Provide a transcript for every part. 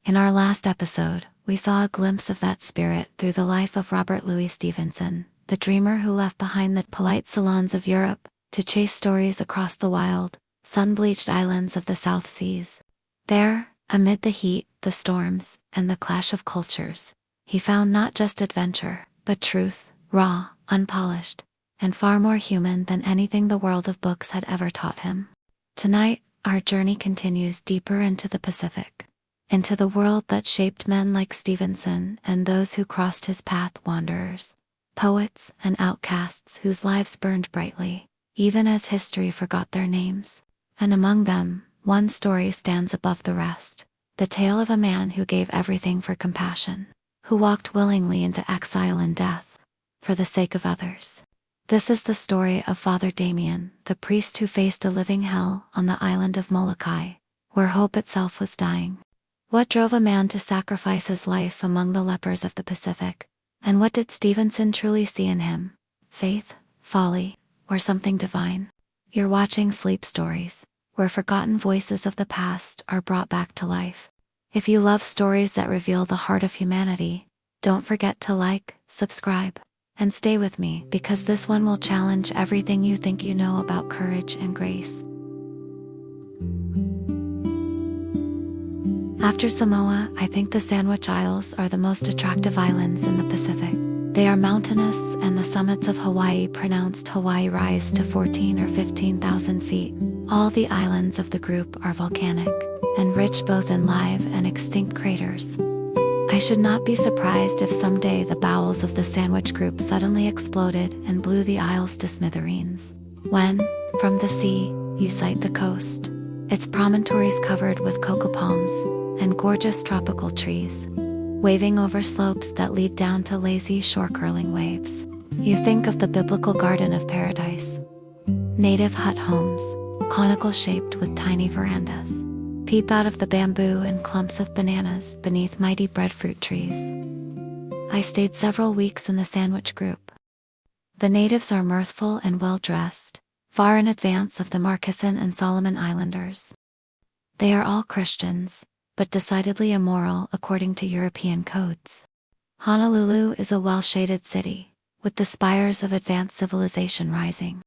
In our last episode, we saw a glimpse of that spirit through the life of Robert Louis Stevenson, the dreamer who left behind the polite salons of Europe to chase stories across the wild, sun-bleached islands of the South Seas. There, amid the heat, the storms, and the clash of cultures, he found not just adventure, but truth, raw, unpolished, and far more human than anything the world of books had ever taught him. Tonight, our journey continues deeper into the Pacific, into the world that shaped men like Stevenson and those who crossed his path, wanderers, poets, and outcasts whose lives burned brightly, even as history forgot their names. And among them, one story stands above the rest, the tale of a man who gave everything for compassion, who walked willingly into exile and death, for the sake of others. This is the story of Father Damien, the priest who faced a living hell on the island of Molokai, where hope itself was dying. What drove a man to sacrifice his life among the lepers of the Pacific? And what did Stevenson truly see in him? Faith, folly, or something divine? You're watching Sleep Stories, where forgotten voices of the past are brought back to life. If you love stories that reveal the heart of humanity, don't forget to like, subscribe, and stay with me, because this one will challenge everything you think you know about courage and grace. After Samoa, I think the Sandwich Isles are the most attractive islands in the Pacific. They are mountainous, and the summits of Hawaii, pronounced Hawaii, rise to 14 or 15,000 feet. All the islands of the group are volcanic, and rich both in live and extinct craters. I should not be surprised if someday the bowels of the Sandwich Group suddenly exploded and blew the isles to smithereens. When, from the sea, you sight the coast, its promontories covered with cocoa palms and gorgeous tropical trees, waving over slopes that lead down to lazy shore-curling waves, you think of the biblical Garden of Paradise. Native hut homes, conical-shaped with tiny verandas, peep out of the bamboo and clumps of bananas beneath mighty breadfruit trees. I stayed several weeks in the Sandwich Group. The natives are mirthful and well-dressed, far in advance of the Marquesan and Solomon Islanders. They are all Christians, but decidedly immoral according to European codes. Honolulu is a well-shaded city, with the spires of advanced civilization rising.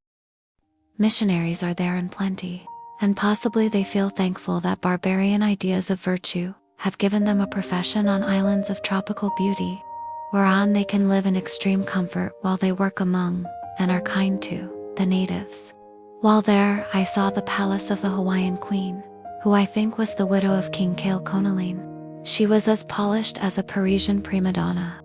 Missionaries are there in plenty, and possibly they feel thankful that barbarian ideas of virtue have given them a profession on islands of tropical beauty, whereon they can live in extreme comfort while they work among, and are kind to, the natives. While there, I saw the palace of the Hawaiian Queen, who I think was the widow of King Kailkonaline. She was as polished as a Parisian prima donna.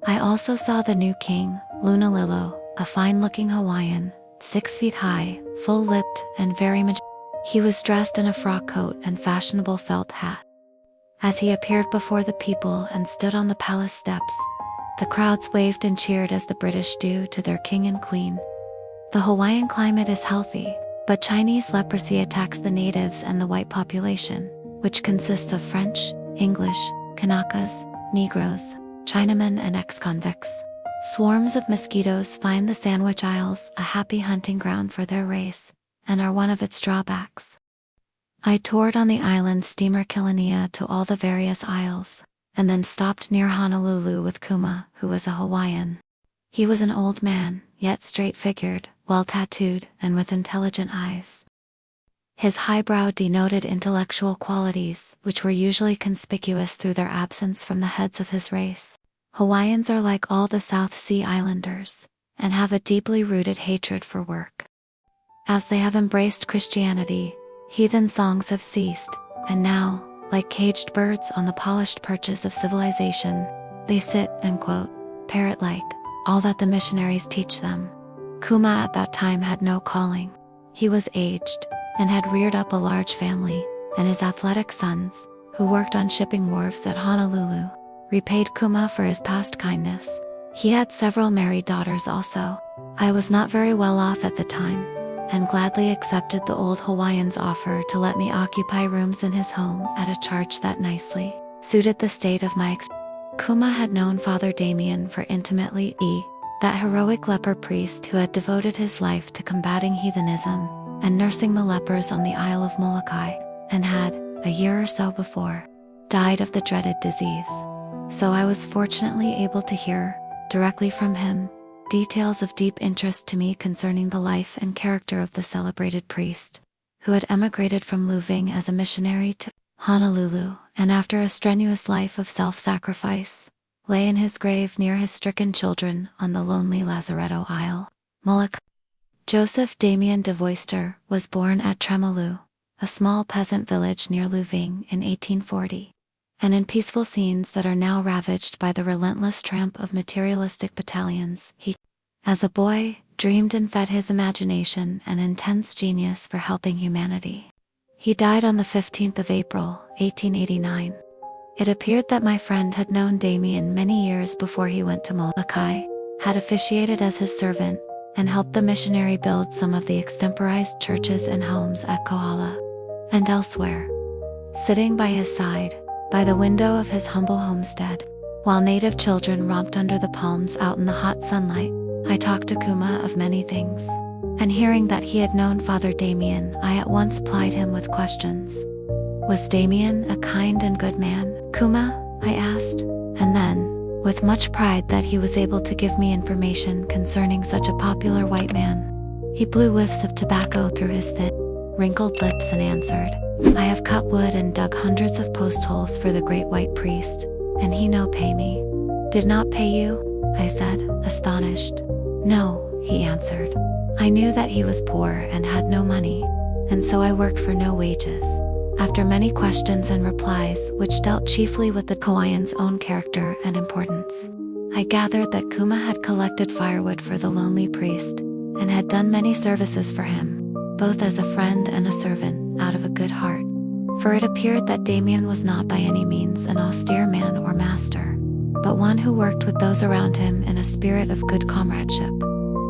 I also saw the new king, Lunalilo, a fine-looking Hawaiian, 6 feet high, full-lipped, and very majestic. He was dressed in a frock coat and fashionable felt hat. As he appeared before the people and stood on the palace steps, the crowds waved and cheered as the British do to their king and queen. The Hawaiian climate is healthy, but Chinese leprosy attacks the natives and the white population, which consists of French, English, Kanakas, Negroes, Chinamen, and ex-convicts. Swarms of mosquitoes find the Sandwich Isles a happy hunting ground for their race, and are one of its drawbacks. I toured on the island steamer Kilauea to all the various isles, and then stopped near Honolulu with Kuma, who was a Hawaiian. He was an old man, yet straight-figured, well-tattooed, and with intelligent eyes. His highbrow denoted intellectual qualities, which were usually conspicuous through their absence from the heads of his race. Hawaiians are like all the South Sea Islanders, and have a deeply rooted hatred for work. As they have embraced Christianity, heathen songs have ceased, and now, like caged birds on the polished perches of civilization, they sit and quote, parrot-like, all that the missionaries teach them. Kuma at that time had no calling. He was aged, and had reared up a large family, and his athletic sons, who worked on shipping wharves at Honolulu, repaid Kuma for his past kindness. He had several married daughters also. I was not very well off at the time, and gladly accepted the old Hawaiian's offer to let me occupy rooms in his home at a charge that nicely suited the state of my experience. Kuma had known Father Damien for intimately, that heroic leper priest who had devoted his life to combating heathenism and nursing the lepers on the Isle of Molokai, and had, a year or so before, died of the dreaded disease. So I was fortunately able to hear, directly from him, details of deep interest to me concerning the life and character of the celebrated priest, who had emigrated from Luving as a missionary to Honolulu, and after a strenuous life of self-sacrifice, lay in his grave near his stricken children on the lonely Lazaretto Isle, Molokai. Joseph Damien de Voister was born at Tremolu, a small peasant village near Luving in 1840, and in peaceful scenes that are now ravaged by the relentless tramp of materialistic battalions, he, as a boy, dreamed and fed his imagination an intense genius for helping humanity. He died on the 15th of April, 1889. It appeared that my friend had known Damien many years before he went to Molokai, had officiated as his servant, and helped the missionary build some of the extemporized churches and homes at Kohala and elsewhere. Sitting by his side, by the window of his humble homestead, while native children romped under the palms out in the hot sunlight, I talked to Kuma of many things. And hearing that he had known Father Damien, I at once plied him with questions. Was Damien a kind and good man, Kuma? I asked, and then, with much pride that he was able to give me information concerning such a popular white man, he blew whiffs of tobacco through his thin, wrinkled lips and answered, I have cut wood and dug hundreds of post holes for the great white priest, and he no pay me. Did not pay you? I said, astonished. No, he answered. I knew that he was poor and had no money, and so I worked for no wages. After many questions and replies which dealt chiefly with the Kauaian's own character and importance, I gathered that Kuma had collected firewood for the lonely priest, and had done many services for him, both as a friend and a servant, out of a good heart. For it appeared that Damien was not by any means an austere man or master, but one who worked with those around him in a spirit of good comradeship.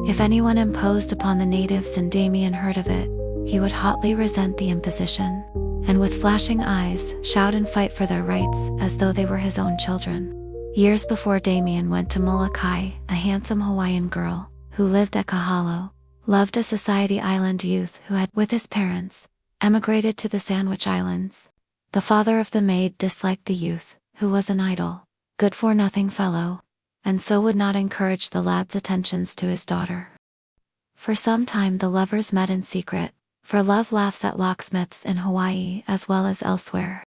If anyone imposed upon the natives and Damien heard of it, he would hotly resent the imposition, and with flashing eyes, shout and fight for their rights as though they were his own children. Years before Damien went to Molokai, a handsome Hawaiian girl, who lived at Kahalo, loved a Society Island youth who had, with his parents, emigrated to the Sandwich Islands. The father of the maid disliked the youth, who was an idle, good-for-nothing fellow, and so would not encourage the lad's attentions to his daughter. For some time the lovers met in secret, for love laughs at locksmiths in Hawaii as well as elsewhere.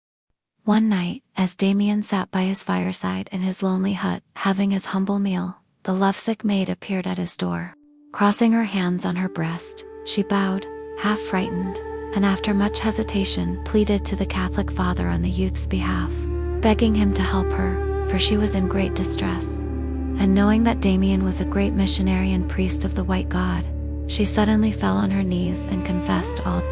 One night, as Damien sat by his fireside in his lonely hut, having his humble meal, the lovesick maid appeared at his door. Crossing her hands on her breast, she bowed, half frightened, and after much hesitation pleaded to the Catholic father on the youth's behalf, begging him to help her, for she was in great distress. And knowing that Damien was a great missionary and priest of the white God, she suddenly fell on her knees and confessed all.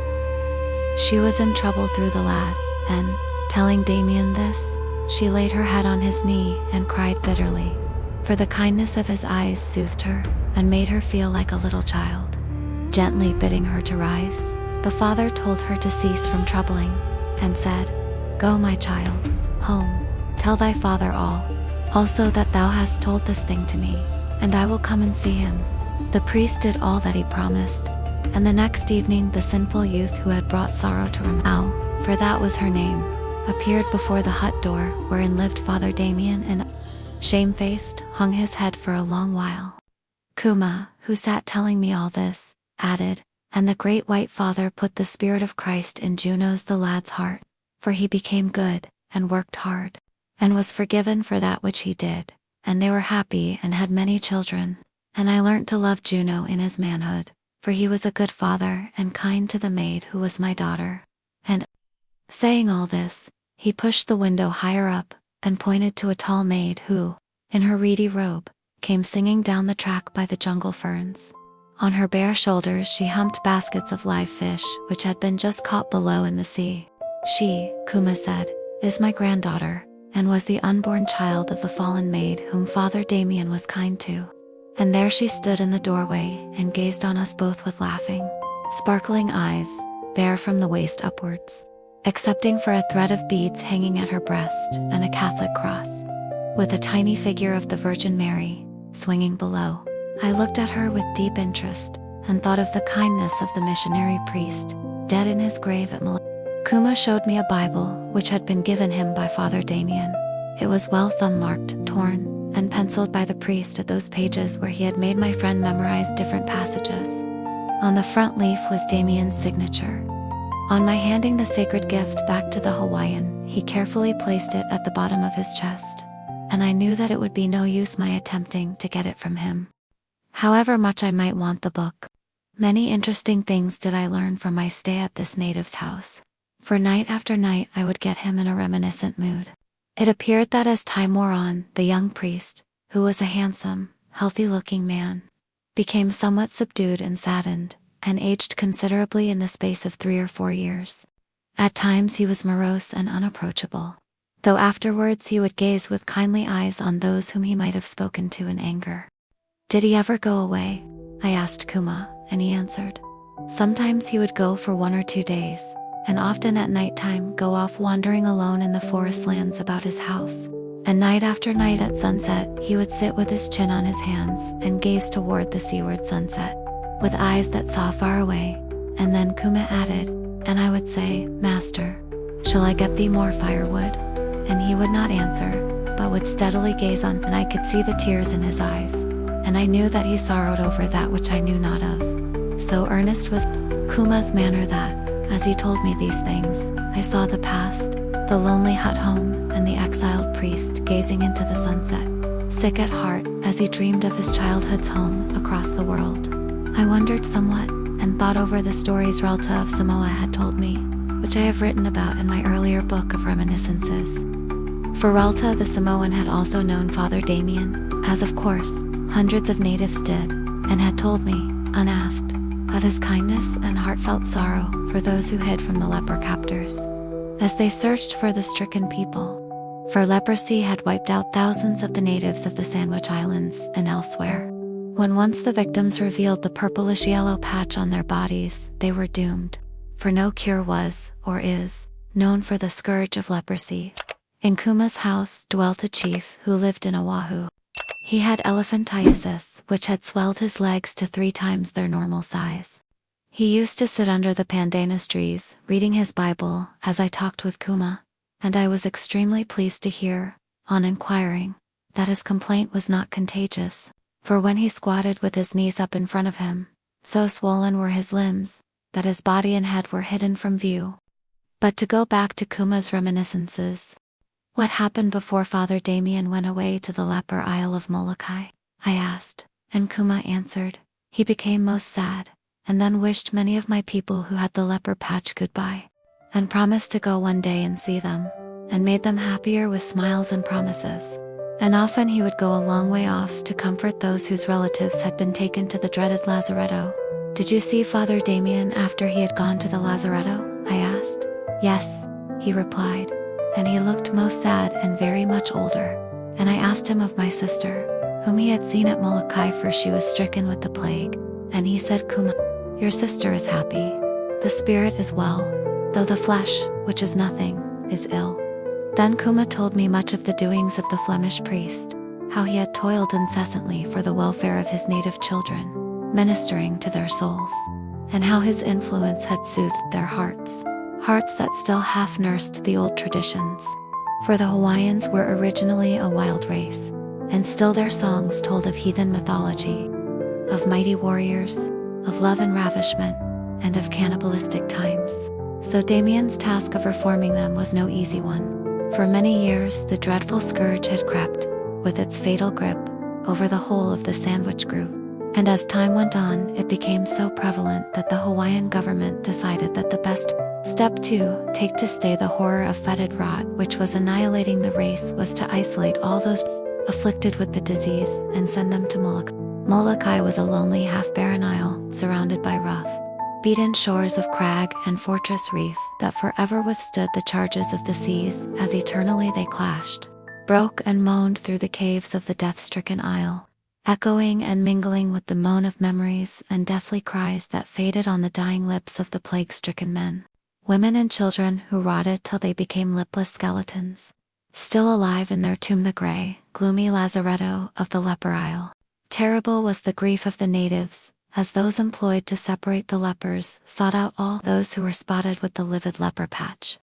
She was in trouble through the lad, and, telling Damien this, she laid her head on his knee and cried bitterly, for the kindness of his eyes soothed her, and made her feel like a little child. Gently bidding her to rise, the father told her to cease from troubling, and said, Go, my child, home, tell thy father all, also that thou hast told this thing to me, and I will come and see him. The priest did all that he promised, and the next evening the sinful youth who had brought sorrow to Ramau, for that was her name, appeared before the hut door wherein lived Father Damien, and, shamefaced, hung his head for a long while. Kuma, who sat telling me all this, added, and the great white father put the spirit of Christ in Juno's the lad's heart, for he became good, and worked hard, and was forgiven for that which he did, and they were happy and had many children. And I learnt to love Juno in his manhood, for he was a good father and kind to the maid who was my daughter. And, saying all this, he pushed the window higher up, and pointed to a tall maid who, in her reedy robe, came singing down the track by the jungle ferns. On her bare shoulders she humped baskets of live fish which had been just caught below in the sea. She, Kuma said, is my granddaughter, and was the unborn child of the fallen maid whom Father Damien was kind to. And there she stood in the doorway and gazed on us both with laughing, sparkling eyes, bare from the waist upwards, excepting for a thread of beads hanging at her breast and a Catholic cross, with a tiny figure of the Virgin Mary, swinging below. I looked at her with deep interest, and thought of the kindness of the missionary priest, dead in his grave at Molokai. Kuma showed me a Bible which had been given him by Father Damien. It was well thumb-marked, torn, and penciled by the priest at those pages where he had made my friend memorize different passages. On the front leaf was Damien's signature. On my handing the sacred gift back to the Hawaiian, he carefully placed it at the bottom of his chest, and I knew that it would be no use my attempting to get it from him, however much I might want the book. Many interesting things did I learn from my stay at this native's house, for night after night I would get him in a reminiscent mood. It appeared that as time wore on, the young priest, who was a handsome, healthy-looking man, became somewhat subdued and saddened, and aged considerably in the space of 3 or 4 years. At times he was morose and unapproachable, though afterwards he would gaze with kindly eyes on those whom he might have spoken to in anger. "Did he ever go away?" I asked Kuma, and he answered. "Sometimes he would go for 1 or 2 days, and often at night-time go off wandering alone in the forest lands about his house. And night after night at sunset he would sit with his chin on his hands and gaze toward the seaward sunset, with eyes that saw far away." And then Kuma added, "And I would say, 'Master, shall I get thee more firewood?' And he would not answer, but would steadily gaze on, and I could see the tears in his eyes, and I knew that he sorrowed over that which I knew not of. So earnest was Kuma's manner that, as he told me these things, I saw the past, the lonely hut home, and the exiled priest gazing into the sunset, sick at heart as he dreamed of his childhood's home across the world. I wondered somewhat, and thought over the stories Relta of Samoa had told me, which I have written about in my earlier book of reminiscences. For Relta the Samoan had also known Father Damien, as of course, hundreds of natives did, and had told me, unasked, of his kindness and heartfelt sorrow for those who hid from the leper captors, as they searched for the stricken people. For leprosy had wiped out thousands of the natives of the Sandwich Islands and elsewhere. When once the victims revealed the purplish-yellow patch on their bodies, they were doomed, for no cure was, or is, known for the scourge of leprosy. In Kuma's house dwelt a chief who lived in Oahu. He had elephantiasis, which had swelled his legs to 3 times their normal size. He used to sit under the pandanus trees, reading his Bible, as I talked with Kuma, and I was extremely pleased to hear, on inquiring, that his complaint was not contagious, for when he squatted with his knees up in front of him, so swollen were his limbs, that his body and head were hidden from view. But to go back to Kuma's reminiscences, what happened before Father Damien went away to the leper isle of Molokai? I asked, and Kuma answered, he became most sad, and then wished many of my people who had the leper patch goodbye, and promised to go one day and see them, and made them happier with smiles and promises. And often he would go a long way off to comfort those whose relatives had been taken to the dreaded lazaretto. Did you see Father Damien after he had gone to the lazaretto? I asked. Yes, he replied, and he looked most sad and very much older. And I asked him of my sister, whom he had seen at Molokai, for she was stricken with the plague. And he said, Kuma, your sister is happy. The spirit is well, though the flesh, which is nothing, is ill. Then Kuma told me much of the doings of the Flemish priest, how he had toiled incessantly for the welfare of his native children, ministering to their souls, and how his influence had soothed their hearts that still half-nursed the old traditions. For the Hawaiians were originally a wild race, and still their songs told of heathen mythology, of mighty warriors, of love and ravishment, and of cannibalistic times. So Damien's task of reforming them was no easy one. For many years the dreadful scourge had crept, with its fatal grip, over the whole of the Sandwich group, and as time went on it became so prevalent that the Hawaiian government decided that the best step to take to stay the horror of fetid rot which was annihilating the race was to isolate all those afflicted with the disease and send them to Molokai. Molokai was a lonely half-barren isle, surrounded by rough, beaten shores of crag and fortress reef that forever withstood the charges of the seas as eternally they clashed, broke and moaned through the caves of the death-stricken isle, echoing and mingling with the moan of memories and deathly cries that faded on the dying lips of the plague-stricken men, women and children who rotted till they became lipless skeletons, still alive in their tomb, the gray, gloomy lazaretto of the leper isle. Terrible was the grief of the natives, as those employed to separate the lepers sought out all those who were spotted with the livid leper patch.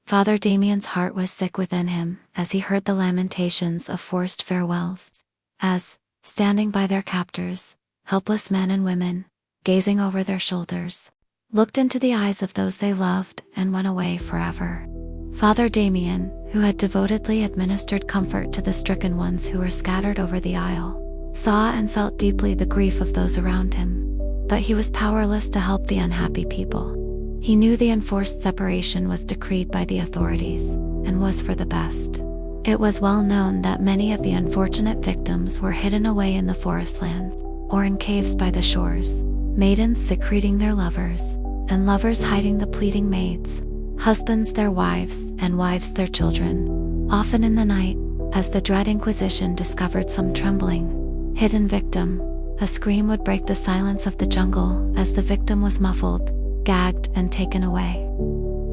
Father Damien's heart was sick within him as he heard the lamentations of forced farewells, as, standing by their captors, helpless men and women, gazing over their shoulders, looked into the eyes of those they loved and went away forever. Father Damien, who had devotedly administered comfort to the stricken ones who were scattered over the isle, saw and felt deeply the grief of those around him, but he was powerless to help the unhappy people. He knew the enforced separation was decreed by the authorities, and was for the best. It was well known that many of the unfortunate victims were hidden away in the forest lands, or in caves by the shores, maidens secreting their lovers, and lovers hiding the pleading maids, husbands their wives, and wives their children. Often in the night, as the dread Inquisition discovered some trembling, hidden victim, a scream would break the silence of the jungle as the victim was muffled, gagged, and taken away.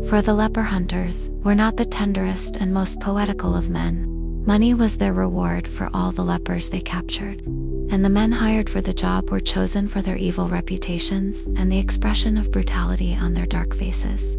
For the leper hunters were not the tenderest and most poetical of men. Money was their reward for all the lepers they captured, and the men hired for the job were chosen for their evil reputations and the expression of brutality on their dark faces.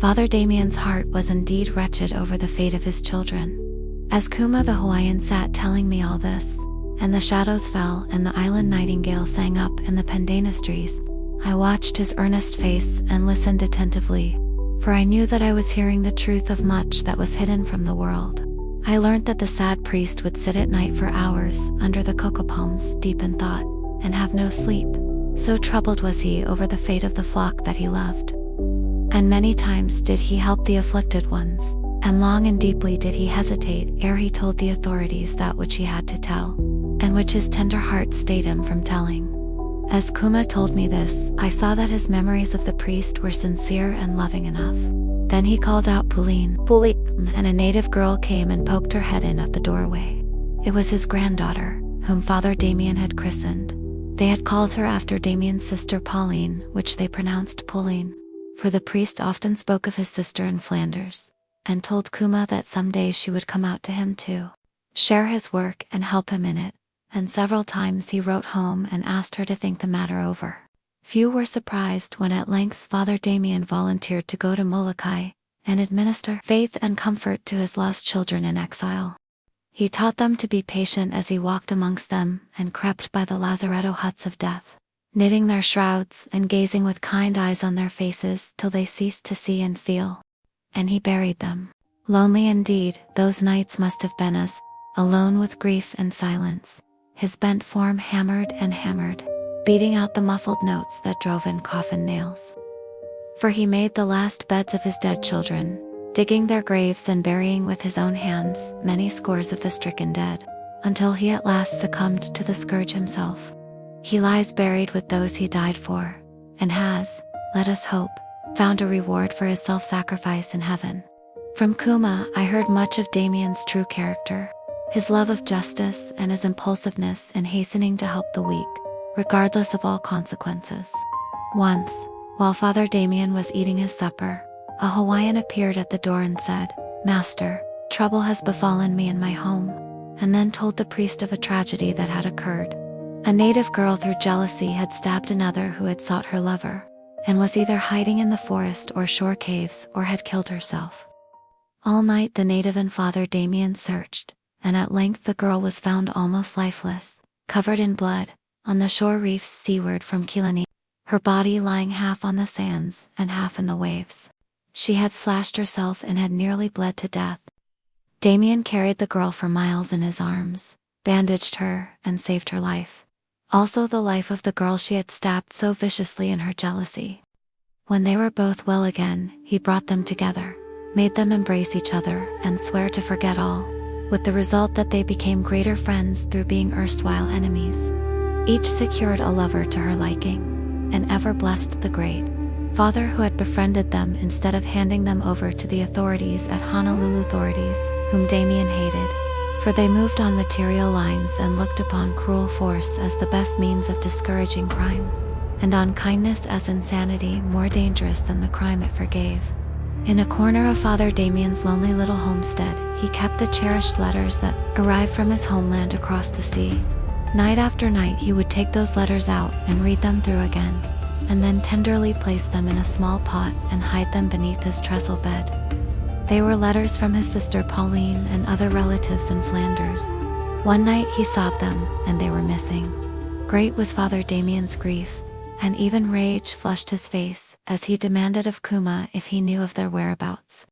Father Damien's heart was indeed wretched over the fate of his children. As Kuma the Hawaiian sat telling me all this, and the shadows fell and the island nightingale sang up in the Pendanistries, I watched his earnest face and listened attentively, for I knew that I was hearing the truth of much that was hidden from the world. I learned that the sad priest would sit at night for hours under the cocoa palms deep in thought, and have no sleep, so troubled was he over the fate of the flock that he loved. And many times did he help the afflicted ones, and long and deeply did he hesitate ere he told the authorities that which he had to tell, and which his tender heart stayed him from telling. As Kuma told me this, I saw that his memories of the priest were sincere and loving enough. Then he called out Pauline, and a native girl came and poked her head in at the doorway. It was his granddaughter, whom Father Damien had christened. They had called her after Damien's sister Pauline, which they pronounced Pauline, for the priest often spoke of his sister in Flanders, and told Kuma that someday she would come out to him too, share his work and help him in it. And several times he wrote home and asked her to think the matter over. Few were surprised when at length Father Damien volunteered to go to Molokai and administer faith and comfort to his lost children in exile. He taught them to be patient as he walked amongst them and crept by the lazaretto huts of death, knitting their shrouds and gazing with kind eyes on their faces till they ceased to see and feel. And he buried them. Lonely indeed, those nights must have been, as, alone with grief and silence, his bent form hammered and hammered, beating out the muffled notes that drove in coffin nails. For he made the last beds of his dead children, digging their graves and burying with his own hands many scores of the stricken dead, until he at last succumbed to the scourge himself. He lies buried with those he died for, and has, let us hope, found a reward for his self-sacrifice in heaven. From Kuma I heard much of Damien's true character, his love of justice and his impulsiveness in hastening to help the weak, regardless of all consequences. Once, while Father Damien was eating his supper, a Hawaiian appeared at the door and said, "Master, trouble has befallen me in my home," and then told the priest of a tragedy that had occurred. A native girl through jealousy had stabbed another who had sought her lover, and was either hiding in the forest or shore caves or had killed herself. All night the native and Father Damien searched, and at length the girl was found almost lifeless, covered in blood, on the shore reefs seaward from Kilani, her body lying half on the sands and half in the waves. She had slashed herself and had nearly bled to death. Damien carried the girl for miles in his arms, bandaged her, and saved her life. Also the life of the girl she had stabbed so viciously in her jealousy. When they were both well again, he brought them together, made them embrace each other and swear to forget all, with the result that they became greater friends through being erstwhile enemies. Each secured a lover to her liking, and ever blessed the great Father who had befriended them instead of handing them over to the authorities at Honolulu, authorities whom Damien hated, for they moved on material lines and looked upon cruel force as the best means of discouraging crime, and on kindness as insanity more dangerous than the crime it forgave. In a corner of Father Damien's lonely little homestead, he kept the cherished letters that arrived from his homeland across the sea. Night after night he would take those letters out and read them through again, and then tenderly place them in a small pot and hide them beneath his trestle bed. They were letters from his sister Pauline and other relatives in Flanders. One night he sought them, and they were missing. Great was Father Damien's grief, and even rage flushed his face as he demanded of Kuma if he knew of their whereabouts.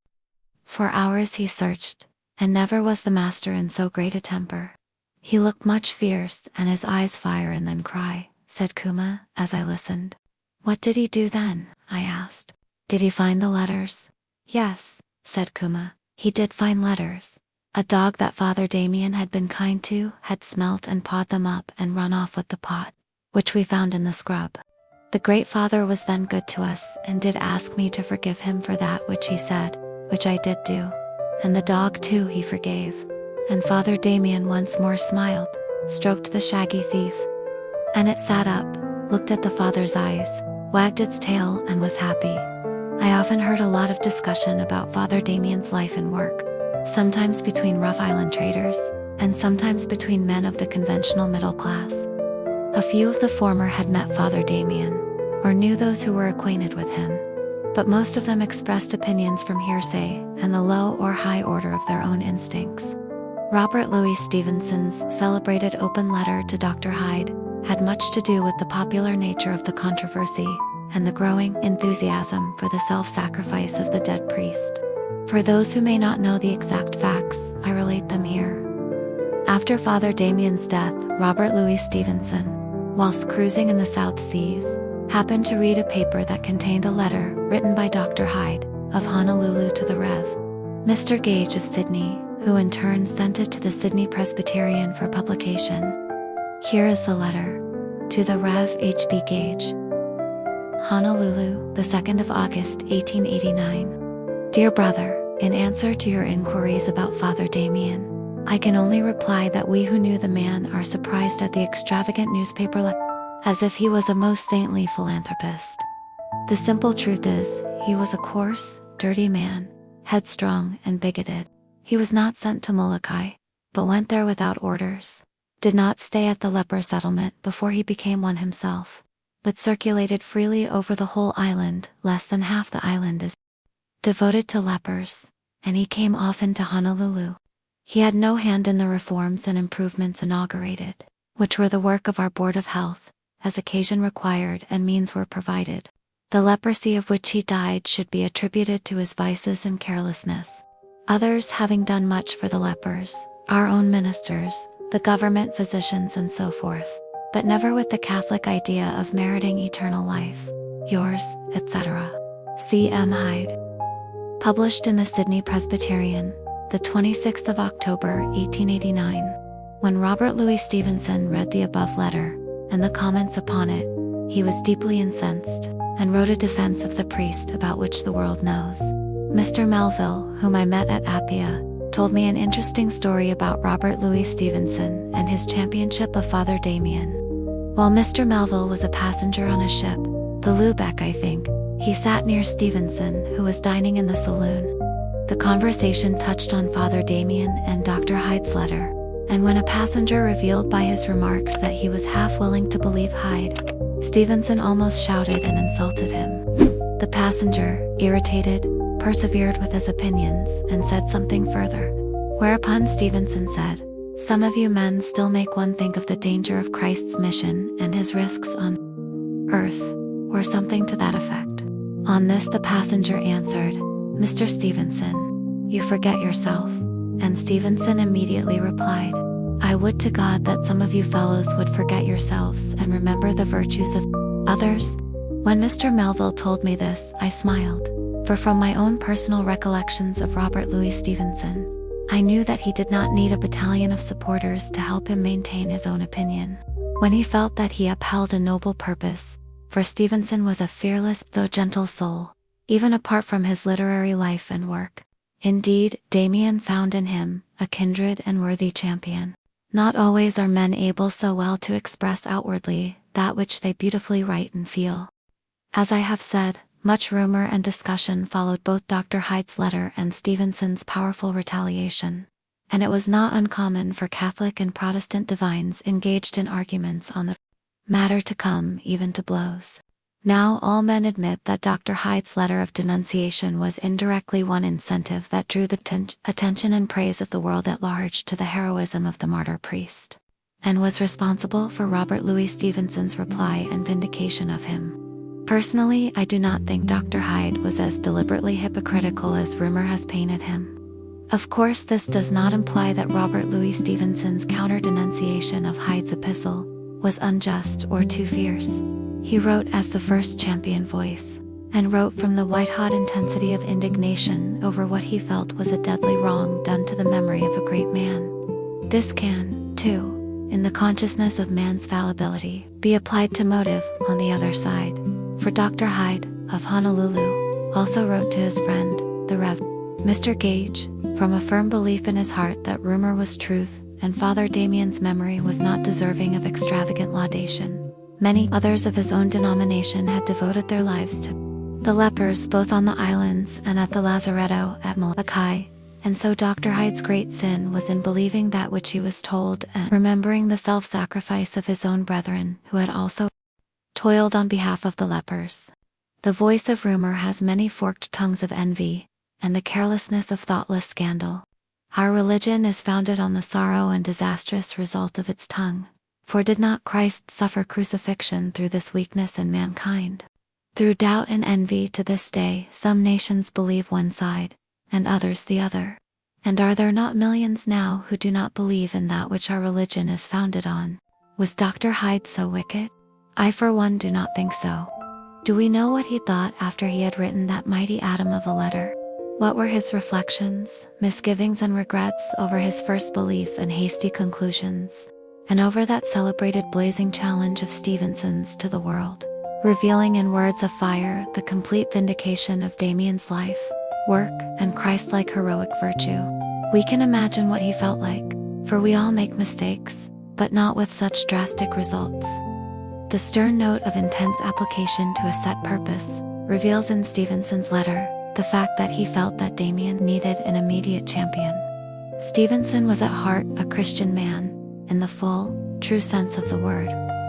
For hours he searched, and never was the master in so great a temper. He looked much fierce, and his eyes fire and then cry, said Kuma, as I listened. What did he do then? I asked. Did he find the letters? Yes, said Kuma, he did find letters. A dog that Father Damien had been kind to had smelt and pawed them up and run off with the pot, which we found in the scrub. The Great Father was then good to us and did ask me to forgive him for that which he said, which I did do. And the dog too he forgave. And Father Damien once more smiled, stroked the shaggy thief. And it sat up, looked at the father's eyes, wagged its tail and was happy. I often heard a lot of discussion about Father Damien's life and work, sometimes between rough island traders, and sometimes between men of the conventional middle class. A few of the former had met Father Damien, or knew those who were acquainted with him, but most of them expressed opinions from hearsay and the low or high order of their own instincts. Robert Louis Stevenson's celebrated open letter to Dr. Hyde had much to do with the popular nature of the controversy and the growing enthusiasm for the self-sacrifice of the dead priest. For those who may not know the exact facts, I relate them here. After Father Damien's death, Robert Louis Stevenson, whilst cruising in the South Seas, happened to read a paper that contained a letter written by Dr. Hyde of Honolulu to the Rev. Mr. Gage of Sydney, who in turn sent it to the Sydney Presbyterian for publication. Here is the letter. To the Rev. H.B. Gage. Honolulu, the 2nd of August, 1889. Dear brother, in answer to your inquiries about Father Damien, I can only reply that we who knew the man are surprised at the extravagant newspaper letter, as if he was a most saintly philanthropist. The simple truth is, he was a coarse, dirty man, headstrong and bigoted. He was not sent to Molokai, but went there without orders, did not stay at the leper settlement before he became one himself, but circulated freely over the whole island. Less than half the island is devoted to lepers, and he came often to Honolulu. He had no hand in the reforms and improvements inaugurated, which were the work of our Board of Health, as occasion required and means were provided. The leprosy of which he died should be attributed to his vices and carelessness. Others having done much for the lepers, our own ministers, the government physicians and so forth, but never with the Catholic idea of meriting eternal life. Yours, etc. C. M. Hyde. Published in the Sydney Presbyterian, the 26th of October, 1889. When Robert Louis Stevenson read the above letter, and the comments upon it, he was deeply incensed, and wrote a defense of the priest about which the world knows. Mr. Melville, whom I met at Apia, told me an interesting story about Robert Louis Stevenson and his championship of Father Damien. While Mr. Melville was a passenger on a ship, the Lubeck I think, he sat near Stevenson, who was dining in the saloon. The conversation touched on Father Damien and Dr. Hyde's letter, and when a passenger revealed by his remarks that he was half willing to believe Hyde, Stevenson almost shouted and insulted him. The passenger, irritated, persevered with his opinions and said something further, whereupon Stevenson said, "Some of you men still make one think of the danger of Christ's mission and his risks on earth," or something to that effect. On this the passenger answered, "Mr. Stevenson, you forget yourself." And Stevenson immediately replied, "I would to God that some of you fellows would forget yourselves and remember the virtues of others." When Mr. Melville told me this, I smiled, for from my own personal recollections of Robert Louis Stevenson, I knew that he did not need a battalion of supporters to help him maintain his own opinion, when he felt that he upheld a noble purpose, for Stevenson was a fearless though gentle soul, even apart from his literary life and work. Indeed, Damien found in him a kindred and worthy champion. Not always are men able so well to express outwardly that which they beautifully write and feel. As I have said, much rumor and discussion followed both Dr. Hyde's letter and Stevenson's powerful retaliation. and it was not uncommon for Catholic and Protestant divines engaged in arguments on the matter to come even to blows. Now all men admit that Dr. Hyde's letter of denunciation was indirectly one incentive that drew the attention and praise of the world at large to the heroism of the martyr priest, and was responsible for Robert Louis Stevenson's reply and vindication of him. Personally, I do not think Dr. Hyde was as deliberately hypocritical as rumor has painted him. Of course, this does not imply that Robert Louis Stevenson's counter-denunciation of Hyde's epistle was unjust or too fierce. He wrote as the first champion voice, and wrote from the white-hot intensity of indignation over what he felt was a deadly wrong done to the memory of a great man. This can, too, in the consciousness of man's fallibility, be applied to motive on the other side. For Dr. Hyde, of Honolulu, also wrote to his friend, the Rev. Mr. Gage, from a firm belief in his heart that rumor was truth, and Father Damien's memory was not deserving of extravagant laudation. Many others of his own denomination had devoted their lives to the lepers both on the islands and at the lazaretto at Molokai, and so Dr. Hyde's great sin was in believing that which he was told and remembering the self-sacrifice of his own brethren who had also toiled on behalf of the lepers. The voice of rumor has many forked tongues of envy, and the carelessness of thoughtless scandal. Our religion is founded on the sorrow and disastrous result of its tongue. For did not Christ suffer crucifixion through this weakness in mankind? Through doubt and envy to this day some nations believe one side, and others the other. And are there not millions now who do not believe in that which our religion is founded on? Was Dr. Hyde so wicked? I for one do not think so. Do we know what he thought after he had written that mighty atom of a letter? What were his reflections, misgivings and regrets over his first belief and hasty conclusions, and over that celebrated blazing challenge of Stevenson's to the world, revealing in words of fire the complete vindication of Damien's life, work, and Christ-like heroic virtue? We can imagine what he felt like, for we all make mistakes, but not with such drastic results. The stern note of intense application to a set purpose reveals in Stevenson's letter the fact that he felt that Damien needed an immediate champion. Stevenson was at heart a Christian man, in the full, true sense of the word,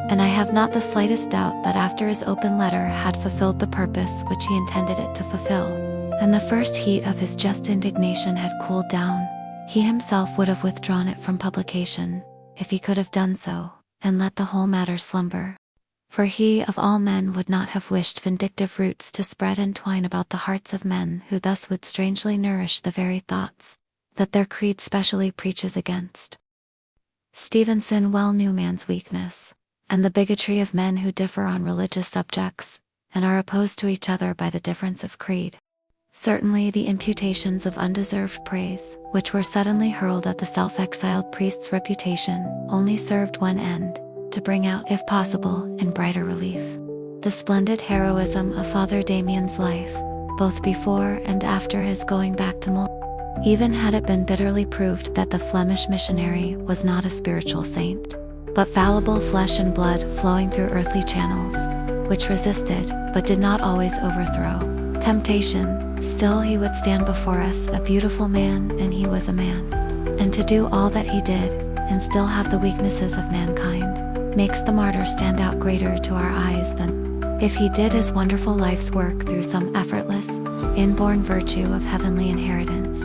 and I have not the slightest doubt that after his open letter had fulfilled the purpose which he intended it to fulfill, and the first heat of his just indignation had cooled down, he himself would have withdrawn it from publication, if he could have done so, and let the whole matter slumber. For he of all men would not have wished vindictive roots to spread and twine about the hearts of men who thus would strangely nourish the very thoughts that their creed specially preaches against. Stevenson well knew man's weakness, and the bigotry of men who differ on religious subjects, and are opposed to each other by the difference of creed. Certainly the imputations of undeserved praise, which were suddenly hurled at the self-exiled priest's reputation, only served one end, to bring out, if possible, in brighter relief, the splendid heroism of Father Damien's life, both before and after his going back to Mol. Even had it been bitterly proved that the Flemish missionary was not a spiritual saint, but fallible flesh and blood flowing through earthly channels, which resisted, but did not always overthrow, temptation, still he would stand before us a beautiful man, and he was a man. And to do all that he did, and still have the weaknesses of mankind, makes the martyr stand out greater to our eyes than if he did his wonderful life's work through some effortless, inborn virtue of heavenly inheritance.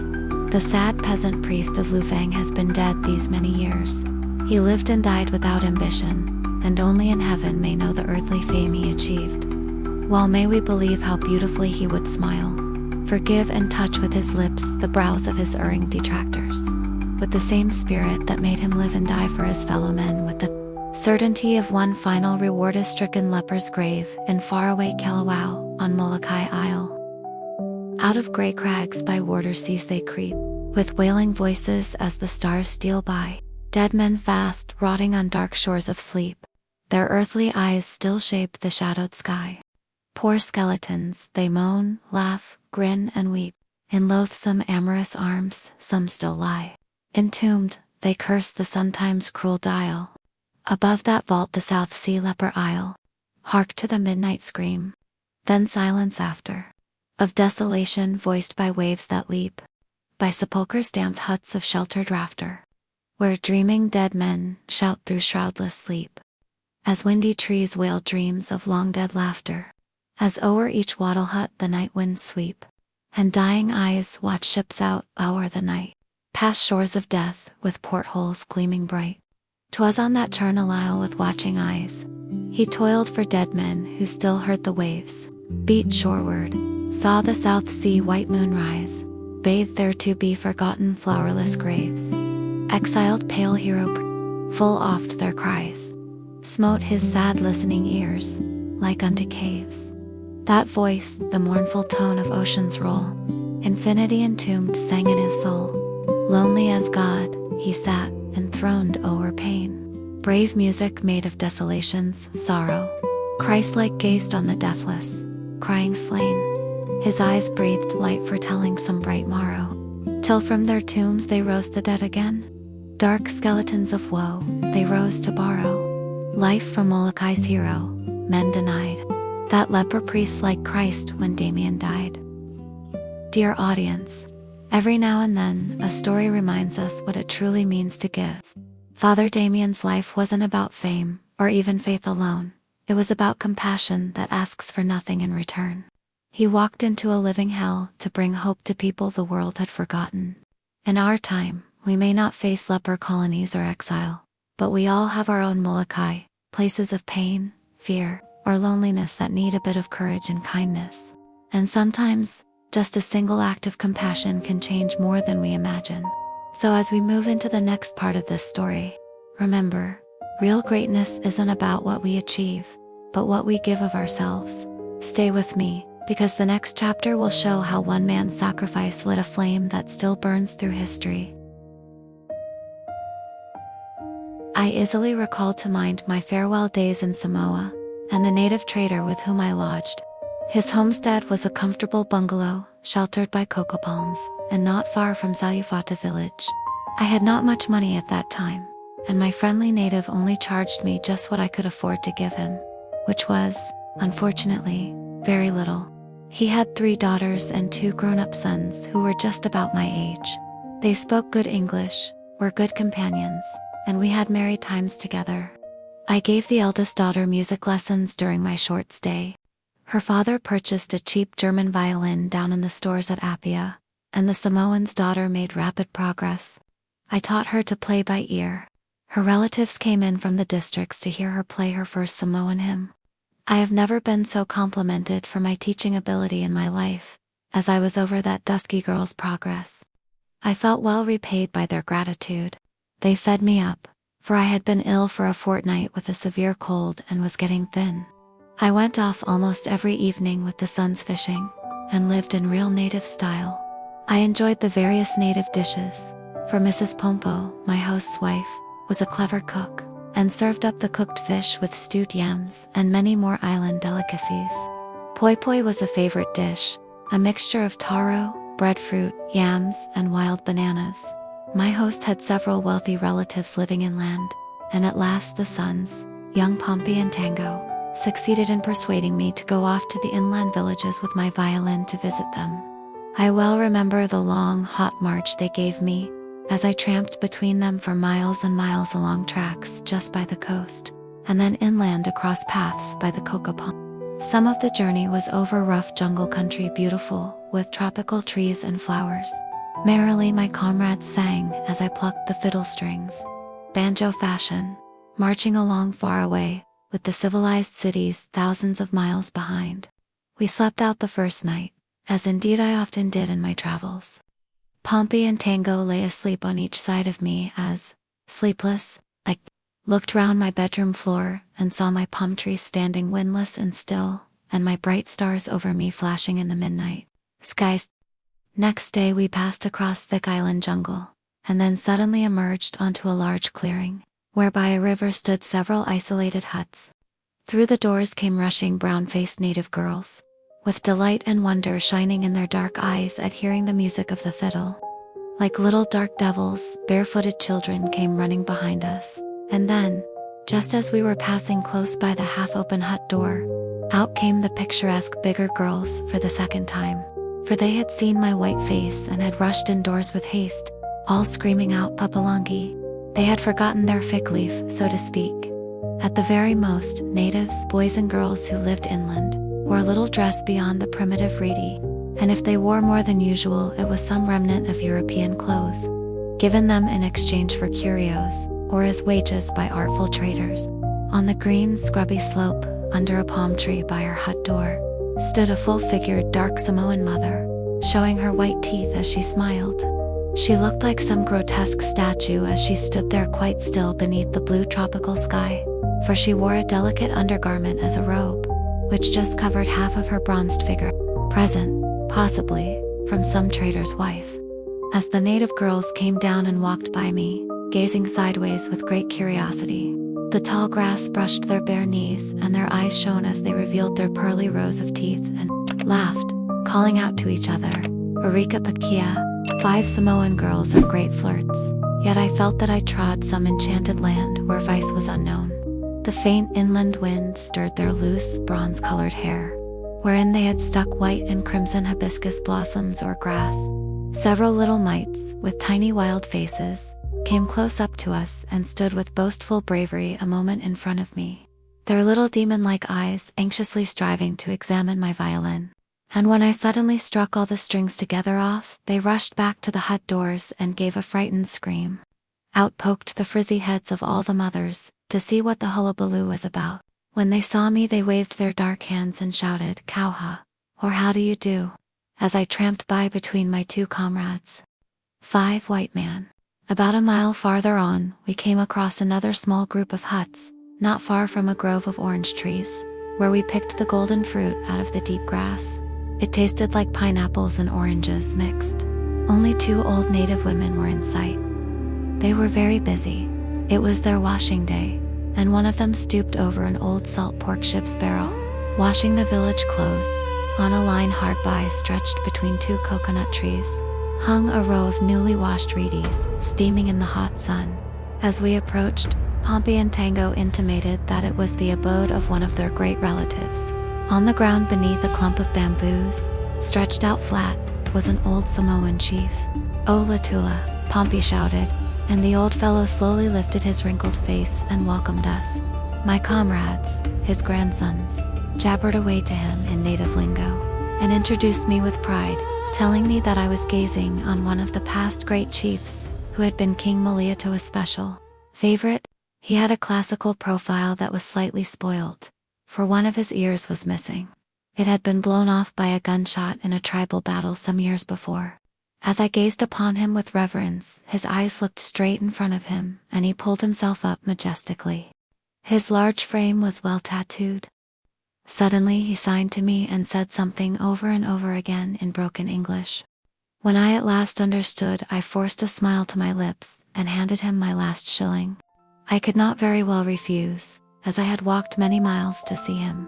The sad peasant priest of Lufang has been dead these many years. He lived and died without ambition, and only in heaven may know the earthly fame he achieved. Well may we believe how beautifully he would smile, forgive and touch with his lips the brows of his erring detractors, with the same spirit that made him live and die for his fellow men, with the certainty of one final reward-stricken leper's grave in faraway Kalawao on Molokai Isle. Out of grey crags by water seas they creep, with wailing voices as the stars steal by, dead men fast rotting on dark shores of sleep, their earthly eyes still shape the shadowed sky. Poor skeletons, they moan, laugh, grin and weep, in loathsome amorous arms some still lie. Entombed, they curse the sometimes cruel dial. Above that vault the South Sea leper isle. Hark to the midnight scream. Then silence after. Of desolation voiced by waves that leap. by sepulchres damped huts of sheltered rafter, where dreaming dead men shout through shroudless sleep, as windy trees wail dreams of long-dead laughter, as o'er each wattle hut the night winds sweep, and dying eyes watch ships out o'er the night, past shores of death with portholes gleaming bright. 'Twas on that Churnal Isle with watching eyes he toiled for dead men who still heard the waves beat shoreward, saw the South Sea white moon rise, bathed there to be forgotten flowerless graves. Exiled pale hero, full oft their cries smote his sad listening ears, like unto caves. That voice, the mournful tone of ocean's roll, infinity entombed sang in his soul. Lonely as God, he sat, enthroned o'er pain. Brave music made of desolation's sorrow. Christ-like gazed on the deathless, crying slain. His eyes breathed light foretelling some bright morrow, till from their tombs they rose the dead again. Dark skeletons of woe, they rose to borrow life from Molochai's hero, men denied. That leper priest like Christ when Damien died. Dear audience, every now and then, a story reminds us what it truly means to give. Father Damien's life wasn't about fame, or even faith alone. It was about compassion that asks for nothing in return. He walked into a living hell to bring hope to people the world had forgotten. In our time, we may not face leper colonies or exile, but we all have our own Molokai, places of pain, fear, or loneliness that need a bit of courage and kindness. And sometimes, just a single act of compassion can change more than we imagine. So as we move into the next part of this story, remember, real greatness isn't about what we achieve, but what we give of ourselves. Stay with me, because the next chapter will show how one man's sacrifice lit a flame that still burns through history. I easily recall to mind my farewell days in Samoa, and the native trader with whom I lodged. His homestead was a comfortable bungalow, sheltered by cocoa palms, and not far from Salufata village. I had not much money at that time, and my friendly native only charged me just what I could afford to give him, which was, unfortunately, very little. He had 3 daughters and 2 grown-up sons who were just about my age. They spoke good English, were good companions, and we had merry times together. I gave the eldest daughter music lessons during my short stay. Her father purchased a cheap German violin down in the stores at Apia, and the Samoan's daughter made rapid progress. I taught her to play by ear. Her relatives came in from the districts to hear her play her first Samoan hymn. I have never been so complimented for my teaching ability in my life, as I was over that dusky girl's progress. I felt well repaid by their gratitude. They fed me up, for I had been ill for a fortnight with a severe cold and was getting thin. I went off almost every evening with the sons fishing, and lived in real native style. I enjoyed the various native dishes, for Mrs. Pompo, my host's wife, was a clever cook, and served up the cooked fish with stewed yams and many more island delicacies. Poi poi was a favorite dish, a mixture of taro, breadfruit, yams, and wild bananas. My host had several wealthy relatives living inland, and at last the sons, young Pompey and Tango, succeeded in persuading me to go off to the inland villages with my violin to visit them. I well remember the long, hot march they gave me, as I tramped between them for miles and miles along tracks just by the coast, and then inland across paths by the cocoa palm. Some of the journey was over rough jungle country beautiful, with tropical trees and flowers. Merrily my comrades sang as I plucked the fiddle strings, banjo fashion, marching along far away, with the civilized cities thousands of miles behind. We slept out the first night, as indeed I often did in my travels. Pompey and Tango lay asleep on each side of me as, sleepless, I looked round my bedroom floor and saw my palm trees standing windless and still, and my bright stars over me flashing in the midnight skies. Next day we passed across thick island jungle, and then suddenly emerged onto a large clearing, where by a river stood several isolated huts. Through the doors came rushing brown-faced native girls, with delight and wonder shining in their dark eyes at hearing the music of the fiddle. Like little dark devils, barefooted children came running behind us, and then, just as we were passing close by the half-open hut door, out came the picturesque bigger girls for the second time. for they had seen my white face and had rushed indoors with haste, all screaming out Papalangi. They had forgotten their fig leaf, so to speak. At the very most, natives, boys and girls who lived inland, wore little dress beyond the primitive reedy, and if they wore more than usual, it was some remnant of European clothes, given them in exchange for curios, or as wages by artful traders. On the green, scrubby slope, under a palm tree by our hut door, stood a full-figured dark Samoan mother, showing her white teeth as she smiled. She looked like some grotesque statue as she stood there quite still beneath the blue tropical sky, for she wore a delicate undergarment as a robe, which just covered half of her bronzed figure, present, possibly, from some trader's wife. As the native girls came down and walked by me, gazing sideways with great curiosity, the tall grass brushed their bare knees and their eyes shone as they revealed their pearly rows of teeth and laughed, calling out to each other, Arika Pakia. 5 Samoan girls are great flirts, yet I felt that I trod some enchanted land where vice was unknown. The faint inland wind stirred their loose, bronze-colored hair, wherein they had stuck white and crimson hibiscus blossoms or grass. Several little mites, with tiny wild faces, came close up to us and stood with boastful bravery a moment in front of me, their little demon-like eyes anxiously striving to examine my violin. And when I suddenly struck all the strings together off, they rushed back to the hut doors and gave a frightened scream. Out poked the frizzy heads of all the mothers, to see what the hullabaloo was about. When they saw me, they waved their dark hands and shouted, "Kauha," or "How do you do?" as I tramped by between my 2 comrades. 5 white man. About a mile farther on, we came across another small group of huts, not far from a grove of orange trees, where we picked the golden fruit out of the deep grass. It tasted like pineapples and oranges mixed. Only 2 old native women were in sight. They were very busy. It was their washing day, and one of them stooped over an old salt pork ship's barrel, washing the village clothes. On a line hard by, stretched between 2 coconut trees, hung a row of newly washed reedies, steaming in the hot sun. As we approached, Pompey and Tango intimated that it was the abode of one of their great relatives. On the ground beneath a clump of bamboos, stretched out flat, was an old Samoan chief. "Oh Latula," Pompey shouted, and the old fellow slowly lifted his wrinkled face and welcomed us. My comrades, his grandsons, jabbered away to him in native lingo, and introduced me with pride, telling me that I was gazing on one of the past great chiefs, who had been King Malietoa's special favorite. He had a classical profile that was slightly spoiled, for one of his ears was missing. It had been blown off by a gunshot in a tribal battle some years before. As I gazed upon him with reverence, his eyes looked straight in front of him, and he pulled himself up majestically. His large frame was well tattooed. Suddenly he signed to me and said something over and over again in broken English. When I at last understood, I forced a smile to my lips and handed him my last shilling. I could not very well refuse, as I had walked many miles to see him.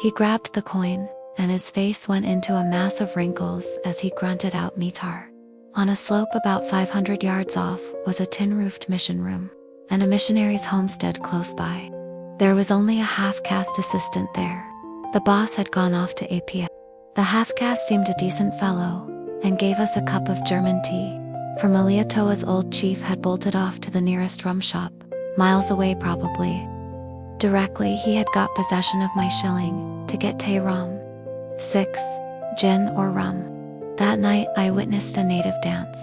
He grabbed the coin, and his face went into a mass of wrinkles as he grunted out Mitar. On a slope about 500 yards off was a tin-roofed mission room, and a missionary's homestead close by. There was only a half-caste assistant there. The boss had gone off to APS. The half-caste seemed a decent fellow, and gave us a cup of German tea, for Malietoa's old chief had bolted off to the nearest rum shop, miles away probably. Directly he had got possession of my shilling, to get te rum. 6. Gin or rum. That night I witnessed a native dance,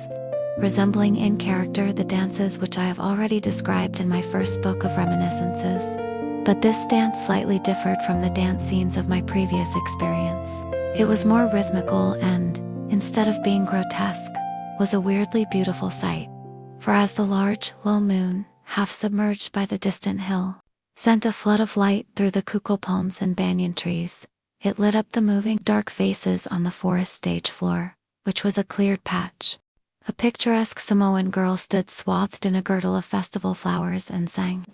resembling in character the dances which I have already described in my first book of reminiscences. But this dance slightly differed from the dance scenes of my previous experience. It was more rhythmical and, instead of being grotesque, was a weirdly beautiful sight. For as the large, low moon, half submerged by the distant hill, sent a flood of light through the kuko palms and banyan trees, it lit up the moving dark faces on the forest stage floor, which was a cleared patch. A picturesque Samoan girl stood swathed in a girdle of festival flowers and sang,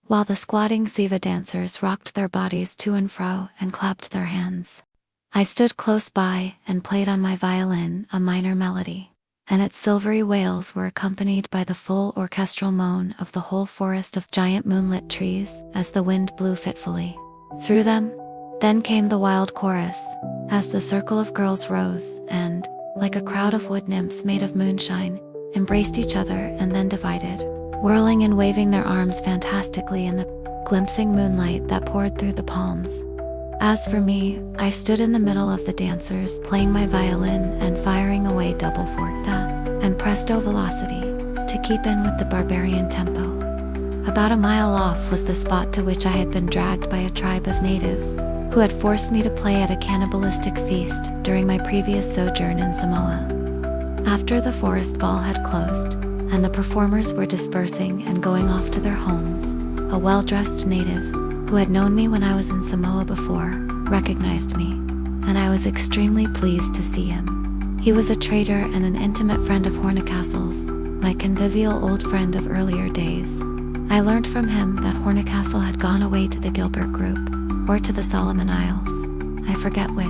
while the squatting Siva dancers rocked their bodies to and fro and clapped their hands. I stood close by and played on my violin a minor melody, and its silvery wails were accompanied by the full orchestral moan of the whole forest of giant moonlit trees as the wind blew fitfully through them. Then came the wild chorus, as the circle of girls rose, and, like a crowd of wood nymphs made of moonshine, embraced each other and then divided, whirling and waving their arms fantastically in the glimpsing moonlight that poured through the palms. As for me, I stood in the middle of the dancers, playing my violin and firing away double forte and presto velocity to keep in with the barbarian tempo. About a mile off was the spot to which I had been dragged by a tribe of natives who had forced me to play at a cannibalistic feast during my previous sojourn in Samoa. After the forest ball had closed and the performers were dispersing and going off to their homes, a well-dressed native who had known me when I was in Samoa before recognized me, and I was extremely pleased to see him. He was a trader and an intimate friend of Hornicastle's, my convivial old friend of earlier days. I learned from him that Hornicastle had gone away to the Gilbert Group, or to the Solomon Isles, I forget which.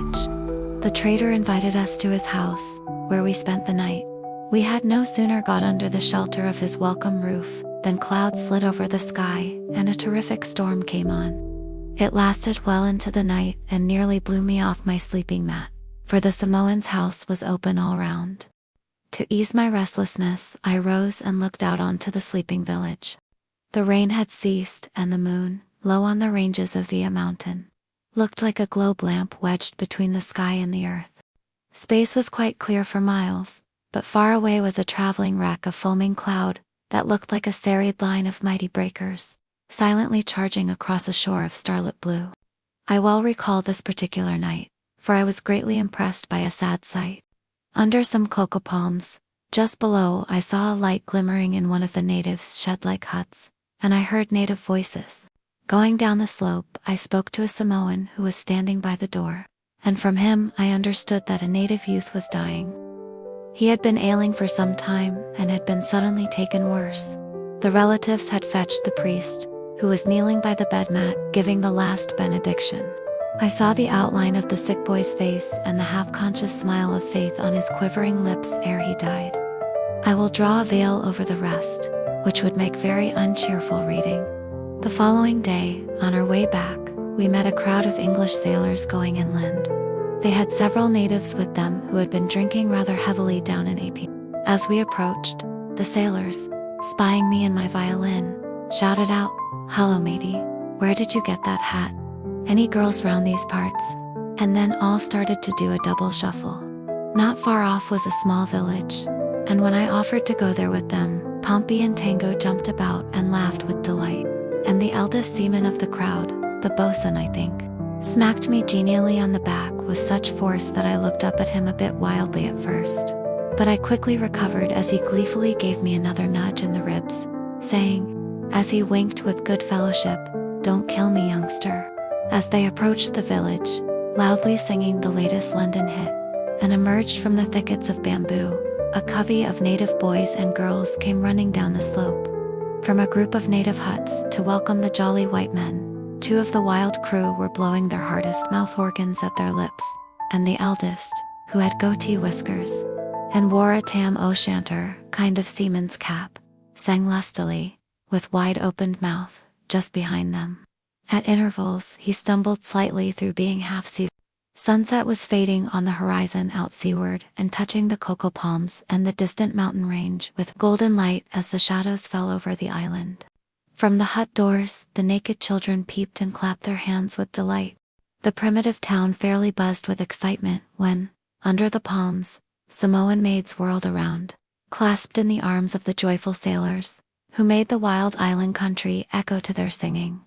The trader invited us to his house, where we spent the night. We had no sooner got under the shelter of his welcome roof than clouds slid over the sky and a terrific storm came on. It lasted well into the night and nearly blew me off my sleeping mat, for the Samoan's house was open all round. To ease my restlessness, I rose and looked out onto the sleeping village. The rain had ceased and the moon, low on the ranges of Via Mountain, looked like a globe lamp wedged between the sky and the earth. Space was quite clear for miles, but far away was a traveling wreck of foaming cloud that looked like a serried line of mighty breakers, silently charging across a shore of starlit blue. I well recall this particular night, for I was greatly impressed by a sad sight. Under some cocoa palms, just below, I saw a light glimmering in one of the natives' shed-like huts, and I heard native voices. Going down the slope, I spoke to a Samoan who was standing by the door, and from him I understood that a native youth was dying. He had been ailing for some time and had been suddenly taken worse. The relatives had fetched the priest, who was kneeling by the bed mat, giving the last benediction. I saw the outline of the sick boy's face and the half-conscious smile of faith on his quivering lips ere he died. I will draw a veil over the rest, which would make very uncheerful reading. The following day, on our way back, we met a crowd of English sailors going inland. They had several natives with them who had been drinking rather heavily down in AP. As we approached, the sailors, spying me and my violin, shouted out, "Hello matey, where did you get that hat? Any girls round these parts?" And then all started to do a double shuffle. Not far off was a small village, and when I offered to go there with them, Pompey and Tango jumped about and laughed with delight. And the eldest seaman of the crowd, the bosun I think, smacked me genially on the back with such force that I looked up at him a bit wildly at first. But I quickly recovered as he gleefully gave me another nudge in the ribs, saying, as he winked with good fellowship, "Don't kill me, youngster." As they approached the village, loudly singing the latest London hit, and emerged from the thickets of bamboo, a covey of native boys and girls came running down the slope. From a group of native huts to welcome the jolly white men, two of the wild crew were blowing their hardest mouth organs at their lips, and the eldest, who had goatee whiskers, and wore a tam o'shanter kind of seaman's cap, sang lustily, with wide-opened mouth, just behind them. At intervals, he stumbled slightly through being half-seasoned. Sunset was fading on the horizon out seaward and touching the cocoa palms and the distant mountain range with golden light as the shadows fell over the island. From the hut doors, the naked children peeped and clapped their hands with delight. The primitive town fairly buzzed with excitement when, under the palms, Samoan maids whirled around, clasped in the arms of the joyful sailors, who made the wild island country echo to their singing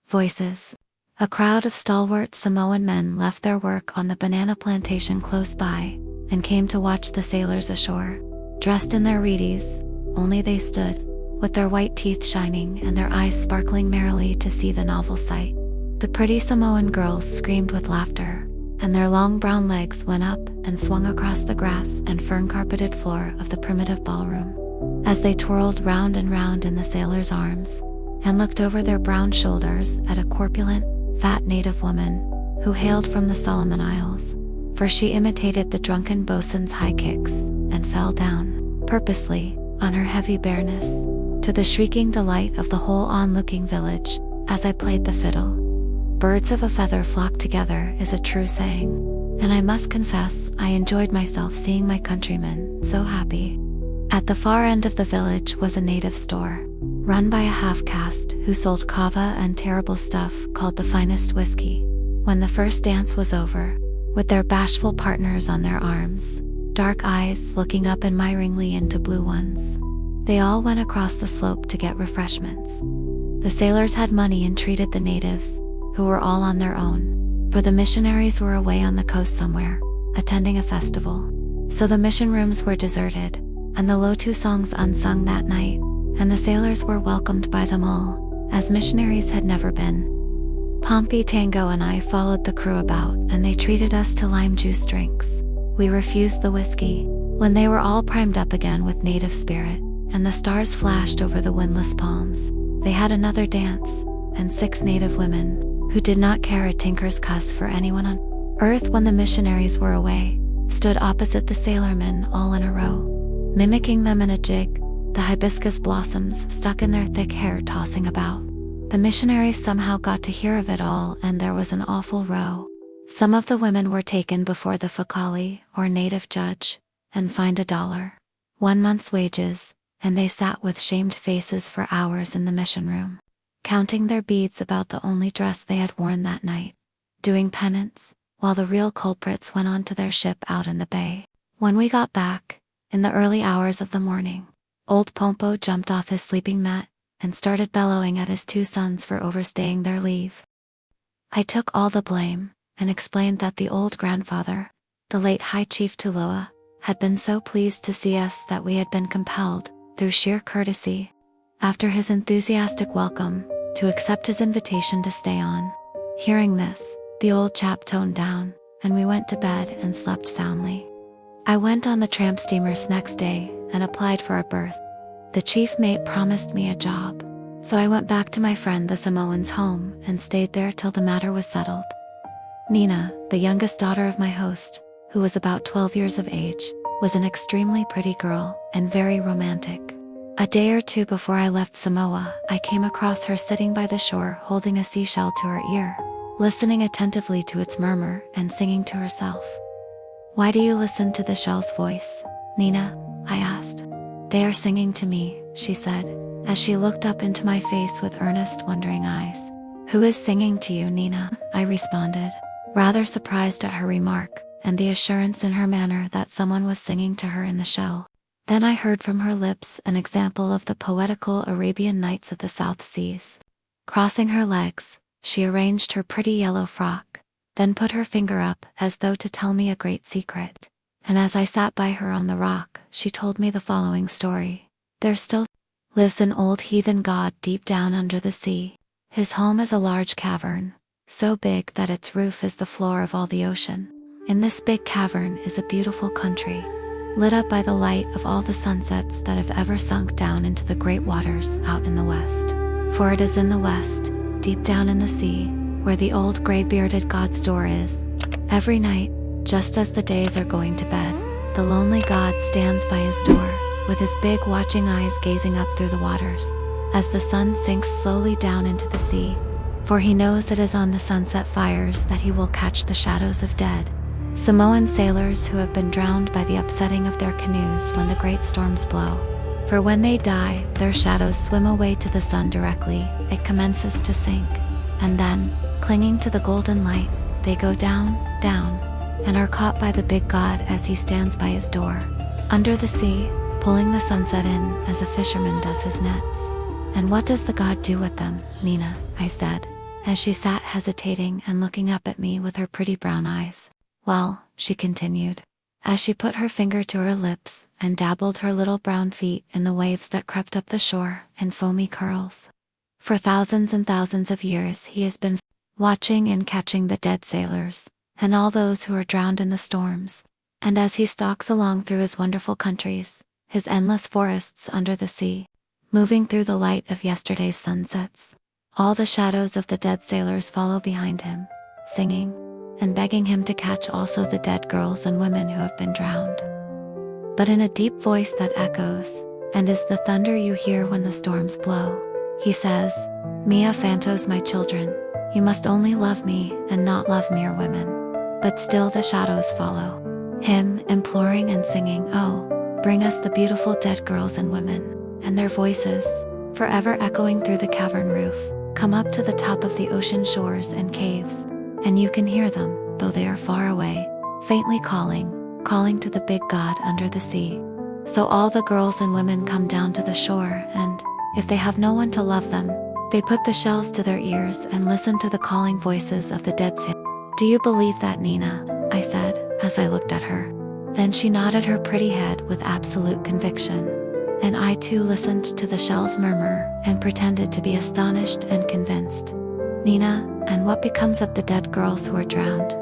voices. A crowd of stalwart Samoan men left their work on the banana plantation close by, and came to watch the sailors ashore. Dressed in their reedies, only they stood, with their white teeth shining and their eyes sparkling merrily to see the novel sight. The pretty Samoan girls screamed with laughter, and their long brown legs went up and swung across the grass and fern-carpeted floor of the primitive ballroom, as they twirled round and round in the sailors' arms, and looked over their brown shoulders at a corpulent, fat native woman, who hailed from the Solomon Isles, for she imitated the drunken bosun's high kicks, and fell down, purposely, on her heavy bareness, to the shrieking delight of the whole onlooking village, as I played the fiddle. Birds of a feather flock together is a true saying, and I must confess I enjoyed myself seeing my countrymen so happy. At the far end of the village was a native store, run by a half-caste who sold kava and terrible stuff called the finest whiskey. When the first dance was over, with their bashful partners on their arms, dark eyes looking up admiringly into blue ones, they all went across the slope to get refreshments. The sailors had money and treated the natives, who were all on their own, for the missionaries were away on the coast somewhere, attending a festival. So the mission rooms were deserted, and the Lotu songs unsung that night, and the sailors were welcomed by them all, as missionaries had never been. Pompey, Tango and I followed the crew about, and they treated us to lime juice drinks. We refused the whiskey. When they were all primed up again with native spirit, and the stars flashed over the windless palms, they had another dance, and 6 native women, who did not care a tinker's cuss for anyone on earth when the missionaries were away, stood opposite the sailormen all in a row, mimicking them in a jig, the hibiscus blossoms stuck in their thick hair tossing about. The missionaries somehow got to hear of it all, and there was an awful row. Some of the women were taken before the fakali, or native judge, and fined $1, 1 month's wages, and they sat with shamed faces for hours in the mission room, counting their beads about the only dress they had worn that night, doing penance, while the real culprits went on to their ship out in the bay. When we got back, in the early hours of the morning, old Pompo jumped off his sleeping mat and started bellowing at his 2 sons for overstaying their leave. I took all the blame, and explained that the old grandfather, the late High Chief Tuloa, had been so pleased to see us that we had been compelled, through sheer courtesy, after his enthusiastic welcome, to accept his invitation to stay on. Hearing this, the old chap toned down, and we went to bed and slept soundly. I went on the tramp steamers next day and applied for a berth. The chief mate promised me a job, so I went back to my friend the Samoan's home and stayed there till the matter was settled. Nina, the youngest daughter of my host, who was about 12 years of age, was an extremely pretty girl and very romantic. A day or 2 before I left Samoa, I came across her sitting by the shore holding a seashell to her ear, listening attentively to its murmur and singing to herself. "Why do you listen to the shell's voice, Nina?" I asked. "They are singing to me," she said, as she looked up into my face with earnest, wondering eyes. "Who is singing to you, Nina?" I responded, rather surprised at her remark, and the assurance in her manner that someone was singing to her in the shell. Then I heard from her lips an example of the poetical Arabian Nights of the South Seas. Crossing her legs, she arranged her pretty yellow frock, then put her finger up as though to tell me a great secret. And as I sat by her on the rock, she told me the following story. There still lives an old heathen god deep down under the sea. His home is a large cavern, so big that its roof is the floor of all the ocean. In this big cavern is a beautiful country, lit up by the light of all the sunsets that have ever sunk down into the great waters out in the west. For it is in the west, deep down in the sea, where the old gray-bearded god's door is. Every night, just as the days are going to bed, the lonely god stands by his door, with his big watching eyes gazing up through the waters, as the sun sinks slowly down into the sea. For he knows it is on the sunset fires that he will catch the shadows of dead Samoan sailors who have been drowned by the upsetting of their canoes when the great storms blow. For when they die, their shadows swim away to the sun directly it commences to sink, and then, clinging to the golden light, they go down, down, and are caught by the big god as he stands by his door, under the sea, pulling the sunset in as a fisherman does his nets. "And what does the god do with them, Nina?" I said, as she sat hesitating and looking up at me with her pretty brown eyes. "Well," she continued, as she put her finger to her lips and dabbled her little brown feet in the waves that crept up the shore in foamy curls. "For thousands and thousands of years he has been watching and catching the dead sailors, and all those who are drowned in the storms. And as he stalks along through his wonderful countries, his endless forests under the sea, moving through the light of yesterday's sunsets, all the shadows of the dead sailors follow behind him, singing, and begging him to catch also the dead girls and women who have been drowned. But in a deep voice that echoes, and is the thunder you hear when the storms blow, he says, 'Mia Fantos, my children, you must only love me and not love mere women. but still the shadows follow. Him, imploring and singing, "Oh, bring us the beautiful dead girls and women," and their voices, forever echoing through the cavern roof, come up to the top of the ocean shores and caves, and you can hear them, though they are far away, faintly calling to the big god under the sea. So all the girls and women come down to the shore, and, if they have no one to love them, they put the shells to their ears and listen to the calling voices of the dead sailors. "Do you believe that, Nina?" I said, as I looked at her. Then she nodded her pretty head with absolute conviction. And I too listened to the shells murmur and pretended to be astonished and convinced. "Nina, and what becomes of the dead girls who are drowned?"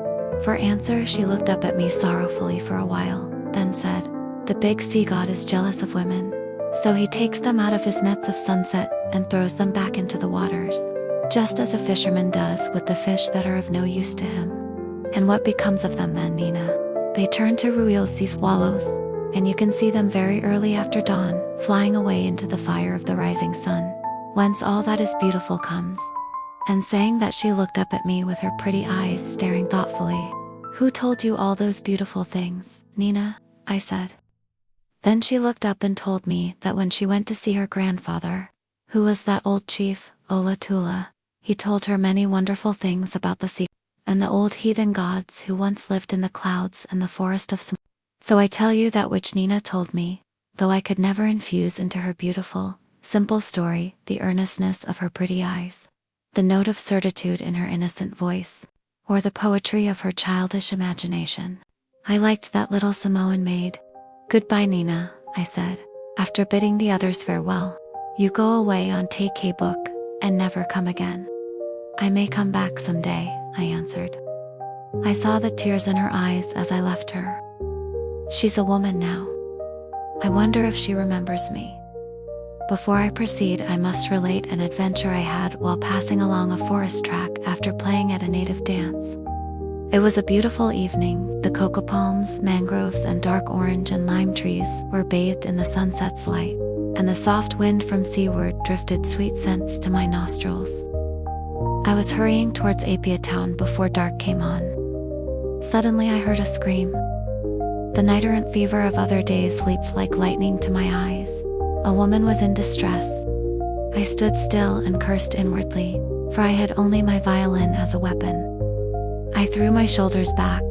For answer, she looked up at me sorrowfully for a while, then said, "The big sea god is jealous of women, so he takes them out of his nets of sunset and throws them back into the waters, just as a fisherman does with the fish that are of no use to him." "And what becomes of them then, Nina?" "They turn to royal sea swallows, and you can see them very early after dawn, flying away into the fire of the rising sun, whence all that is beautiful comes." And saying that, she looked up at me with her pretty eyes staring thoughtfully. "Who told you all those beautiful things, Nina?" I said. Then she looked up and told me that when she went to see her grandfather, who was that old chief, Olatula, he told her many wonderful things about the sea and the old heathen gods who once lived in the clouds and the forest of smoke. So I tell you that which Nina told me, though I could never infuse into her beautiful, simple story the earnestness of her pretty eyes, the note of certitude in her innocent voice, or the poetry of her childish imagination. I liked that little Samoan maid. "Goodbye, Nina," I said, after bidding the others farewell. "You go away on Take a book, and never come again." "I may come back someday," I answered. I saw the tears in her eyes as I left her. She's a woman now. I wonder if she remembers me. Before I proceed, I must relate an adventure I had while passing along a forest track after playing at a native dance. It was a beautiful evening. The cocoa palms, mangroves, and dark orange and lime trees were bathed in the sunset's light, and the soft wind from seaward drifted sweet scents to my nostrils. I was hurrying towards Apia town before dark came on. Suddenly I heard a scream. The night-errant fever of other days leaped like lightning to my eyes. A woman was in distress. I stood still and cursed inwardly, for I had only my violin as a weapon. I threw my shoulders back,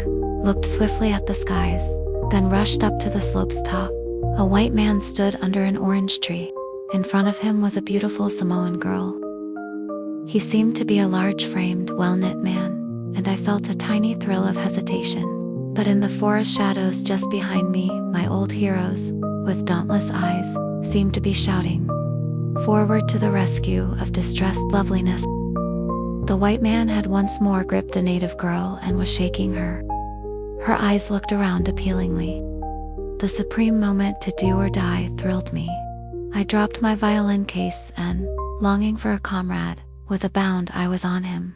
looked swiftly at the skies, then rushed up to the slope's top. A white man stood under an orange tree. In front of him was a beautiful Samoan girl. He seemed to be a large-framed, well-knit man, and I felt a tiny thrill of hesitation. But in the forest shadows just behind me, my old heroes, with dauntless eyes, seemed to be shouting, "Forward to the rescue of distressed loveliness." The white man had once more gripped the native girl and was shaking her. Her eyes looked around appealingly. The supreme moment to do or die thrilled me. I dropped my violin case and, longing for a comrade, with a bound I was on him.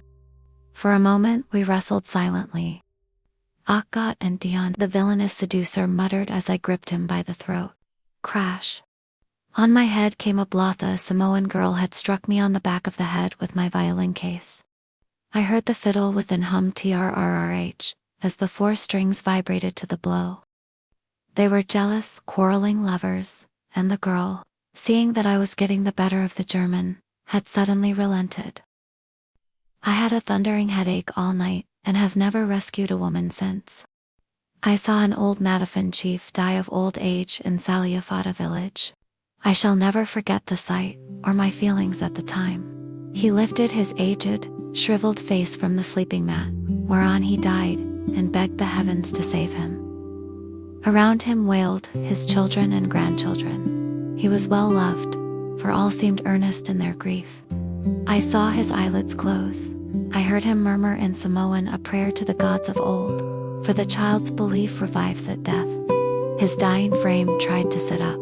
For a moment we wrestled silently. "Akot and Dion," the villainous seducer muttered as I gripped him by the throat. Crash! On my head came a blotha. A Samoan girl had struck me on the back of the head with my violin case. I heard the fiddle within hum trrrh, as the 4 strings vibrated to the blow. They were jealous, quarreling lovers, and the girl, seeing that I was getting the better of the German, had suddenly relented. I had a thundering headache all night, and have never rescued a woman since. I saw an old Matafan chief die of old age in Saliafata village. I shall never forget the sight, or my feelings at the time. He lifted his aged, shriveled face from the sleeping mat, whereon he died, and begged the heavens to save him. Around him wailed his children and grandchildren. He was well loved, for all seemed earnest in their grief. I saw his eyelids close. I heard him murmur in Samoan a prayer to the gods of old, for the child's belief revives at death. His dying frame tried to sit up.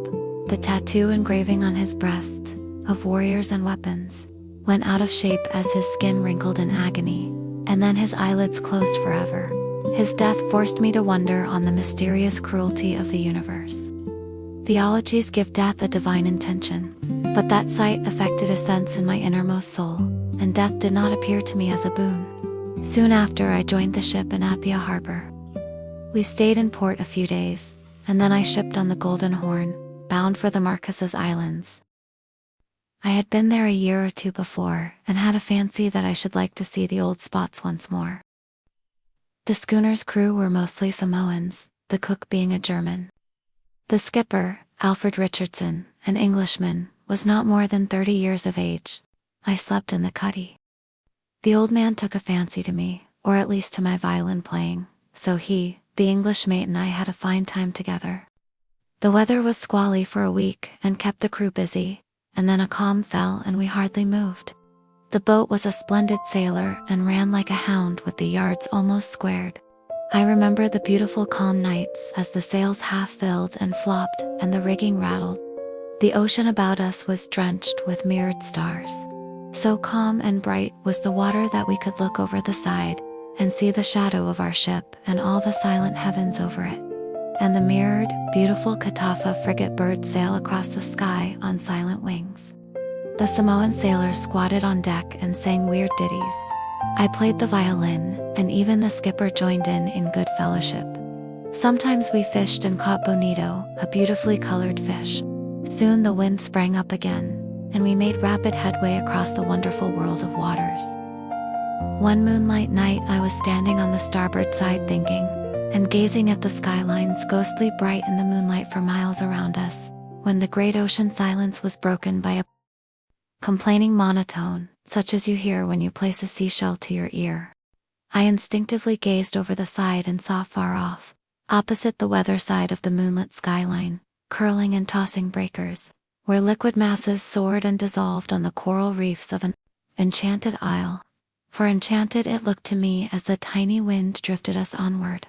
The tattoo engraving on his breast, of warriors and weapons, went out of shape as his skin wrinkled in agony, and then his eyelids closed forever. His death forced me to wonder on the mysterious cruelty of the universe. Theologies give death a divine intention, but that sight affected a sense in my innermost soul, and death did not appear to me as a boon. Soon after, I joined the ship in Apia Harbor. We stayed in port a few days, and then I shipped on the Golden Horn, bound for the Marquesas Islands. I had been there a year or two before, and had a fancy that I should like to see the old spots once more. The schooner's crew were mostly Samoans, the cook being a German. The skipper, Alfred Richardson, an Englishman, was not more than 30 years of age. I slept in the cuddy. The old man took a fancy to me, or at least to my violin playing, so he, the English mate, and I had a fine time together. The weather was squally for a week and kept the crew busy, and then a calm fell and we hardly moved. The boat was a splendid sailor and ran like a hound with the yards almost squared. I remember the beautiful calm nights as the sails half filled and flopped and the rigging rattled. The ocean about us was drenched with mirrored stars. So calm and bright was the water that we could look over the side and see the shadow of our ship and all the silent heavens over it, and the mirrored, beautiful Katafa frigate birds sail across the sky on silent wings. The Samoan sailors squatted on deck and sang weird ditties. I played the violin, and even the skipper joined in good fellowship. Sometimes we fished and caught bonito, a beautifully colored fish. Soon the wind sprang up again, and we made rapid headway across the wonderful world of waters. One moonlight night I was standing on the starboard side thinking, and gazing at the skylines ghostly bright in the moonlight for miles around us, when the great ocean silence was broken by a complaining monotone, such as you hear when you place a seashell to your ear. I instinctively gazed over the side and saw far off, opposite the weather side of the moonlit skyline, curling and tossing breakers, where liquid masses soared and dissolved on the coral reefs of an enchanted isle. For enchanted it looked to me as the tiny wind drifted us onward.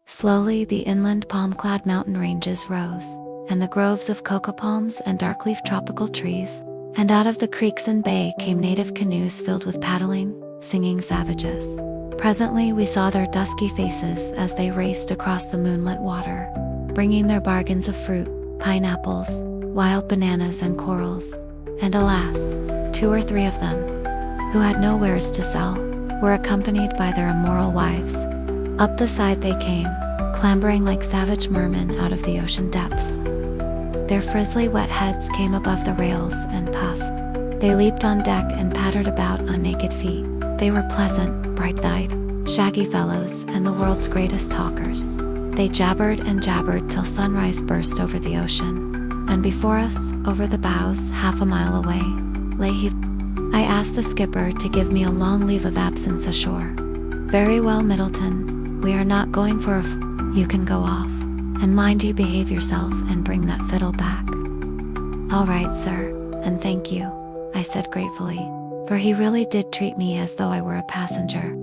Slowly the inland palm-clad mountain ranges rose, and the groves of cocoa palms and dark-leaf tropical trees, and out of the creeks and bay came native canoes filled with paddling, singing savages. Presently we saw their dusky faces as they raced across the moonlit water, bringing their bargains of fruit, pineapples, wild bananas and corals, and alas, 2 or 3 of them, who had no wares to sell, were accompanied by their immoral wives. Up the side they came, clambering like savage mermen out of the ocean depths. Their frizzly wet heads came above the rails and puff. They leaped on deck and pattered about on naked feet. They were pleasant, bright-eyed, shaggy fellows and the world's greatest talkers. They jabbered and jabbered till sunrise burst over the ocean, and before us, over the bows, half a mile away, lay he. I asked the skipper to give me a long leave of absence ashore. Very well, Middleton, we are not going for you can go off, and mind you behave yourself and bring that fiddle back. All right, sir, and thank you, I said gratefully, for he really did treat me as though I were a passenger.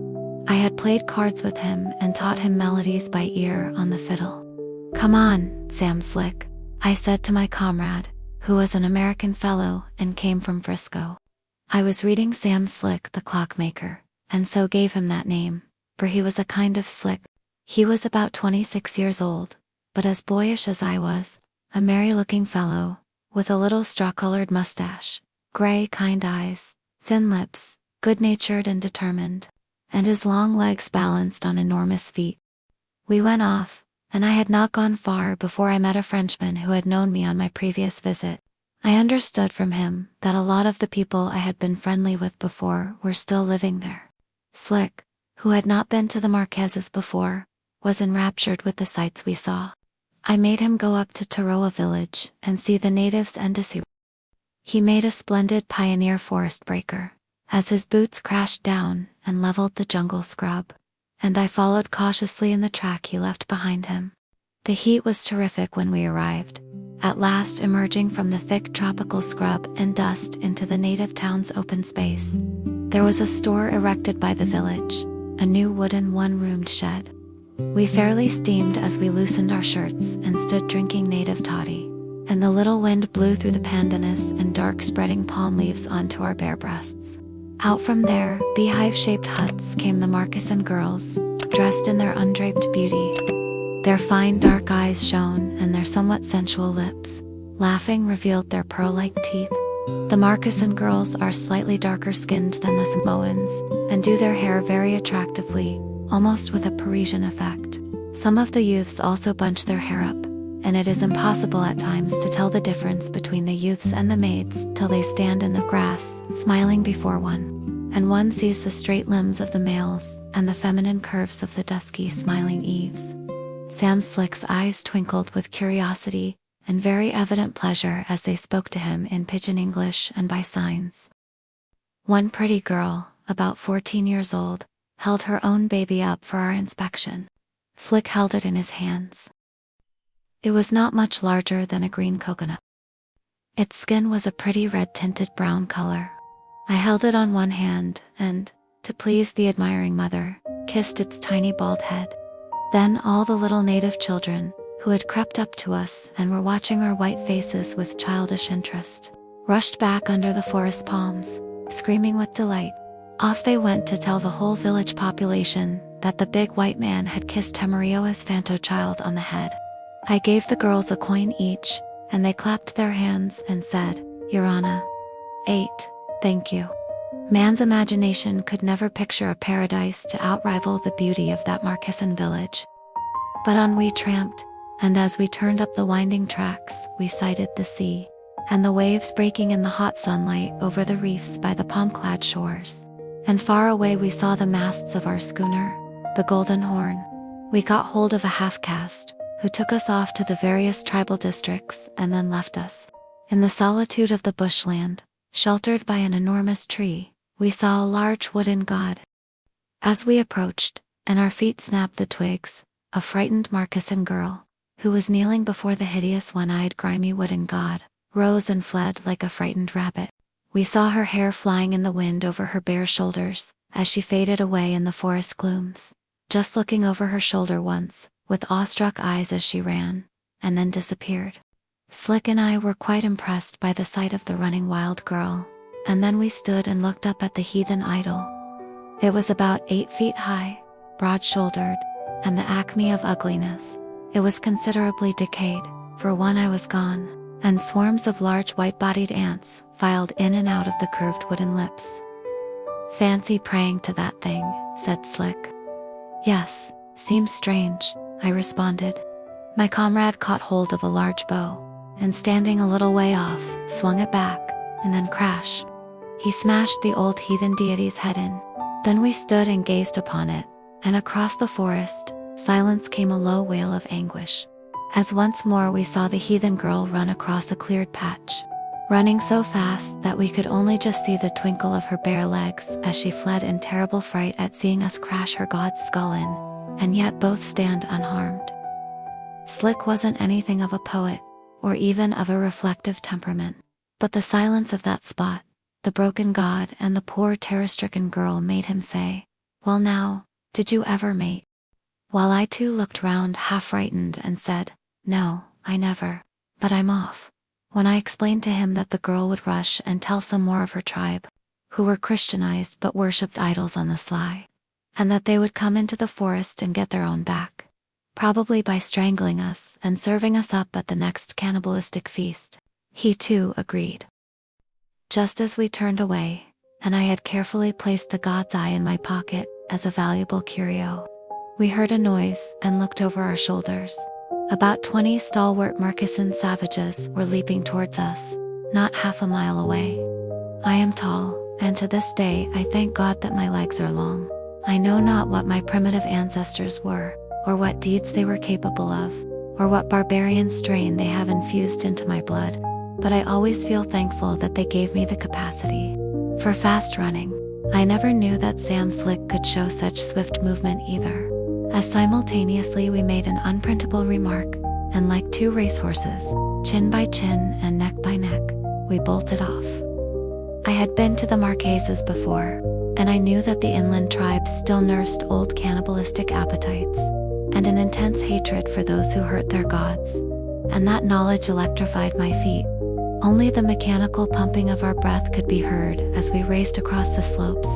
I had played cards with him and taught him melodies by ear on the fiddle. Come on, Sam Slick, I said to my comrade, who was an American fellow and came from Frisco. I was reading Sam Slick the Clockmaker, and so gave him that name, for he was a kind of slick. He was about 26 years old, but as boyish as I was, a merry-looking fellow, with a little straw-colored mustache, gray, kind eyes, thin lips, good-natured and determined, and his long legs balanced on enormous feet. We went off, and I had not gone far before I met a Frenchman who had known me on my previous visit. I understood from him that a lot of the people I had been friendly with before were still living there. Slick, who had not been to the Marquesas before, was enraptured with the sights we saw. I made him go up to Taroa village and see the natives and to see. He made a splendid pioneer forest breaker, as his boots crashed down and leveled the jungle scrub, and I followed cautiously in the track he left behind him. The heat was terrific when we arrived, at last emerging from the thick tropical scrub and dust into the native town's open space. There was a store erected by the village, a new wooden one-roomed shed. We fairly steamed as we loosened our shirts and stood drinking native toddy, and the little wind blew through the pandanus and dark spreading palm leaves onto our bare breasts. Out from their beehive-shaped huts came the Marquesan girls, dressed in their undraped beauty. Their fine dark eyes shone and their somewhat sensual lips, laughing, revealed their pearl-like teeth. The Marcassin girls are slightly darker skinned than the Samoans, and do their hair very attractively, almost with a Parisian effect. Some of the youths also bunch their hair up, and it is impossible at times to tell the difference between the youths and the maids till they stand in the grass, smiling before one, and one sees the straight limbs of the males and the feminine curves of the dusky, smiling eves. Sam Slick's eyes twinkled with curiosity and very evident pleasure as they spoke to him in pidgin English and by signs. One pretty girl, about 14 years old, held her own baby up for our inspection. Slick held it in his hands. It was not much larger than a green coconut. Its skin was a pretty red-tinted brown color. I held it on one hand and, to please the admiring mother, kissed its tiny bald head. Then all the little native children, who had crept up to us and were watching our white faces with childish interest, rushed back under the forest palms, screaming with delight. Off they went to tell the whole village population that the big white man had kissed Tamario's Fanto child on the head. I gave the girls a coin each, and they clapped their hands and said, "Your Honor." 8. Thank you. Man's imagination could never picture a paradise to outrival the beauty of that Marcassin village. But on we tramped, and as we turned up the winding tracks, we sighted the sea, and the waves breaking in the hot sunlight over the reefs by the palm-clad shores. And far away we saw the masts of our schooner, the Golden Horn. We got hold of a half-caste, who took us off to the various tribal districts and then left us. In the solitude of the bushland, sheltered by an enormous tree, we saw a large wooden god. As we approached, and our feet snapped the twigs, a frightened Marcassin girl, who was kneeling before the hideous one-eyed grimy wooden god, rose and fled like a frightened rabbit. We saw her hair flying in the wind over her bare shoulders, as she faded away in the forest glooms, just looking over her shoulder once, with awestruck eyes as she ran, and then disappeared. Slick and I were quite impressed by the sight of the running wild girl, and then we stood and looked up at the heathen idol. It was about 8 feet high, broad-shouldered, and the acme of ugliness. It was considerably decayed, for one eye was gone, and swarms of large white-bodied ants filed in and out of the curved wooden lips. "Fancy praying to that thing," said Slick. "Yes, seems strange," I responded. My comrade caught hold of a large bow, and standing a little way off, swung it back, and then crash. He smashed the old heathen deity's head in. Then we stood and gazed upon it, and across the forest, silence came a low wail of anguish, as once more we saw the heathen girl run across a cleared patch, running so fast that we could only just see the twinkle of her bare legs as she fled in terrible fright at seeing us crash her god's skull in, and yet both stand unharmed. Slick wasn't anything of a poet, or even of a reflective temperament, but the silence of that spot, the broken god and the poor terror-stricken girl made him say, "Well now, did you ever, mate?" While I too looked round half frightened and said, "No, I never, but I'm off." When I explained to him that the girl would rush and tell some more of her tribe, who were Christianized but worshipped idols on the sly, and that they would come into the forest and get their own back, probably by strangling us and serving us up at the next cannibalistic feast, he too agreed. Just as we turned away, and I had carefully placed the god's eye in my pocket as a valuable curio, we heard a noise and looked over our shoulders. About 20 stalwart Marcassin savages were leaping towards us, not half a mile away. I am tall, and to this day I thank God that my legs are long. I know not what my primitive ancestors were, or what deeds they were capable of, or what barbarian strain they have infused into my blood, but I always feel thankful that they gave me the capacity for fast running. I never knew that Sam Slick could show such swift movement either, as simultaneously we made an unprintable remark, and like two racehorses, chin by chin and neck by neck, we bolted off. I had been to the Marquesas before, and I knew that the inland tribes still nursed old cannibalistic appetites, and an intense hatred for those who hurt their gods, and that knowledge electrified my feet. Only the mechanical pumping of our breath could be heard as we raced across the slopes.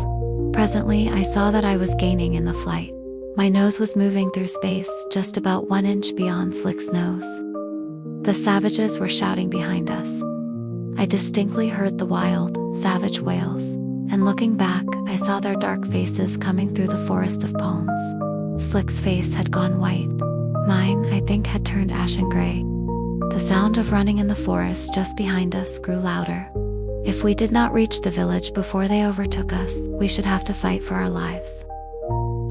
Presently I saw that I was gaining in the flight. My nose was moving through space just about 1 inch beyond Slick's nose. The savages were shouting behind us. I distinctly heard the wild, savage wails, and looking back, I saw their dark faces coming through the forest of palms. Slick's face had gone white. Mine, I think, had turned ashen gray. The sound of running in the forest just behind us grew louder. If we did not reach the village before they overtook us, we should have to fight for our lives.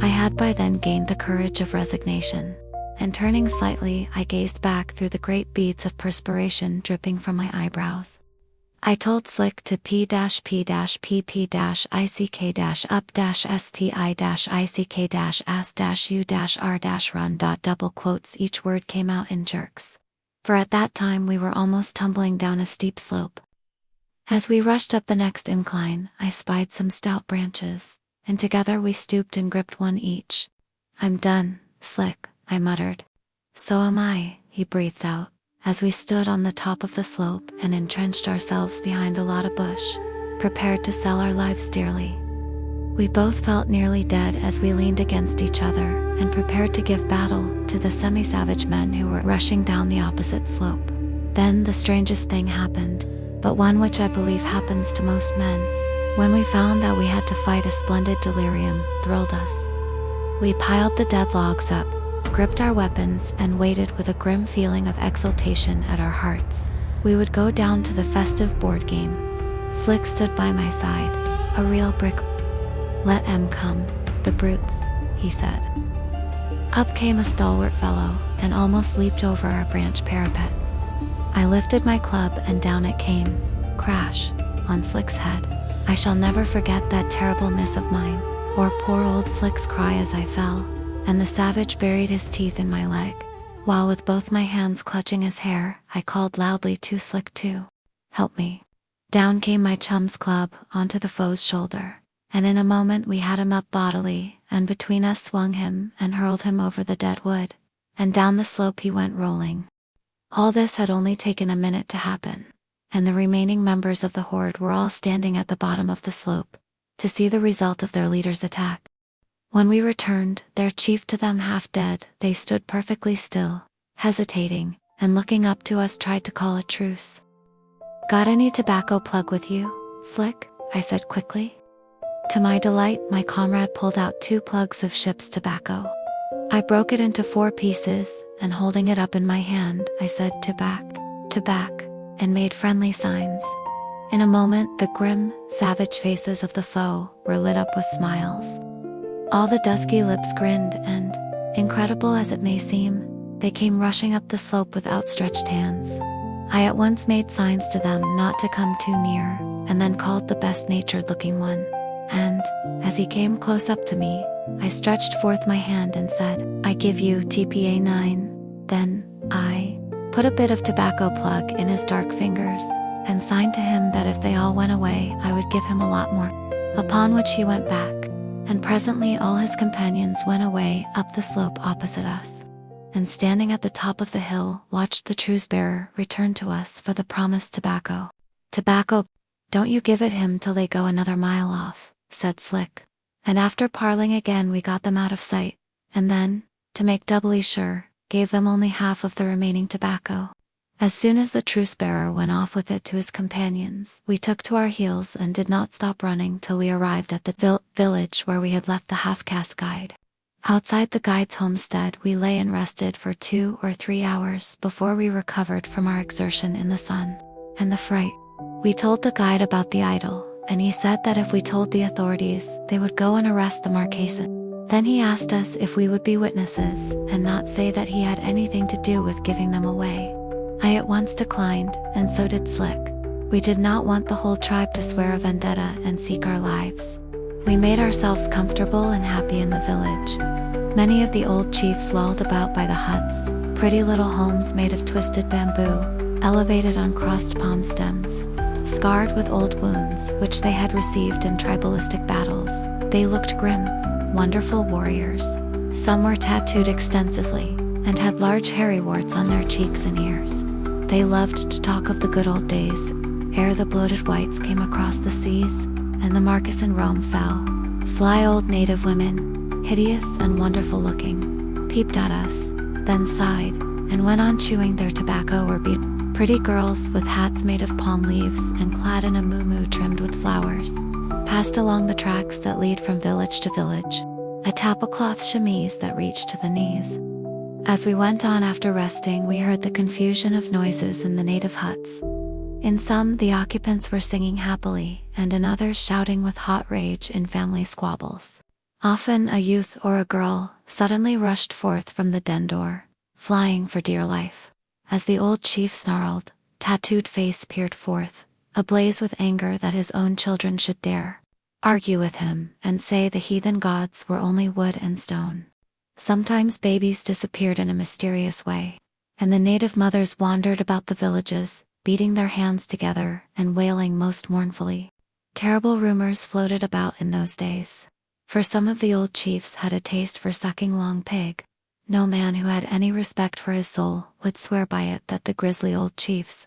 I had by then gained the courage of resignation, and turning slightly, I gazed back through the great beads of perspiration dripping from my eyebrows. I told Slick to p-p-pp-ick-up-sti-ick-as-u-r-run. Double quotes, each word came out in jerks. For at that time we were almost tumbling down a steep slope. As we rushed up the next incline, I spied some stout branches, and together we stooped and gripped one each. "I'm done, Slick," I muttered. "So am I," he breathed out, as we stood on the top of the slope and entrenched ourselves behind a lot of bush, prepared to sell our lives dearly. We both felt nearly dead as we leaned against each other and prepared to give battle to the semi-savage men who were rushing down the opposite slope. Then the strangest thing happened, but one which I believe happens to most men. When we found that we had to fight, a splendid delirium thrilled us. We piled the dead logs up, gripped our weapons, and waited with a grim feeling of exultation at our hearts. We would go down to the festive board game. Slick stood by my side, a real brick. "Let 'em come, the brutes," he said. Up came a stalwart fellow, and almost leaped over our branch parapet. I lifted my club and down it came, crash, on Slick's head. I shall never forget that terrible miss of mine, or poor old Slick's cry as I fell, and the savage buried his teeth in my leg, while with both my hands clutching his hair, I called loudly to Slick to help me. Down came my chum's club onto the foe's shoulder, and in a moment we had him up bodily, and between us swung him and hurled him over the dead wood, and down the slope he went rolling. All this had only taken a minute to happen, and the remaining members of the horde were all standing at the bottom of the slope, to see the result of their leader's attack. When we returned, their chief to them half dead, they stood perfectly still, hesitating, and looking up to us tried to call a truce. "Got any tobacco plug with you, Slick?" I said quickly. To my delight, my comrade pulled out 2 plugs of ship's tobacco. I broke it into 4 pieces, and holding it up in my hand, I said, "Tobac," and made friendly signs. In a moment, the grim, savage faces of the foe were lit up with smiles. All the dusky lips grinned and, incredible as it may seem, they came rushing up the slope with outstretched hands. I at once made signs to them not to come too near, and then called the best-natured looking one. And, as he came close up to me, I stretched forth my hand and said, "I give you TPA 9. Then, I put a bit of tobacco plug in his dark fingers, and signed to him that if they all went away, I would give him a lot more. Upon which he went back, and presently all his companions went away up the slope opposite us, and standing at the top of the hill, watched the truce-bearer return to us for the promised tobacco. "Tobacco, don't you give it him till they go another mile off," said Slick. And after parling again, we got them out of sight, and then, to make doubly sure, gave them only half of the remaining tobacco. As soon as the truce-bearer went off with it to his companions, we took to our heels and did not stop running till we arrived at the village where we had left the half-caste guide. Outside the guide's homestead, we lay and rested for 2 or 3 hours before we recovered from our exertion in the sun and the fright. We told the guide about the idol, and he said that if we told the authorities, they would go and arrest the Marquesan. Then he asked us if we would be witnesses, and not say that he had anything to do with giving them away. I at once declined, and so did Slick. We did not want the whole tribe to swear a vendetta and seek our lives. We made ourselves comfortable and happy in the village. Many of the old chiefs lolled about by the huts, pretty little homes made of twisted bamboo, elevated on crossed palm stems, scarred with old wounds which they had received in tribalistic battles. They looked grim, wonderful warriors. Some were tattooed extensively, and had large hairy warts on their cheeks and ears. They loved to talk of the good old days, ere the bloated whites came across the seas, and the Marquesan Rome fell. Sly old native women, hideous and wonderful looking, peeped at us, then sighed, and went on chewing their tobacco or Pretty girls with hats made of palm leaves and clad in a muumuu trimmed with flowers passed along the tracks that lead from village to village, a tablecloth chemise that reached to the knees. As we went on after resting, we heard the confusion of noises in the native huts. In some, the occupants were singing happily, and in others shouting with hot rage in family squabbles. Often a youth or a girl suddenly rushed forth from the den door, flying for dear life. As the old chief snarled, tattooed face peered forth, ablaze with anger that his own children should dare argue with him and say the heathen gods were only wood and stone. Sometimes babies disappeared in a mysterious way, and the native mothers wandered about the villages, beating their hands together and wailing most mournfully. Terrible rumors floated about in those days, for some of the old chiefs had a taste for sucking long pig. No man who had any respect for his soul would swear by it that the grisly old chiefs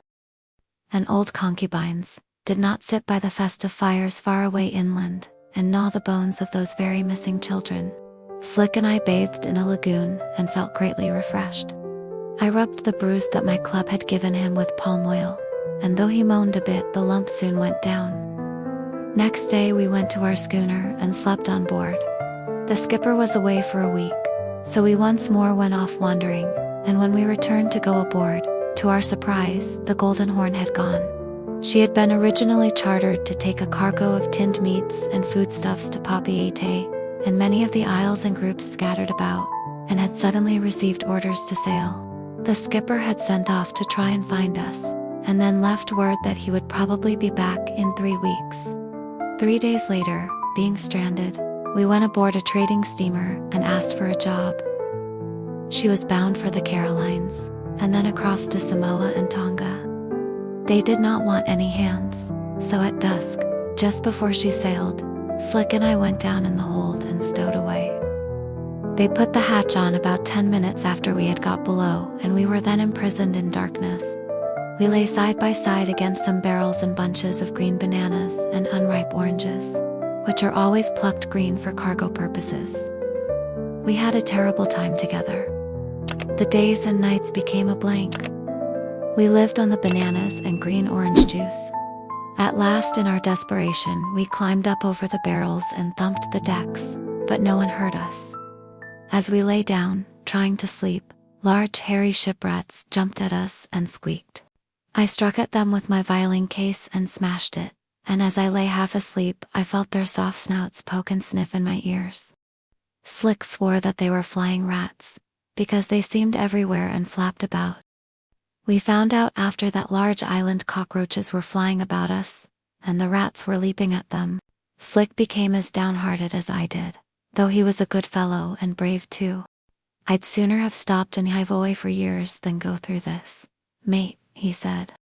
and old concubines did not sit by the festive fires far away inland and gnaw the bones of those very missing children. Slick and I bathed in a lagoon and felt greatly refreshed. I rubbed the bruise that my club had given him with palm oil, and though he moaned a bit, the lump soon went down. Next day we went to our schooner and slept on board. The skipper was away for a week, so we once more went off wandering, and when we returned to go aboard, to our surprise, the Golden Horn had gone. She had been originally chartered to take a cargo of tinned meats and foodstuffs to Papeete and many of the isles and groups scattered about, and had suddenly received orders to sail. The skipper had sent off to try and find us, and then left word that he would probably be back in 3 weeks. 3 days later, being stranded, we went aboard a trading steamer and asked for a job. She was bound for the Carolines, and then across to Samoa and Tonga. They did not want any hands, so at dusk, just before she sailed, Slick and I went down in the hold and stowed away. They put the hatch on about 10 minutes after we had got below, and we were then imprisoned in darkness. We lay side by side against some barrels and bunches of green bananas and unripe oranges, which are always plucked green for cargo purposes. We had a terrible time together. The days and nights became a blank. We lived on the bananas and green orange juice. At last, in our desperation, we climbed up over the barrels and thumped the decks, but no one heard us. As we lay down, trying to sleep, large hairy ship rats jumped at us and squeaked. I struck at them with my violin case and smashed it, and as I lay half asleep, I felt their soft snouts poke and sniff in my ears. Slick swore that they were flying rats, because they seemed everywhere and flapped about. We found out after that large island cockroaches were flying about us, and the rats were leaping at them. Slick became as downhearted as I did, though he was a good fellow and brave too. I'd sooner have stopped in Hivoe for years than go through this, mate, he said.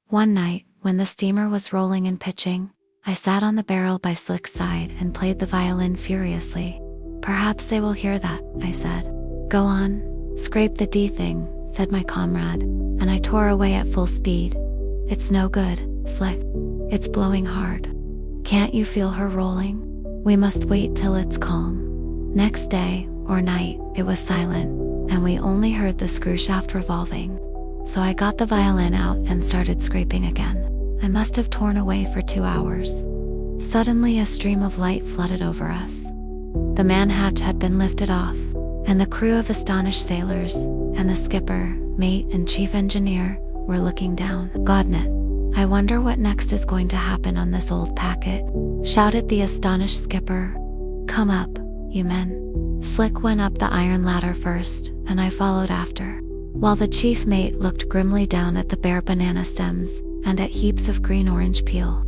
One night, when the steamer was rolling and pitching, I sat on the barrel by Slick's side and played the violin furiously. Perhaps they will hear that, I said. Go on, scrape the D thing, said my comrade, and I tore away at full speed. It's no good, Slick. It's blowing hard. Can't you feel her rolling? We must wait till it's calm. Next day, or night, it was silent, and we only heard the screw shaft revolving. So I got the violin out and started scraping again. I must have torn away for 2 hours. Suddenly a stream of light flooded over us. The man hatch had been lifted off, and the crew of astonished sailors, and the skipper, mate and chief engineer, were looking down. Godnet, I wonder what next is going to happen on this old packet, shouted the astonished skipper. Come up, you men. Slick went up the iron ladder first, and I followed after, while the chief mate looked grimly down at the bare banana stems, and at heaps of green-orange peel.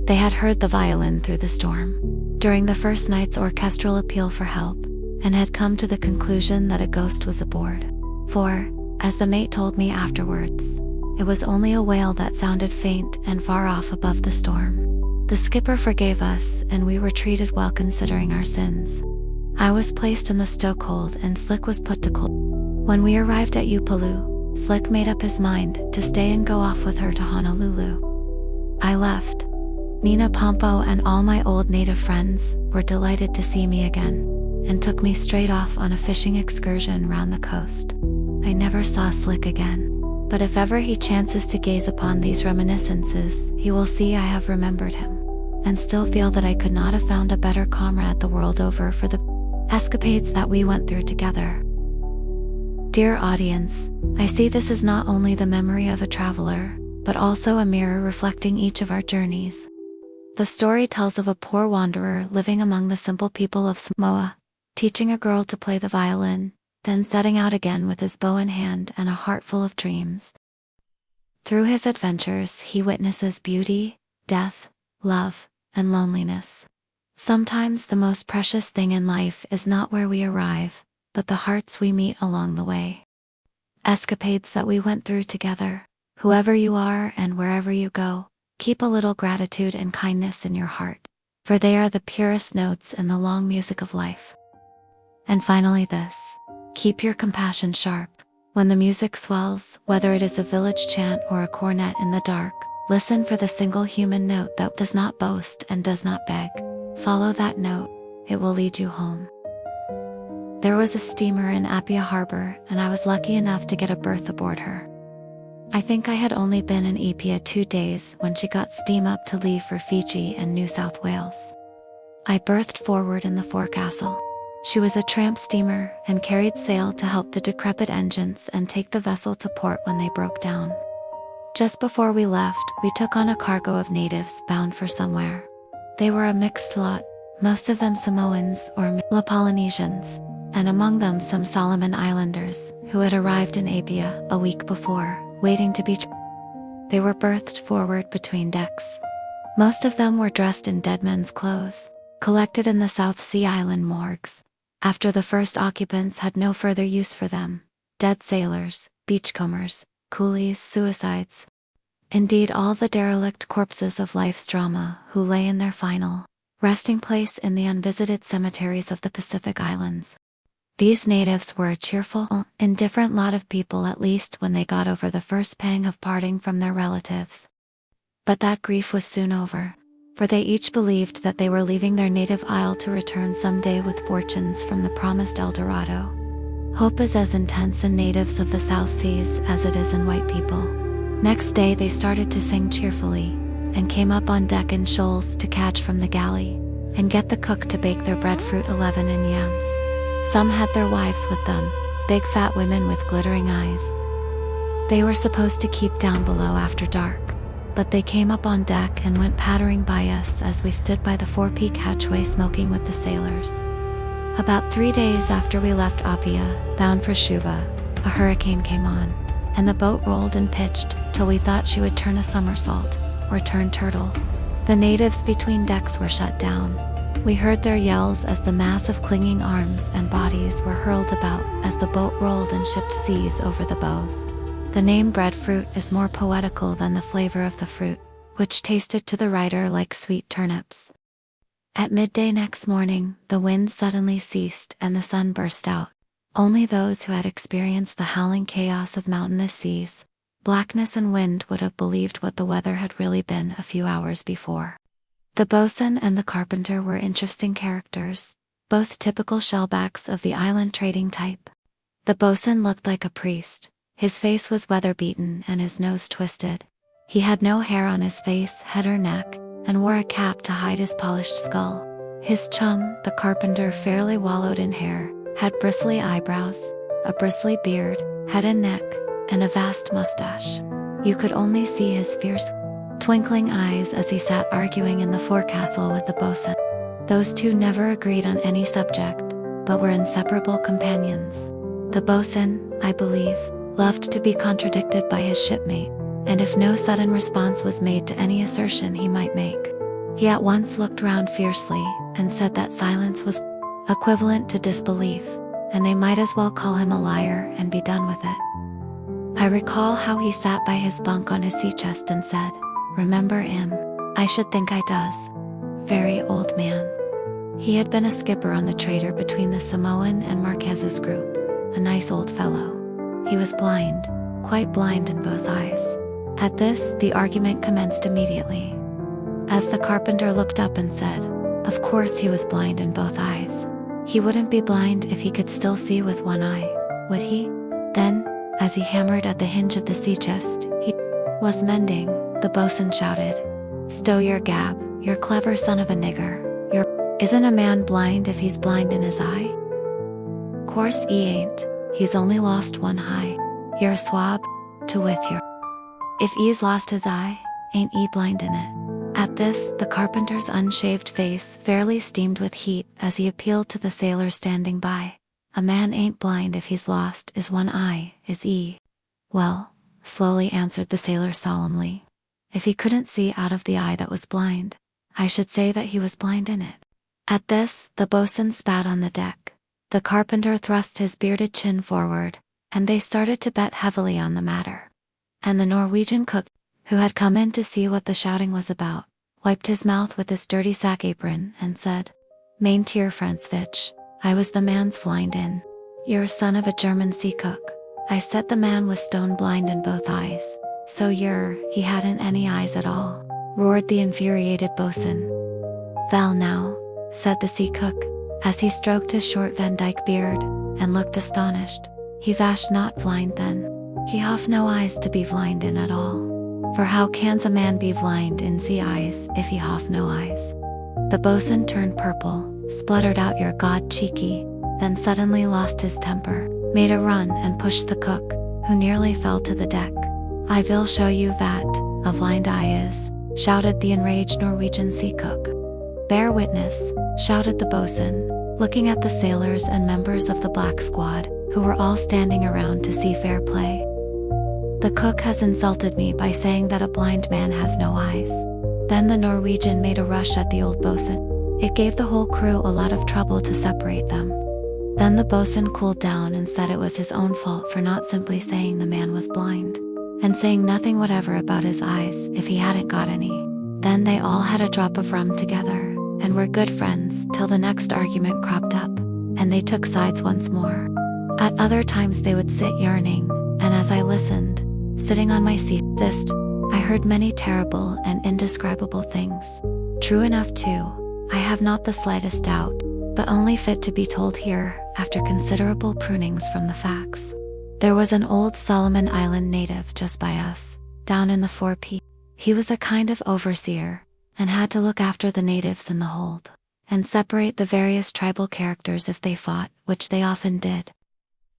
They had heard the violin through the storm, during the first night's orchestral appeal for help, and had come to the conclusion that a ghost was aboard. For, as the mate told me afterwards, it was only a wail that sounded faint and far off above the storm. The skipper forgave us, and we were treated well considering our sins. I was placed in the stokehold and Slick was put to coal. When we arrived at Upolu, Slick made up his mind to stay and go off with her to Honolulu. I left. Nina Pompo and all my old native friends were delighted to see me again, and took me straight off on a fishing excursion round the coast. I never saw Slick again. But if ever he chances to gaze upon these reminiscences, he will see I have remembered him, and still feel that I could not have found a better comrade the world over for the escapades that we went through together. Dear audience, I see this is not only the memory of a traveler, but also a mirror reflecting each of our journeys. The story tells of a poor wanderer living among the simple people of Samoa, teaching a girl to play the violin, then setting out again with his bow in hand and a heart full of dreams. Through his adventures, he witnesses beauty, death, love, and loneliness. Sometimes the most precious thing in life is not where we arrive, but the hearts we meet along the way. Escapades that we went through together. Whoever you are and wherever you go, keep a little gratitude and kindness in your heart, for they are the purest notes in the long music of life. And finally this, keep your compassion sharp. When the music swells, whether it is a village chant or a cornet in the dark, listen for the single human note that does not boast and does not beg. Follow that note, it will lead you home. There was a steamer in Apia Harbor, and I was lucky enough to get a berth aboard her. I think I had only been in Apia 2 days when she got steam up to leave for Fiji and New South Wales. I berthed forward in the forecastle. She was a tramp steamer and carried sail to help the decrepit engines and take the vessel to port when they broke down. Just before we left, we took on a cargo of natives bound for somewhere. They were a mixed lot, most of them Samoans or Polynesians, and among them some Solomon Islanders who had arrived in Apia a week before, waiting to be They were berthed forward between decks. Most of them were dressed in dead men's clothes, collected in the South Sea Island morgues, after the first occupants had no further use for them. Dead sailors, beachcombers, coolies, suicides. Indeed, all the derelict corpses of life's drama who lay in their final resting place in the unvisited cemeteries of the Pacific Islands. These natives were a cheerful, indifferent lot of people, at least when they got over the first pang of parting from their relatives. But that grief was soon over, for they each believed that they were leaving their native isle to return someday with fortunes from the promised El Dorado. Hope is as intense in natives of the South Seas as it is in white people. Next day they started to sing cheerfully, and came up on deck in shoals to catch from the galley, and get the cook to bake their breadfruit 11 and yams. Some had their wives with them, big fat women with glittering eyes. They were supposed to keep down below after dark, but they came up on deck and went pattering by us as we stood by the forepeak hatchway smoking with the sailors. About 3 days after we left Apia, bound for Suva, a hurricane came on, and the boat rolled and pitched till we thought she would turn a somersault, or turn turtle. The natives between decks were shut down. We heard their yells as the mass of clinging arms and bodies were hurled about as the boat rolled and shipped seas over the bows. The name breadfruit is more poetical than the flavor of the fruit, which tasted to the writer like sweet turnips. At midday next morning, the wind suddenly ceased and the sun burst out. Only those who had experienced the howling chaos of mountainous seas, blackness and wind would have believed what the weather had really been a few hours before. The bosun and the carpenter were interesting characters, both typical shellbacks of the island trading type. The bosun looked like a priest. His face was weather-beaten and his nose twisted. He had no hair on his face, head or neck, and wore a cap to hide his polished skull. His chum, the carpenter, fairly wallowed in hair, had bristly eyebrows, a bristly beard, head and neck, and a vast mustache. You could only see his fierce, twinkling eyes as he sat arguing in the forecastle with the bosun. Those two never agreed on any subject, but were inseparable companions. The bosun, I believe, loved to be contradicted by his shipmate, and if no sudden response was made to any assertion he might make, he at once looked round fiercely and said that silence was equivalent to disbelief, and they might as well call him a liar and be done with it. I recall how he sat by his bunk on his sea chest and said, "Remember him? I should think I does. Very old man." He had been a skipper on the trader between the Samoan and Marquesas group, a nice old fellow. He was blind, quite blind in both eyes. At this, the argument commenced immediately, as the carpenter looked up and said, "Of course he was blind in both eyes. He wouldn't be blind if he could still see with one eye, would he?" Then, As he hammered at the hinge of the sea chest he was mending, the bosun shouted, "Stow your gab, you clever son of a nigger. Isn't a man blind if he's blind in his eye? Course he ain't, he's only lost one eye. You're a swab, to with your. If he's lost his eye, ain't he blind in it?" At this, the carpenter's unshaved face fairly steamed with heat as he appealed to the sailors standing by. "A man ain't blind if he's lost is one eye, is he?" "Well," slowly answered the sailor solemnly, "if he couldn't see out of the eye that was blind, I should say that he was blind in it." At this, the bosun spat on the deck. The carpenter thrust his bearded chin forward, and they started to bet heavily on the matter. And the Norwegian cook, who had come in to see what the shouting was about, wiped his mouth with his dirty sack apron and said, "Mein Tier Franzvich, I was the man's blind in. You're a son of a German sea cook. I said the man was stone blind in both eyes, so he hadn't any eyes at all," roared the infuriated bosun. "Val now," said the sea cook, as he stroked his short Van Dyke beard, and looked astonished. "He vash not blind then. He have no eyes to be blind in at all. For how can's a man be blind in ze eyes if he have no eyes?" The bosun turned purple, spluttered out "Your God cheeky," then suddenly lost his temper, made a run and pushed the cook, who nearly fell to the deck. "I will show you vat a blind eye is," shouted the enraged Norwegian sea cook. "Bear witness," shouted the bosun, looking at the sailors and members of the black squad, who were all standing around to see fair play. "The cook has insulted me by saying that a blind man has no eyes." Then the Norwegian made a rush at the old bosun. It gave the whole crew a lot of trouble to separate them. Then the bosun cooled down and said it was his own fault for not simply saying the man was blind, and saying nothing whatever about his eyes if he hadn't got any. Then they all had a drop of rum together, and were good friends till the next argument cropped up, and they took sides once more. At other times they would sit yearning, and as I listened, sitting on my seat, I heard many terrible and indescribable things. True enough too, I have not the slightest doubt, but only fit to be told here, after considerable prunings from the facts. There was an old Solomon Island native just by us, down in the forep. He was a kind of overseer, and had to look after the natives in the hold, and separate the various tribal characters if they fought, which they often did.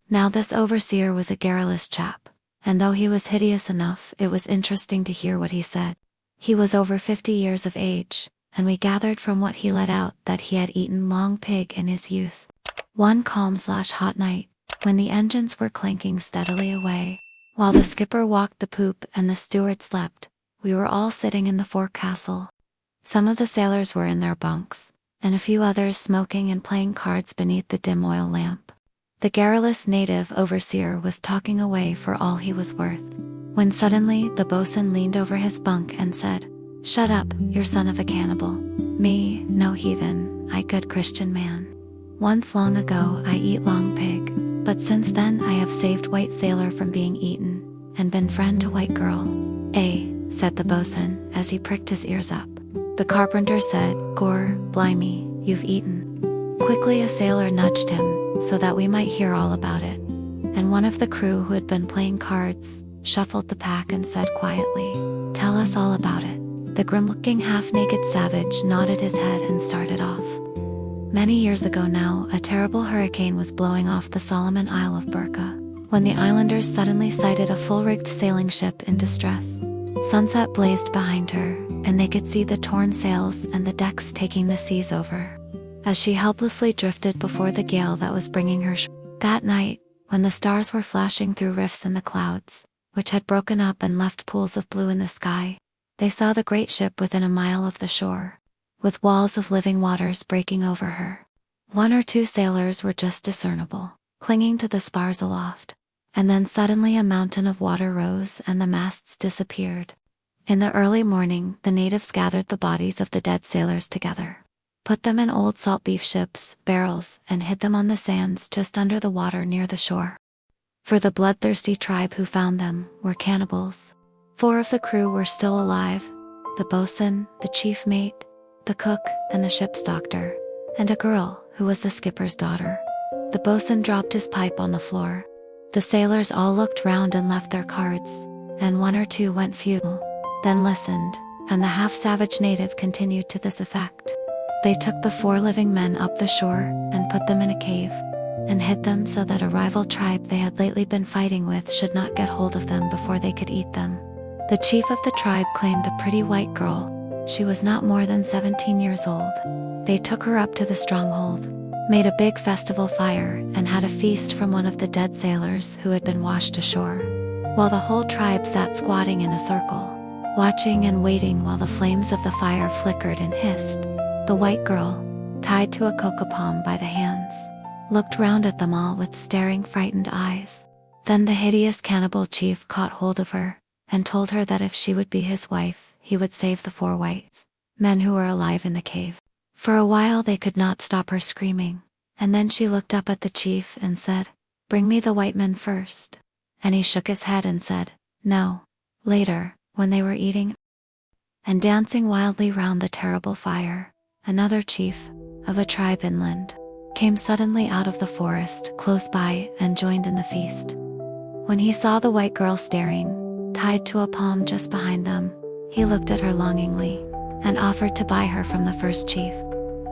Now this overseer was a garrulous chap, and though he was hideous enough, it was interesting to hear what he said. He was over 50 years of age, and we gathered from what he let out that he had eaten long pig in his youth. One calm/hot night, when the engines were clanking steadily away, while the skipper walked the poop and the steward slept, we were all sitting in the forecastle. Some of the sailors were in their bunks, and a few others smoking and playing cards beneath the dim oil lamp. The garrulous native overseer was talking away for all he was worth, when suddenly the bosun leaned over his bunk and said, "Shut up, you son of a cannibal. Me, no heathen, I good Christian man. Once long ago I eat long pig, but since then I have saved white sailor from being eaten, and been friend to white girl." "Eh," said the bosun, as he pricked his ears up. The carpenter said, "Gor, blimey, you've eaten." Quickly a sailor nudged him, so that we might hear all about it, and one of the crew who had been playing cards, shuffled the pack and said quietly, "Tell us all about it." The grim-looking half-naked savage nodded his head and started off. Many years ago now, a terrible hurricane was blowing off the Solomon Isle of Burka, when the islanders suddenly sighted a full-rigged sailing ship in distress. Sunset blazed behind her, and they could see the torn sails and the decks taking the seas over, as she helplessly drifted before the gale that was bringing her That night, when the stars were flashing through rifts in the clouds, which had broken up and left pools of blue in the sky, they saw the great ship within a mile of the shore, with walls of living waters breaking over her. One or two sailors were just discernible, clinging to the spars aloft, and then suddenly a mountain of water rose and the masts disappeared. In the early morning, the natives gathered the bodies of the dead sailors together, put them in old salt beef ships, barrels, and hid them on the sands just under the water near the shore. For the bloodthirsty tribe who found them were cannibals. 4 of the crew were still alive: the bosun, the chief mate, the cook, and the ship's doctor, and a girl who was the skipper's daughter. The bosun dropped his pipe on the floor, The sailors all looked round and left their cards, and one or two went futile, then listened, and the half-savage native continued to this effect. They took the 4 living men up the shore and put them in a cave, and hid them so that a rival tribe they had lately been fighting with should not get hold of them before they could eat them. The chief of the tribe claimed a pretty white girl. She was not more than 17 years old. They took her up to the stronghold, made a big festival fire, and had a feast from one of the dead sailors who had been washed ashore, while the whole tribe sat squatting in a circle, watching and waiting while the flames of the fire flickered and hissed. The white girl, tied to a cocoa palm by the hands, looked round at them all with staring, frightened eyes. Then the hideous cannibal chief caught hold of her, and told her that if she would be his wife, he would save the 4 white men who were alive in the cave. For a while they could not stop her screaming, and then she looked up at the chief and said, "Bring me the white men first." And he shook his head and said, "No." Later, when they were eating and dancing wildly round the terrible fire, another chief, of a tribe inland, came suddenly out of the forest close by and joined in the feast. When he saw the white girl staring, tied to a palm just behind them, he looked at her longingly, and offered to buy her from the first chief.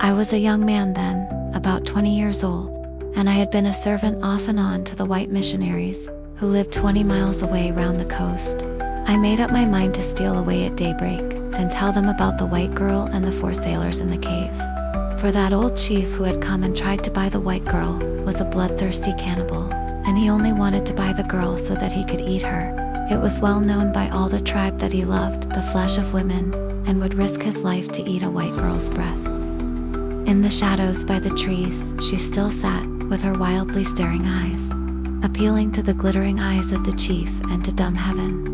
I was a young man then, about 20 years old, and I had been a servant off and on to the white missionaries, who lived 20 miles away round the coast. I made up my mind to steal away at daybreak, and tell them about the white girl and the 4 sailors in the cave. For that old chief who had come and tried to buy the white girl was a bloodthirsty cannibal, and he only wanted to buy the girl so that he could eat her. It was well known by all the tribe that he loved the flesh of women, and would risk his life to eat a white girl's breasts. In the shadows by the trees, she still sat, with her wildly staring eyes, appealing to the glittering eyes of the chief and to dumb heaven.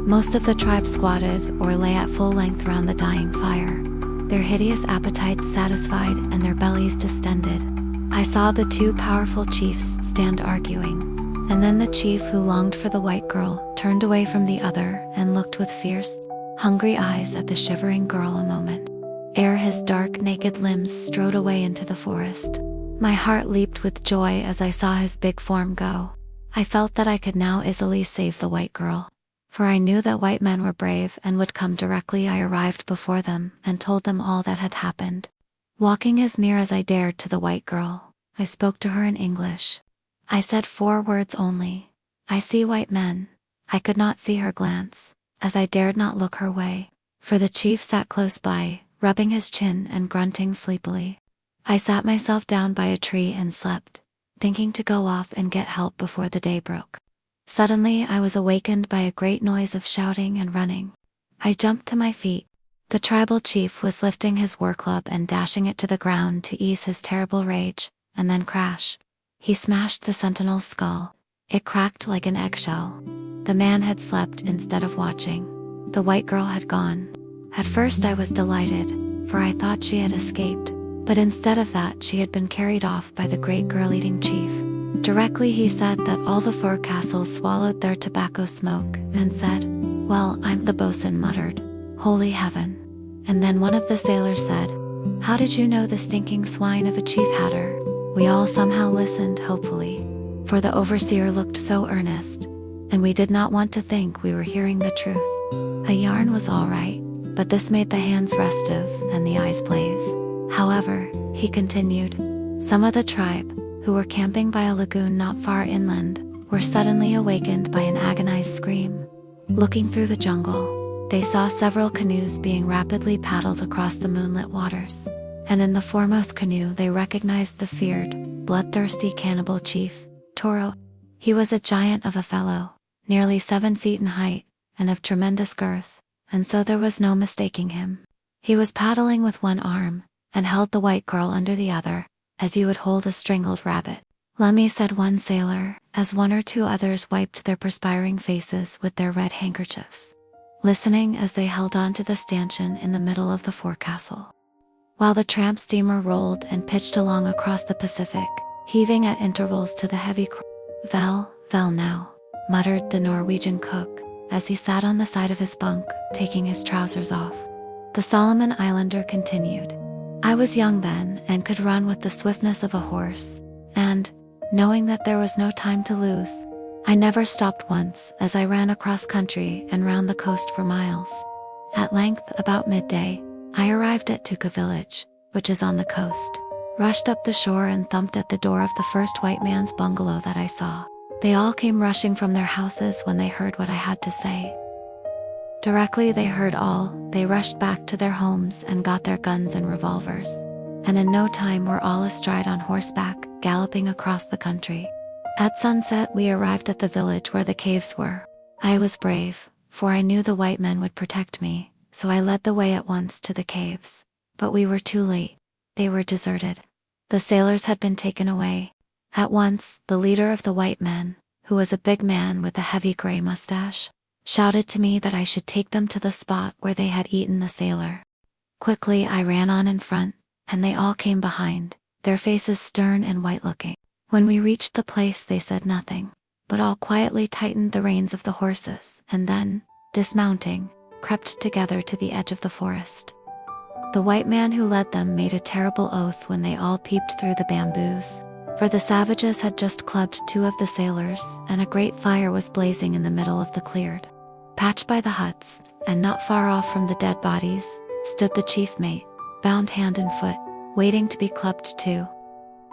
Most of the tribe squatted or lay at full length round the dying fire, their hideous appetites satisfied and their bellies distended. I saw the 2 powerful chiefs stand arguing, and then the chief who longed for the white girl turned away from the other and looked with fierce, hungry eyes at the shivering girl a moment, ere his dark, naked limbs strode away into the forest. My heart leaped with joy as I saw his big form go. I felt that I could now easily save the white girl, for I knew that white men were brave and would come directly I arrived before them and told them all that had happened. Walking as near as I dared to the white girl, I spoke to her in English. I said 4 words only: "I see white men." I could not see her glance, as I dared not look her way, for the chief sat close by, rubbing his chin and grunting sleepily. I sat myself down by a tree and slept, thinking to go off and get help before the day broke. Suddenly I was awakened by a great noise of shouting and running. I jumped to my feet. The tribal chief was lifting his war club and dashing it to the ground to ease his terrible rage, and then crash! He smashed the sentinel's skull. It cracked like an eggshell. The man had slept instead of watching. The white girl had gone. At first I was delighted, for I thought she had escaped, but instead of that she had been carried off by the great girl-eating chief. Directly he said that all the forecastles swallowed their tobacco smoke, and said, "Well, I'm the boatswain," muttered, "Holy heaven." And then one of the sailors said, "How did you know the stinking swine of a chief had her?" We all somehow listened hopefully, for the overseer looked so earnest, and we did not want to think we were hearing the truth. A yarn was all right, but this made the hands restive and the eyes blaze. However, he continued, some of the tribe, who were camping by a lagoon not far inland, were suddenly awakened by an agonized scream. Looking through the jungle, they saw several canoes being rapidly paddled across the moonlit waters, and in the foremost canoe they recognized the feared, bloodthirsty cannibal chief, Toro. He was a giant of a fellow, nearly 7 feet in height, and of tremendous girth, and so there was no mistaking him. He was paddling with one arm, and held the white girl under the other, as you would hold a strangled rabbit. "Lummy," said one sailor, as 1 or 2 others wiped their perspiring faces with their red handkerchiefs, listening as they held on to the stanchion in the middle of the forecastle, while the tramp steamer rolled and pitched along across the Pacific, heaving at intervals to the heavy Vel now," muttered the Norwegian cook, as he sat on the side of his bunk, taking his trousers off. The Solomon Islander continued, "I was young then, and could run with the swiftness of a horse, and, knowing that there was no time to lose, I never stopped once, as I ran across country and round the coast for miles. At length, about midday, I arrived at Tuka village, which is on the coast. Rushed up the shore and thumped at the door of the first white man's bungalow that I saw. They all came rushing from their houses when they heard what I had to say. Directly they heard all, they rushed back to their homes and got their guns and revolvers. And in no time were all astride on horseback, galloping across the country. At sunset we arrived at the village where the caves were. I was brave, for I knew the white men would protect me, so I led the way at once to the caves. But we were too late. They were deserted. The sailors had been taken away. At once, the leader of the white men, who was a big man with a heavy gray mustache, shouted to me that I should take them to the spot where they had eaten the sailor. Quickly I ran on in front, and they all came behind, their faces stern and white-looking. When we reached the place they said nothing, but all quietly tightened the reins of the horses, and then, dismounting, crept together to the edge of the forest. The white man who led them made a terrible oath when they all peeped through the bamboos, for the savages had just clubbed 2 of the sailors, and a great fire was blazing in the middle of the cleared patch by the huts, and not far off from the dead bodies, stood the chief mate, bound hand and foot, waiting to be clubbed too.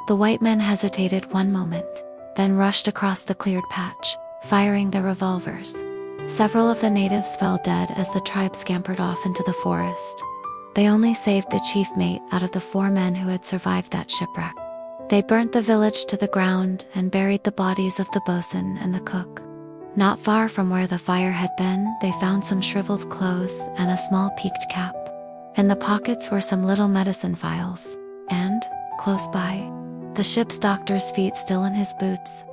The white men hesitated one moment, then rushed across the cleared patch, firing their revolvers. Several of the natives fell dead as the tribe scampered off into the forest. They only saved the chief mate out of the 4 men who had survived that shipwreck. They burnt the village to the ground and buried the bodies of the bosun and the cook. Not far from where the fire had been, they found some shriveled clothes and a small peaked cap. In the pockets were some little medicine vials, and, close by, the ship's doctor's feet still in his boots.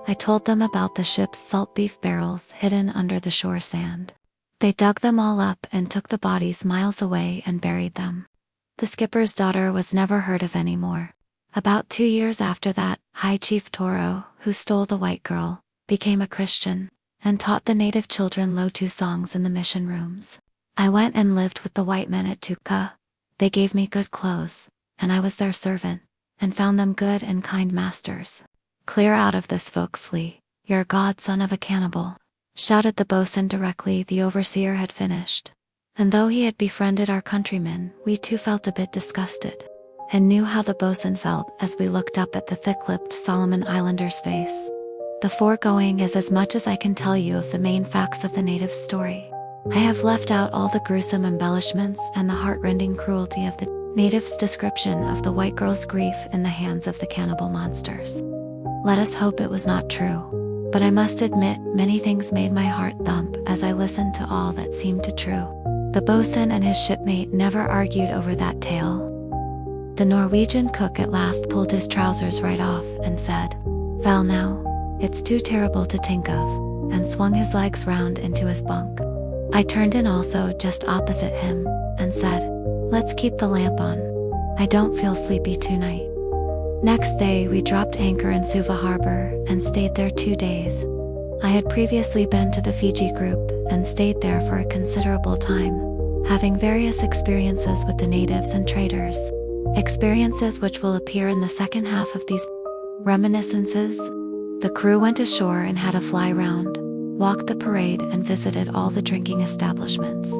I told them about the ship's salt beef barrels hidden under the shore sand. They dug them all up and took the bodies miles away and buried them. The skipper's daughter was never heard of anymore. About 2 years after that, High Chief Toro, who stole the white girl, became a Christian, and taught the native children Lotu songs in the mission rooms. I went and lived with the white men at Tuka. They gave me good clothes, and I was their servant, and found them good and kind masters. "Clear out of this, Foxley, you're a godson of a cannibal," shouted the bosun directly the overseer had finished. And though he had befriended our countrymen, we too felt a bit disgusted, and knew how the bosun felt as we looked up at the thick-lipped Solomon Islander's face. The foregoing is as much as I can tell you of the main facts of the native story. I have left out all the gruesome embellishments and the heart-rending cruelty of the native's description of the white girl's grief in the hands of the cannibal monsters. Let us hope it was not true. But I must admit, many things made my heart thump as I listened to all that seemed to true. The bosun and his shipmate never argued over that tale. The Norwegian cook at last pulled his trousers right off and said, "Val now, it's too terrible to think of," and swung his legs round into his bunk. I turned in also just opposite him, and said, "Let's keep the lamp on. I don't feel sleepy tonight." Next day we dropped anchor in Suva harbor and stayed there 2 days. I had previously been to the Fiji group and stayed there for a considerable time, having various experiences with the natives and traders. Experiences which will appear in the second half of these reminiscences. The crew went ashore and had a fly round, walked the parade and visited all the drinking establishments.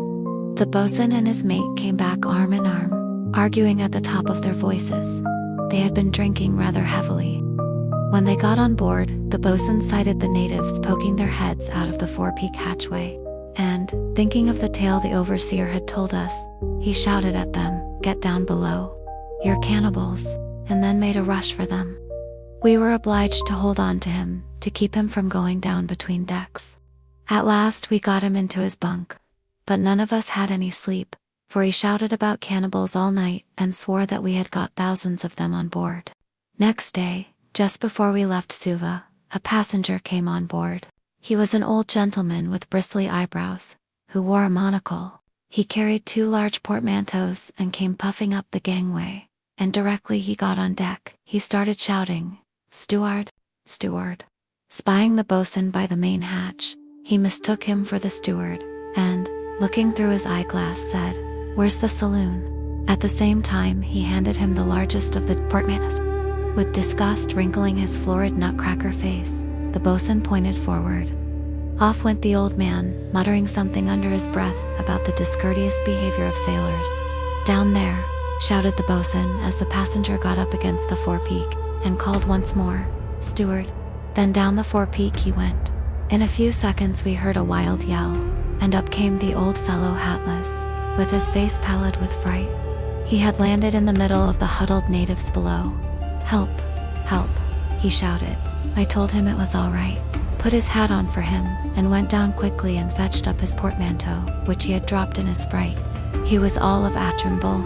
The bosun and his mate came back arm in arm, arguing at the top of their voices. They had been drinking rather heavily. When they got on board, the bosun sighted the natives poking their heads out of the forepeak hatchway, and, thinking of the tale the overseer had told us, he shouted at them, "Get down below. You're cannibals," and then made a rush for them. We were obliged to hold on to him, to keep him from going down between decks. At last we got him into his bunk, but none of us had any sleep, for he shouted about cannibals all night and swore that we had got thousands of them on board. Next day, just before we left Suva, a passenger came on board. He was an old gentleman with bristly eyebrows, who wore a monocle. He carried 2 large portmanteaus and came puffing up the gangway, and directly he got on deck, he started shouting, "Steward, steward." Spying the bosun by the main hatch, he mistook him for the steward, and, looking through his eyeglass, said, "Where's the saloon?" At the same time he handed him the largest of the portmanteaus. With disgust wrinkling his florid nutcracker face, The bosun pointed forward. Off went the old man, muttering something under his breath about the discourteous behavior of sailors. "Down there," shouted the bosun as the passenger got up against the forepeak, and called once more, "Steward." Then down the forepeak he went. In a few seconds we heard a wild yell, and up came the old fellow hatless, with his face pallid with fright. He had landed in the middle of the huddled natives below. "Help! Help!" he shouted. I told him it was all right, put his hat on for him, and went down quickly and fetched up his portmanteau, which he had dropped in his fright. He was all of a tremble.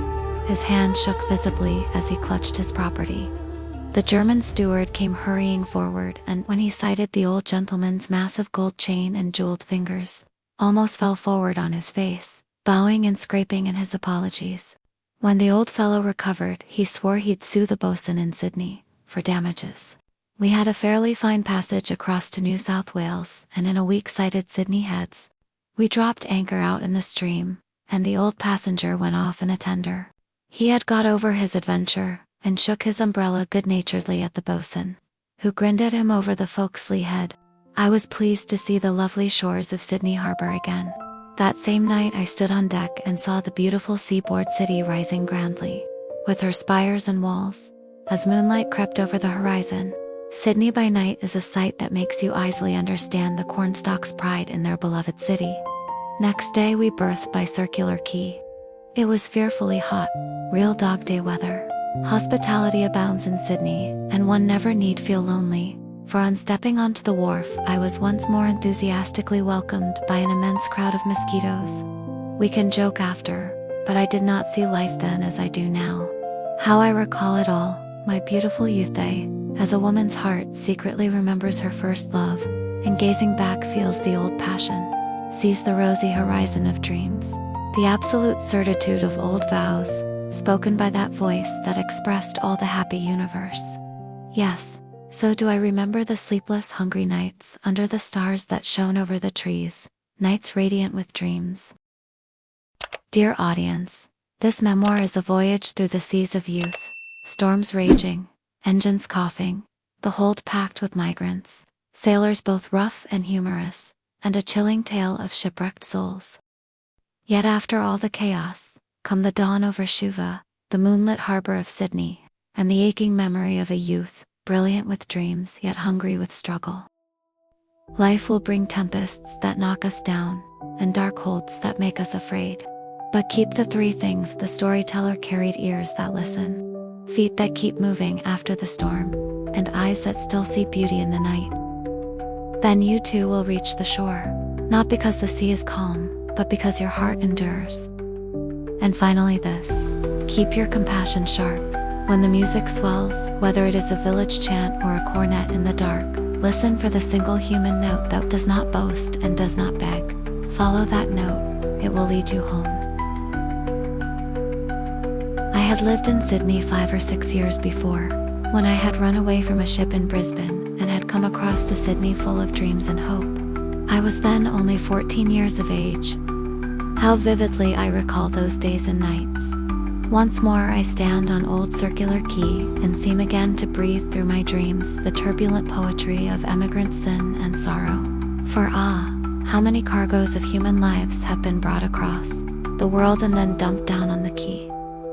His hand shook visibly as he clutched his property. The German steward came hurrying forward, and when he sighted the old gentleman's massive gold chain and jeweled fingers, almost fell forward on his face, bowing and scraping in his apologies. When the old fellow recovered, he swore he'd sue the bosun in Sydney for damages. We had a fairly fine passage across to New South Wales, and in a week sighted Sydney Heads. We dropped anchor out in the stream, and the old passenger went off in a tender. He had got over his adventure, and shook his umbrella good-naturedly at the bosun, who grinned at him over the forecastle head. I was pleased to see the lovely shores of Sydney Harbour again. That same night I stood on deck and saw the beautiful seaboard city rising grandly, with her spires and walls, as moonlight crept over the horizon. Sydney by night is a sight that makes you easily understand the cornstalk's pride in their beloved city. Next day we berthed by Circular Quay. It was fearfully hot, real dog day weather. Hospitality abounds in Sydney, and one never need feel lonely, for on stepping onto the wharf I was once more enthusiastically welcomed by an immense crowd of mosquitoes. We can joke after, but I did not see life then as I do now. How I recall it all, my beautiful youth day, as a woman's heart secretly remembers her first love, and gazing back feels the old passion, sees the rosy horizon of dreams, the absolute certitude of old vows, spoken by that voice that expressed all the happy universe. Yes, so do I remember the sleepless, hungry nights under the stars that shone over the trees, nights radiant with dreams. Dear audience, this memoir is a voyage through the seas of youth, storms raging, engines coughing, the hold packed with migrants, sailors both rough and humorous, and a chilling tale of shipwrecked souls. Yet after all the chaos, come the dawn over Shuva, the moonlit harbor of Sydney, and the aching memory of a youth, brilliant with dreams yet hungry with struggle. Life will bring tempests that knock us down, and dark holds that make us afraid. But keep the three things the storyteller carried: ears that listen, feet that keep moving after the storm, and eyes that still see beauty in the night. Then you too will reach the shore, not because the sea is calm, but because your heart endures. And finally this, keep your compassion sharp. When the music swells, whether it is a village chant or a cornet in the dark, listen for the single human note that does not boast and does not beg. Follow that note, it will lead you home. I had lived in Sydney 5 or 6 years before, when I had run away from a ship in Brisbane and had come across to Sydney full of dreams and hope. I was then only 14 years of age. How vividly I recall those days and nights. Once more I stand on old Circular Quay and seem again to breathe through my dreams the turbulent poetry of emigrant sin and sorrow. For how many cargoes of human lives have been brought across the world and then dumped down on the quay.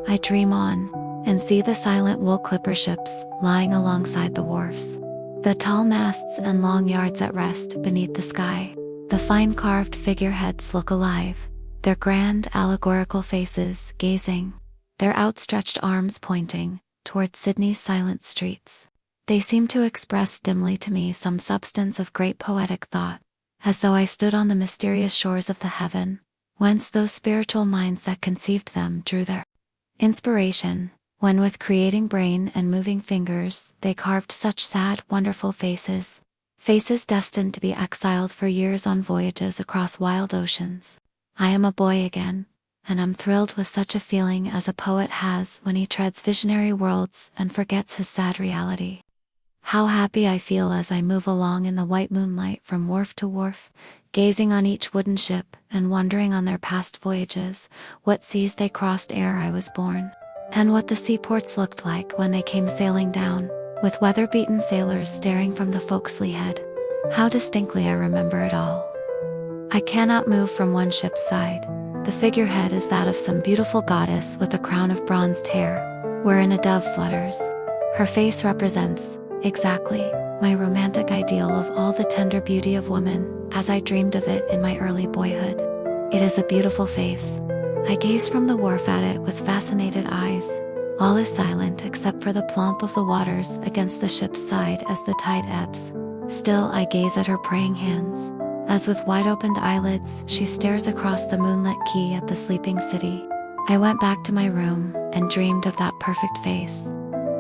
I dream on, and see the silent wool clipper ships lying alongside the wharfs, the tall masts and long yards at rest beneath the sky. The fine carved figureheads look alive, their grand allegorical faces gazing, their outstretched arms pointing toward Sydney's silent streets. They seem to express dimly to me some substance of great poetic thought, as though I stood on the mysterious shores of the heaven, whence those spiritual minds that conceived them drew their inspiration, when with creating brain and moving fingers they carved such sad, wonderful faces, faces destined to be exiled for years on voyages across wild oceans. I am a boy again, and I'm thrilled with such a feeling as a poet has when he treads visionary worlds and forgets his sad reality. How happy I feel as I move along in the white moonlight from wharf to wharf, gazing on each wooden ship and wondering on their past voyages, what seas they crossed ere I was born, and what the seaports looked like when they came sailing down, with weather-beaten sailors staring from the forecastle head. How distinctly I remember it all. I cannot move from one ship's side. The figurehead is that of some beautiful goddess with a crown of bronzed hair, wherein a dove flutters. Her face represents, exactly, my romantic ideal of all the tender beauty of woman, as I dreamed of it in my early boyhood. It is a beautiful face. I gaze from the wharf at it with fascinated eyes. All is silent except for the plomp of the waters against the ship's side as the tide ebbs. Still I gaze at her praying hands. As with wide-opened eyelids, she stares across the moonlit quay at the sleeping city. I went back to my room and dreamed of that perfect face.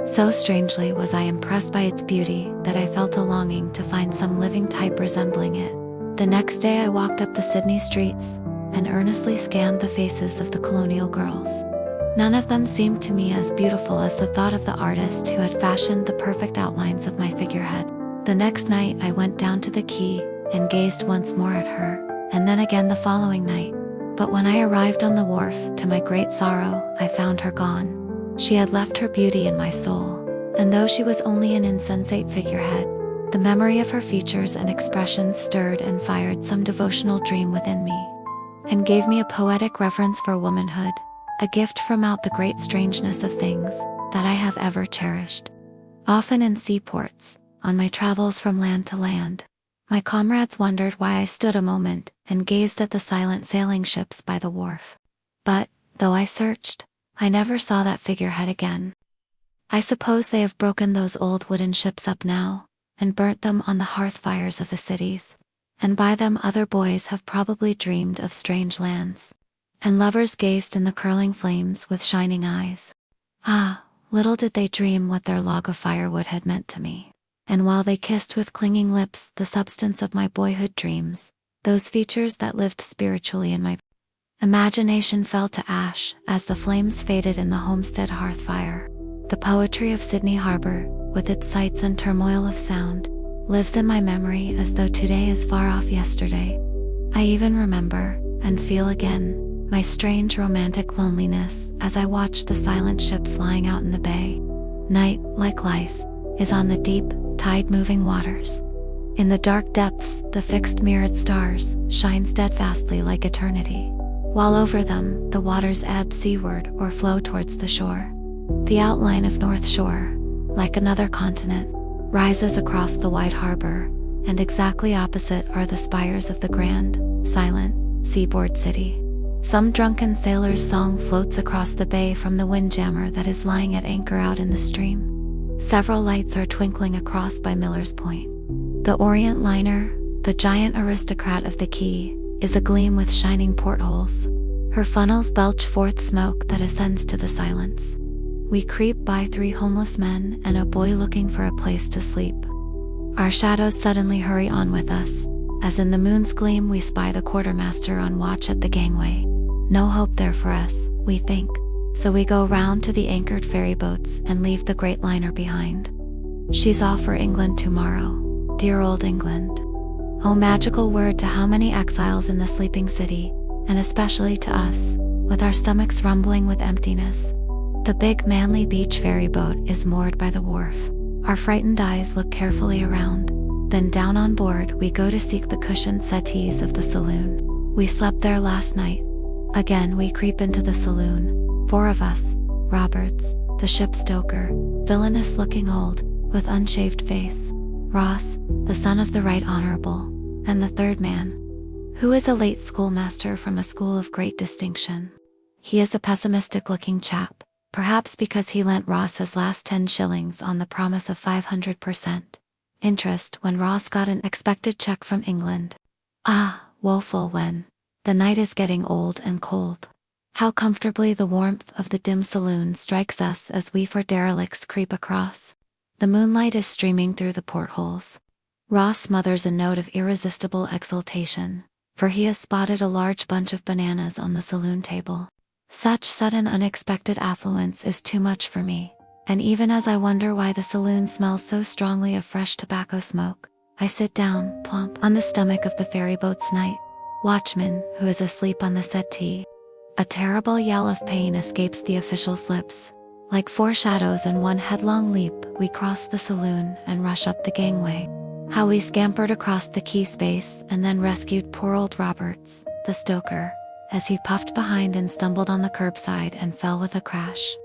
So strangely was I impressed by its beauty that I felt a longing to find some living type resembling it. The next day I walked up the Sydney streets and earnestly scanned the faces of the colonial girls. None of them seemed to me as beautiful as the thought of the artist who had fashioned the perfect outlines of my figurehead. The next night I went down to the quay and gazed once more at her, and then again the following night. But when I arrived on the wharf, to my great sorrow, I found her gone. She had left her beauty in my soul, and though she was only an insensate figurehead, the memory of her features and expressions stirred and fired some devotional dream within me, and gave me a poetic reverence for womanhood, a gift from out the great strangeness of things that I have ever cherished. Often in seaports, on my travels from land to land, my comrades wondered why I stood a moment and gazed at the silent sailing ships by the wharf. But, though I searched, I never saw that figurehead again. I suppose they have broken those old wooden ships up now, and burnt them on the hearth fires of the cities, and by them other boys have probably dreamed of strange lands, and lovers gazed in the curling flames with shining eyes. Ah, little did they dream what their log of firewood had meant to me. And while they kissed with clinging lips the substance of my boyhood dreams, those features that lived spiritually in my imagination fell to ash as the flames faded in the homestead hearth fire. The poetry of Sydney Harbor, with its sights and turmoil of sound, lives in my memory as though today is far off yesterday. I even remember, and feel again, my strange romantic loneliness as I watch the silent ships lying out in the bay. Night, like life, is on the deep, tide-moving waters. In the dark depths, the fixed mirrored stars shine steadfastly like eternity, while over them, the waters ebb seaward or flow towards the shore. The outline of North Shore, like another continent, rises across the wide harbor, and exactly opposite are the spires of the grand, silent, seaboard city. Some drunken sailor's song floats across the bay from the windjammer that is lying at anchor out in the stream. Several lights are twinkling across by Miller's Point. The Orient liner, the giant aristocrat of the quay, is agleam with shining portholes. Her funnels belch forth smoke that ascends to the silence. We creep by 3 homeless men and a boy looking for a place to sleep. Our shadows suddenly hurry on with us, as in the moon's gleam we spy the quartermaster on watch at the gangway. No hope there for us, we think. So we go round to the anchored ferry boats and leave the great liner behind. She's off for England tomorrow, dear old England. Oh, magical word to how many exiles in the sleeping city, and especially to us, with our stomachs rumbling with emptiness. The big manly beach ferry boat is moored by the wharf. Our frightened eyes look carefully around. Then down on board we go to seek the cushioned settees of the saloon. We slept there last night. Again we creep into the saloon. 4 of us: Roberts, the ship stoker, villainous looking old, with unshaved face; Ross, the son of the Right Honorable; and the third man, who is a late schoolmaster from a school of great distinction. He is a pessimistic looking chap, perhaps because he lent Ross his last 10 shillings on the promise of 500% interest when Ross got an expected check from England. Ah, woeful when the night is getting old and cold. How comfortably the warmth of the dim saloon strikes us as we 4 derelicts creep across. The moonlight is streaming through the portholes. Ross smothers a note of irresistible exultation, for he has spotted a large bunch of bananas on the saloon table. Such sudden unexpected affluence is too much for me, and even as I wonder why the saloon smells so strongly of fresh tobacco smoke, I sit down, plump, on the stomach of the ferryboat's night watchman, who is asleep on the settee. A terrible yell of pain escapes the official's lips. Like 4 shadows in one headlong leap, we cross the saloon and rush up the gangway. How we scampered across the key space and then rescued poor old Roberts, the stoker, as he puffed behind and stumbled on the curbside and fell with a crash.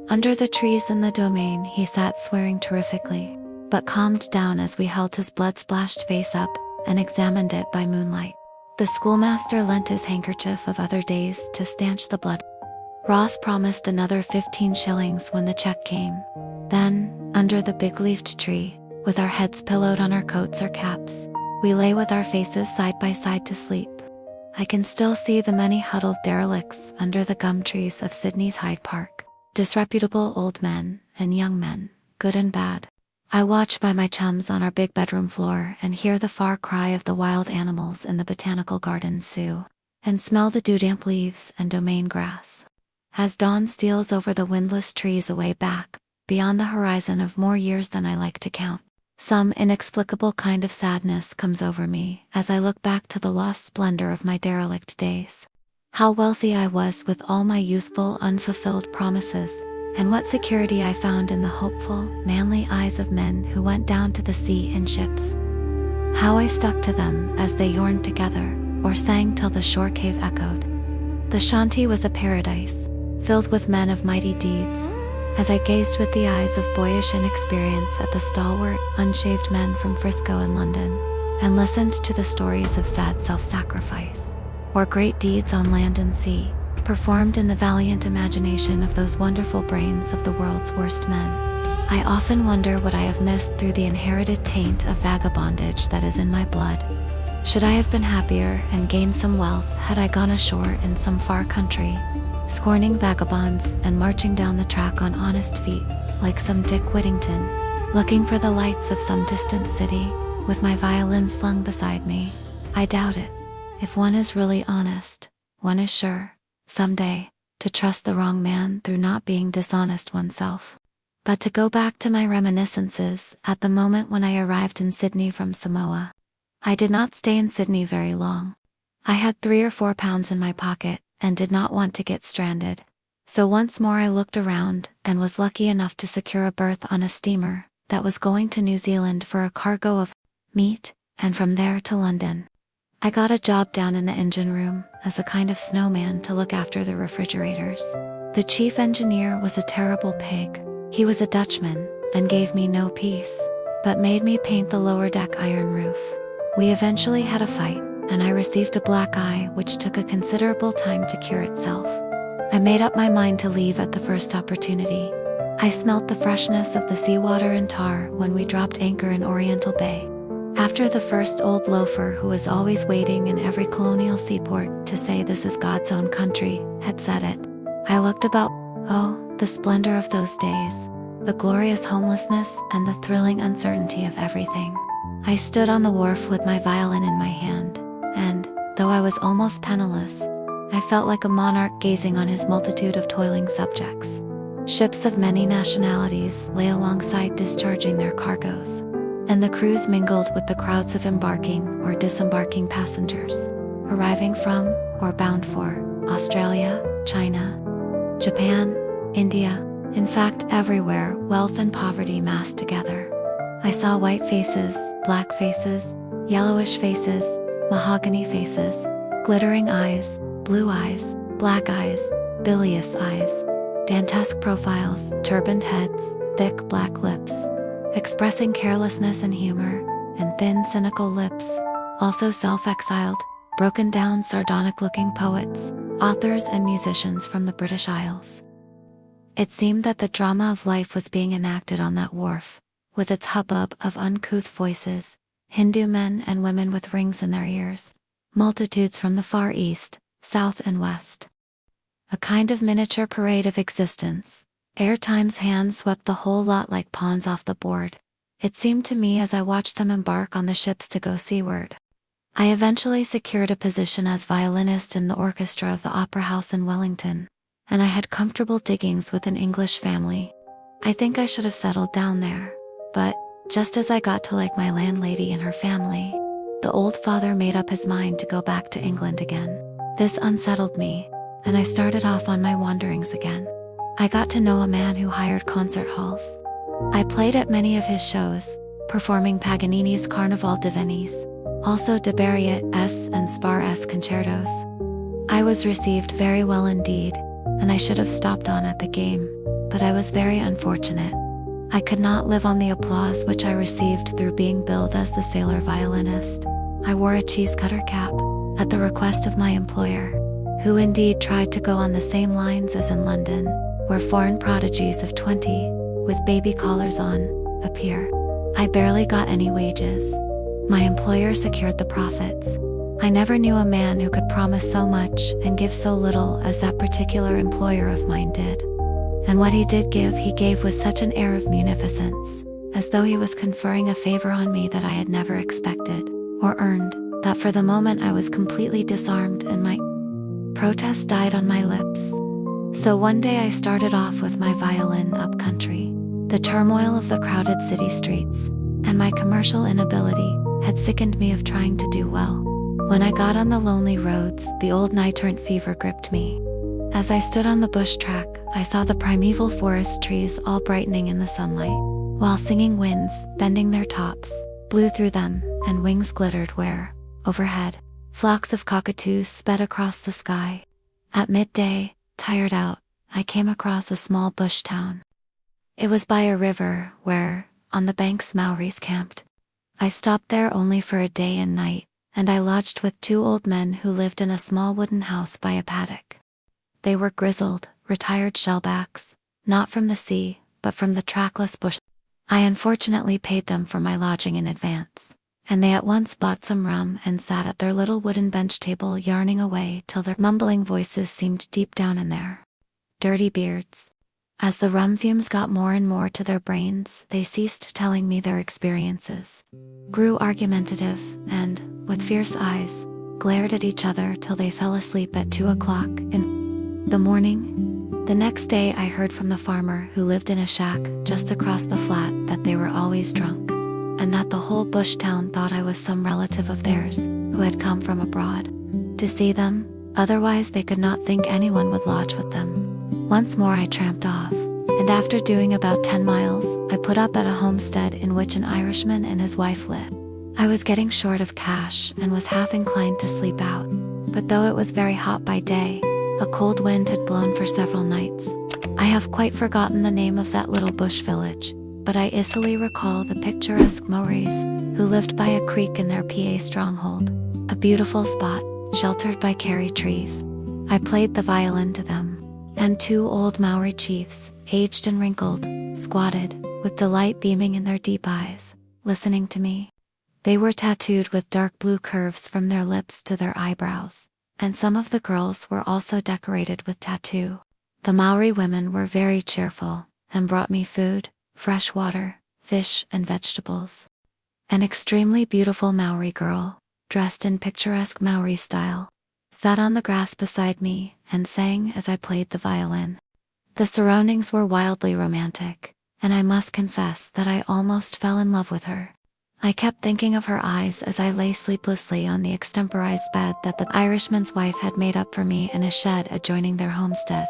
Under the trees in the domain, he sat swearing terrifically, but calmed down as we held his blood-splashed face up and examined it by moonlight. The schoolmaster lent his handkerchief of other days to stanch the blood. Ross promised another 15 shillings when the check came. Then, under the big-leafed tree, with our heads pillowed on our coats or caps, we lay with our faces side by side to sleep. I can still see the many huddled derelicts under the gum trees of Sydney's Hyde Park. Disreputable old men and young men, good and bad. I watch by my chums on our big bedroom floor and hear the far cry of the wild animals in the botanical gardens sue, and smell the dew-damp leaves and domain grass. As dawn steals over the windless trees away back, beyond the horizon of more years than I like to count, some inexplicable kind of sadness comes over me as I look back to the lost splendor of my derelict days. How wealthy I was with all my youthful, unfulfilled promises, and what security I found in the hopeful, manly eyes of men who went down to the sea in ships. How I stuck to them as they yearned together, or sang till the shore cave echoed. The shanty was a paradise, filled with men of mighty deeds, as I gazed with the eyes of boyish inexperience at the stalwart, unshaved men from Frisco and London, and listened to the stories of sad self-sacrifice, or great deeds on land and sea, performed in the valiant imagination of those wonderful brains of the world's worst men. I often wonder what I have missed through the inherited taint of vagabondage that is in my blood. Should I have been happier and gained some wealth had I gone ashore in some far country, scorning vagabonds and marching down the track on honest feet, like some Dick Whittington, looking for the lights of some distant city, with my violin slung beside me? I doubt it. If one is really honest, one is sure, someday, to trust the wrong man through not being dishonest oneself. But to go back to my reminiscences, at the moment when I arrived in Sydney from Samoa, I did not stay in Sydney very long. I had 3 or 4 pounds in my pocket, and did not want to get stranded. So once more I looked around, and was lucky enough to secure a berth on a steamer that was going to New Zealand for a cargo of meat, and from there to London. I got a job down in the engine room, as a kind of snowman to look after the refrigerators. The chief engineer was a terrible pig. He was a Dutchman, and gave me no peace, but made me paint the lower deck iron roof. We eventually had a fight, and I received a black eye which took a considerable time to cure itself. I made up my mind to leave at the first opportunity. I smelt the freshness of the seawater and tar when we dropped anchor in Oriental Bay. After the first old loafer who was always waiting in every colonial seaport to say this is God's own country, had said it, I looked about. Oh, the splendor of those days, the glorious homelessness and the thrilling uncertainty of everything. I stood on the wharf with my violin in my hand, and, though I was almost penniless, I felt like a monarch gazing on his multitude of toiling subjects. Ships of many nationalities lay alongside discharging their cargoes, and the crews mingled with the crowds of embarking or disembarking passengers, arriving from, or bound for, Australia, China, Japan, India, in fact everywhere wealth and poverty massed together. I saw white faces, black faces, yellowish faces, mahogany faces, glittering eyes, blue eyes, black eyes, bilious eyes, dantesque profiles, turbaned heads, thick black lips, expressing carelessness and humor, and thin cynical lips, also self-exiled, broken down sardonic-looking poets, authors and musicians from the British Isles. It seemed that the drama of life was being enacted on that wharf, with its hubbub of uncouth voices, Hindu men and women with rings in their ears, multitudes from the Far East, South and West. A kind of miniature parade of existence. Airtime's hand swept the whole lot like pawns off the board, it seemed to me as I watched them embark on the ships to go seaward. I eventually secured a position as violinist in the orchestra of the Opera House in Wellington, and I had comfortable diggings with an English family. I think I should have settled down there, but, just as I got to like my landlady and her family, the old father made up his mind to go back to England again. This unsettled me, and I started off on my wanderings again. I got to know a man who hired concert halls. I played at many of his shows, performing Paganini's Carnaval di Venice, also Debussy and Spar concertos. I was received very well indeed, and I should have stopped on at the game, but I was very unfortunate. I could not live on the applause which I received through being billed as the sailor violinist. I wore a cheese cutter cap, at the request of my employer, who indeed tried to go on the same lines as in London, where foreign prodigies of 20, with baby collars on, appear. I barely got any wages. My employer secured the profits. I never knew a man who could promise so much and give so little as that particular employer of mine did. And what he did give, he gave with such an air of munificence, as though he was conferring a favor on me that I had never expected, or earned, that for the moment I was completely disarmed and my protest died on my lips. So one day I started off with my violin up country. The turmoil of the crowded city streets, and my commercial inability, had sickened me of trying to do well. When I got on the lonely roads, the old nitrant fever gripped me. As I stood on the bush track, I saw the primeval forest trees all brightening in the sunlight, while singing winds, bending their tops, blew through them, and wings glittered where, overhead, flocks of cockatoos sped across the sky. At midday, tired out, I came across a small bush town. It was by a river where, on the banks, Maoris camped. I stopped there only for a day and night, and I lodged with 2 old men who lived in a small wooden house by a paddock. They were grizzled, retired shellbacks, not from the sea, but from the trackless bush. I unfortunately paid them for my lodging in advance, and they at once bought some rum and sat at their little wooden bench table yarning away till their mumbling voices seemed deep down in their dirty beards. As the rum fumes got more and more to their brains, they ceased telling me their experiences, grew argumentative, and, with fierce eyes, glared at each other till they fell asleep at 2 o'clock in the morning. The next day I heard from the farmer who lived in a shack just across the flat that they were always drunk, and that the whole bush town thought I was some relative of theirs who had come from abroad to see them, otherwise they could not think anyone would lodge with them. Once more I tramped off, and after doing about 10 miles, I put up at a homestead in which an Irishman and his wife lived. I was getting short of cash and was half inclined to sleep out, but though it was very hot by day, a cold wind had blown for several nights. I have quite forgotten the name of that little bush village, but I easily recall the picturesque Maoris who lived by a creek in their PA stronghold, a beautiful spot, sheltered by cherry trees. I played the violin to them, and 2 old Maori chiefs, aged and wrinkled, squatted, with delight beaming in their deep eyes, listening to me. They were tattooed with dark blue curves from their lips to their eyebrows, and some of the girls were also decorated with tattoo. The Maori women were very cheerful, and brought me food, fresh water, fish and vegetables. An extremely beautiful Maori girl, dressed in picturesque Maori style, sat on the grass beside me and sang as I played the violin. The surroundings were wildly romantic, and I must confess that I almost fell in love with her. I kept thinking of her eyes as I lay sleeplessly on the extemporized bed that the Irishman's wife had made up for me in a shed adjoining their homestead.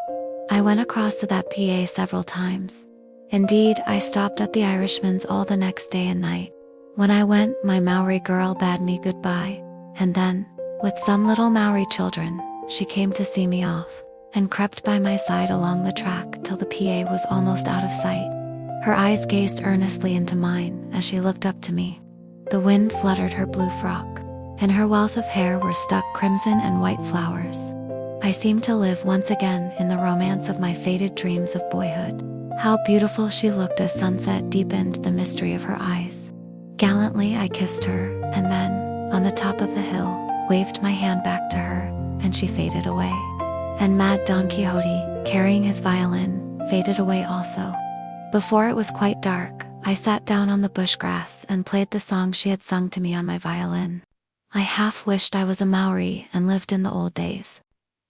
I went across to that PA several times. Indeed, I stopped at the Irishman's all the next day and night. When I went, my Maori girl bade me goodbye, and then, with some little Maori children, she came to see me off, and crept by my side along the track till the PA was almost out of sight. Her eyes gazed earnestly into mine as she looked up to me. The wind fluttered her blue frock, and her wealth of hair were stuck crimson and white flowers. I seemed to live once again in the romance of my faded dreams of boyhood. How beautiful she looked as sunset deepened the mystery of her eyes. Gallantly I kissed her, and then, on the top of the hill, waved my hand back to her, and she faded away. And mad Don Quixote, carrying his violin, faded away also. Before it was quite dark, I sat down on the bush grass and played the song she had sung to me on my violin. I half wished I was a Maori and lived in the old days.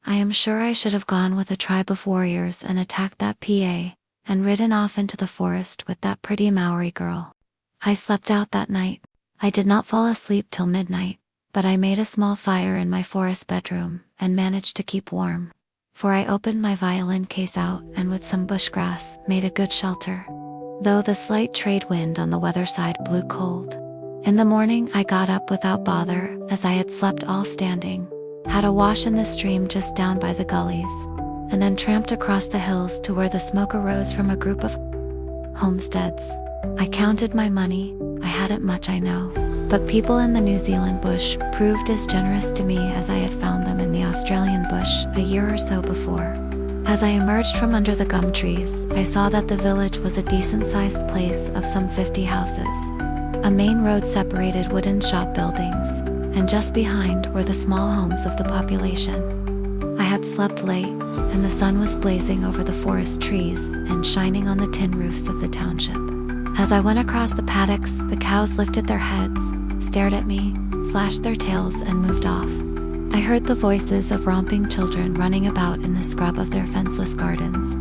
I am sure I should have gone with a tribe of warriors and attacked that PA, and ridden off into the forest with that pretty Maori girl. I slept out that night. I did not fall asleep till midnight, but I made a small fire in my forest bedroom, and managed to keep warm. For I opened my violin case out and with some bush grass made a good shelter. though the slight trade wind on the weather side blew cold. In the morning I got up without bother, as I had slept all standing, had a wash in the stream just down by the gullies, and then tramped across the hills to where the smoke arose from a group of homesteads. I counted my money. I hadn't much, I know, but people in the New Zealand bush proved as generous to me as I had found them in the Australian bush a year or so before. As I emerged from under the gum trees, I saw that the village was a decent-sized place of some 50 houses. A main road separated wooden shop buildings, and just behind were the small homes of the population. I had slept late, and the sun was blazing over the forest trees and shining on the tin roofs of the township. As I went across the paddocks, the cows lifted their heads, stared at me, slashed their tails, and moved off. I heard the voices of romping children running about in the scrub of their fenceless gardens.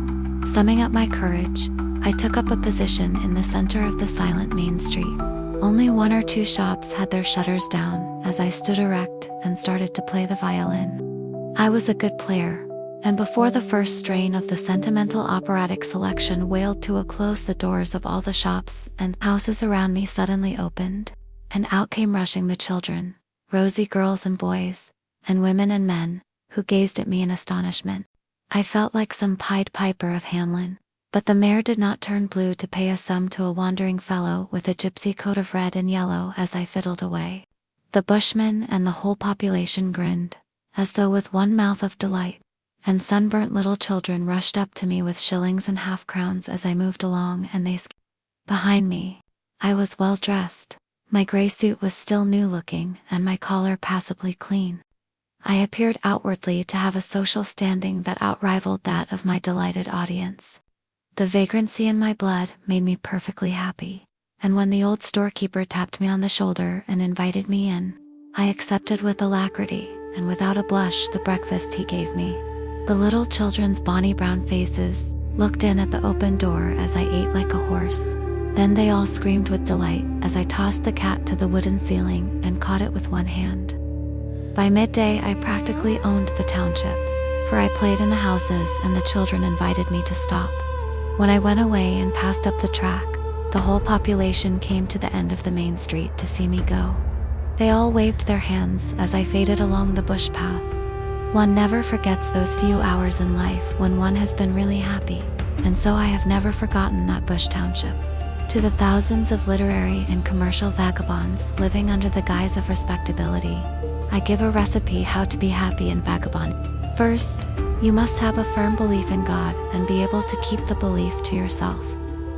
Summing up my courage, I took up a position in the center of the silent main street. Only 1 or 2 shops had their shutters down as I stood erect and started to play the violin. I was a good player, and before the first strain of the sentimental operatic selection wailed to a close, the doors of all the shops and houses around me suddenly opened, and out came rushing the children, rosy girls and boys, and women and men, who gazed at me in astonishment. I felt like some Pied Piper of Hamelin, but the mare did not turn blue to pay a sum to a wandering fellow with a gypsy coat of red and yellow as I fiddled away. The bushmen and the whole population grinned, as though with one mouth of delight, and sunburnt little children rushed up to me with shillings and half-crowns as I moved along, and they behind me. I was well dressed. My gray suit was still new-looking, and my collar passably clean. I appeared outwardly to have a social standing that outrivaled that of my delighted audience. The vagrancy in my blood made me perfectly happy, and when the old storekeeper tapped me on the shoulder and invited me in, I accepted with alacrity, and without a blush, the breakfast he gave me. The little children's bonny brown faces looked in at the open door as I ate like a horse. Then they all screamed with delight as I tossed the cat to the wooden ceiling and caught it with one hand. By midday I practically owned the township, for I played in the houses and the children invited me to stop. When I went away and passed up the track, the whole population came to the end of the main street to see me go. They all waved their hands as I faded along the bush path. One never forgets those few hours in life when one has been really happy, and so I have never forgotten that bush township. To the thousands of literary and commercial vagabonds living under the guise of respectability, I give a recipe how to be happy in Vagabond. First, you must have a firm belief in God and be able to keep the belief to yourself.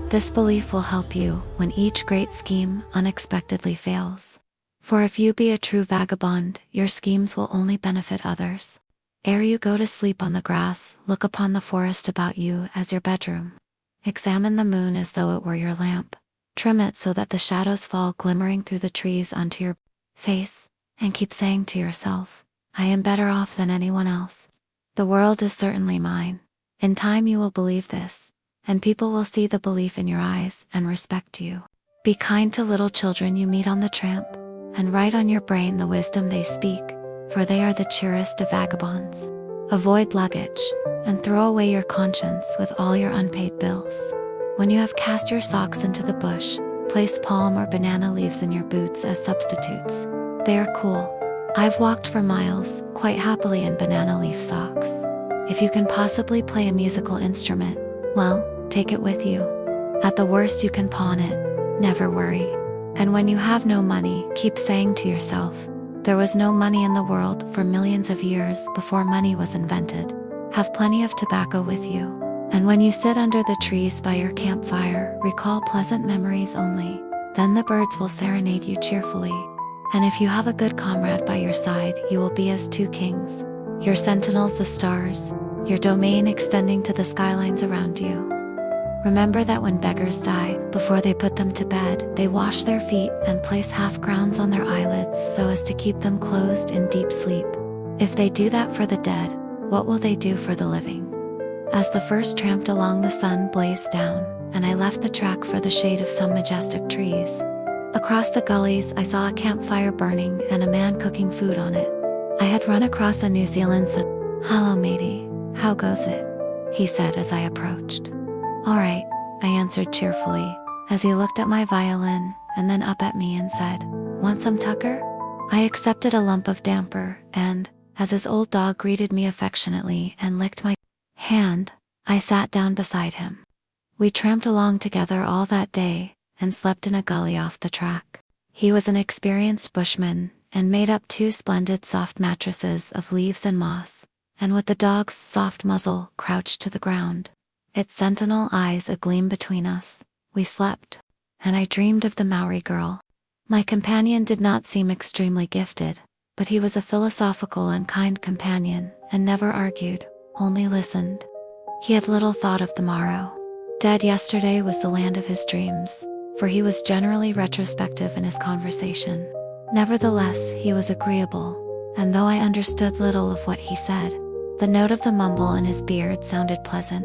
This belief will help you when each great scheme unexpectedly fails. For if you be a true vagabond, your schemes will only benefit others. Ere you go to sleep on the grass, look upon the forest about you as your bedroom. Examine the moon as though it were your lamp. Trim it so that the shadows fall glimmering through the trees onto your face, and keep saying to yourself, I am better off than anyone else. The world is certainly mine. In time you will believe this, and people will see the belief in your eyes and respect you. Be kind to little children you meet on the tramp, and write on your brain the wisdom they speak, for they are the cheerest of vagabonds. Avoid luggage, and throw away your conscience with all your unpaid bills. When you have cast your socks into the bush, place palm or banana leaves in your boots as substitutes. They are cool. I've walked for miles, quite happily in banana leaf socks. If you can possibly play a musical instrument, well, take it with you. At the worst you can pawn it. Never worry. And when you have no money, keep saying to yourself, there was no money in the world for millions of years before money was invented. Have plenty of tobacco with you. And when you sit under the trees by your campfire, recall pleasant memories only. Then the birds will serenade you cheerfully. And if you have a good comrade by your side, you will be as two kings. Your sentinels the stars, your domain extending to the skylines around you. Remember that when beggars die, before they put them to bed, they wash their feet and place half-crowns on their eyelids so as to keep them closed in deep sleep. If they do that for the dead, what will they do for the living? As the first tramped along, the sun blazed down, and I left the track for the shade of some majestic trees. Across the gullies I saw a campfire burning and a man cooking food on it. I had run across a New Zealand "Hello matey, how goes it?" he said as I approached. "All right," I answered cheerfully, as he looked at my violin and then up at me and said, "Want some Tucker?" I accepted a lump of damper, and, as his old dog greeted me affectionately and licked my hand, I sat down beside him. We tramped along together all that day and slept in a gully off the track. He was an experienced bushman and made up 2 splendid soft mattresses of leaves and moss, and with the dog's soft muzzle crouched to the ground, its sentinel eyes agleam between us, we slept, and I dreamed of the Maori girl. My companion did not seem extremely gifted, but he was a philosophical and kind companion and never argued, only listened. He had little thought of the morrow. Dead yesterday was the land of his dreams, for he was generally retrospective in his conversation. Nevertheless, he was agreeable, and though I understood little of what he said, the note of the mumble in his beard sounded pleasant.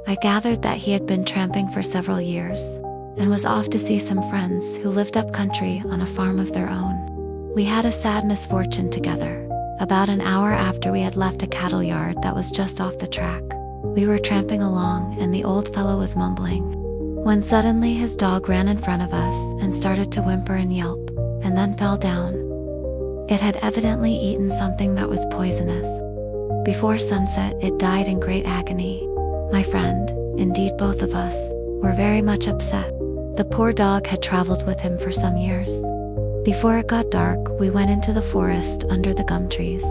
I gathered that he had been tramping for several years, and was off to see some friends who lived up country on a farm of their own. We had a sad misfortune together. About an hour after we had left a cattle yard that was just off the track, we were tramping along and the old fellow was mumbling, when suddenly his dog ran in front of us and started to whimper and yelp, and then fell down. It had evidently eaten something that was poisonous. Before sunset, it died in great agony. My friend, indeed both of us, were very much upset. The poor dog had traveled with him for some years. Before it got dark, we went into the forest under the gum trees,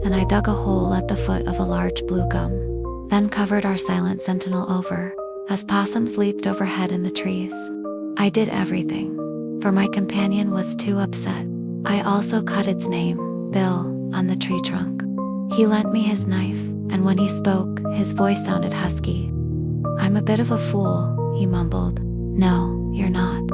and I dug a hole at the foot of a large blue gum, then covered our silent sentinel over, as possums leaped overhead in the trees. I did everything, for my companion was too upset. I also cut its name, Bill, on the tree trunk. He lent me his knife, and when he spoke, his voice sounded husky. "I'm a bit of a fool," he mumbled. "No, you're not.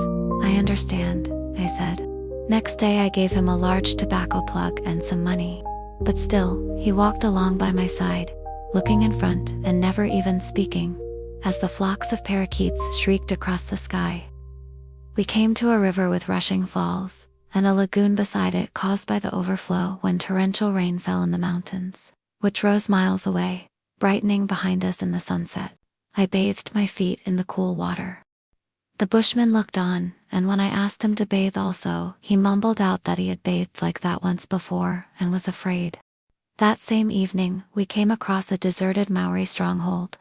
I understand," I said. Next day I gave him a large tobacco plug and some money. But still, he walked along by my side, looking in front and never even speaking, as the flocks of parakeets shrieked across the sky. We came to a river with rushing falls, and a lagoon beside it caused by the overflow when torrential rain fell in the mountains, which rose miles away, brightening behind us in the sunset. I bathed my feet in the cool water. The bushman looked on, and when I asked him to bathe also, he mumbled out that he had bathed like that once before and was afraid. That same evening, we came across a deserted Maori stronghold.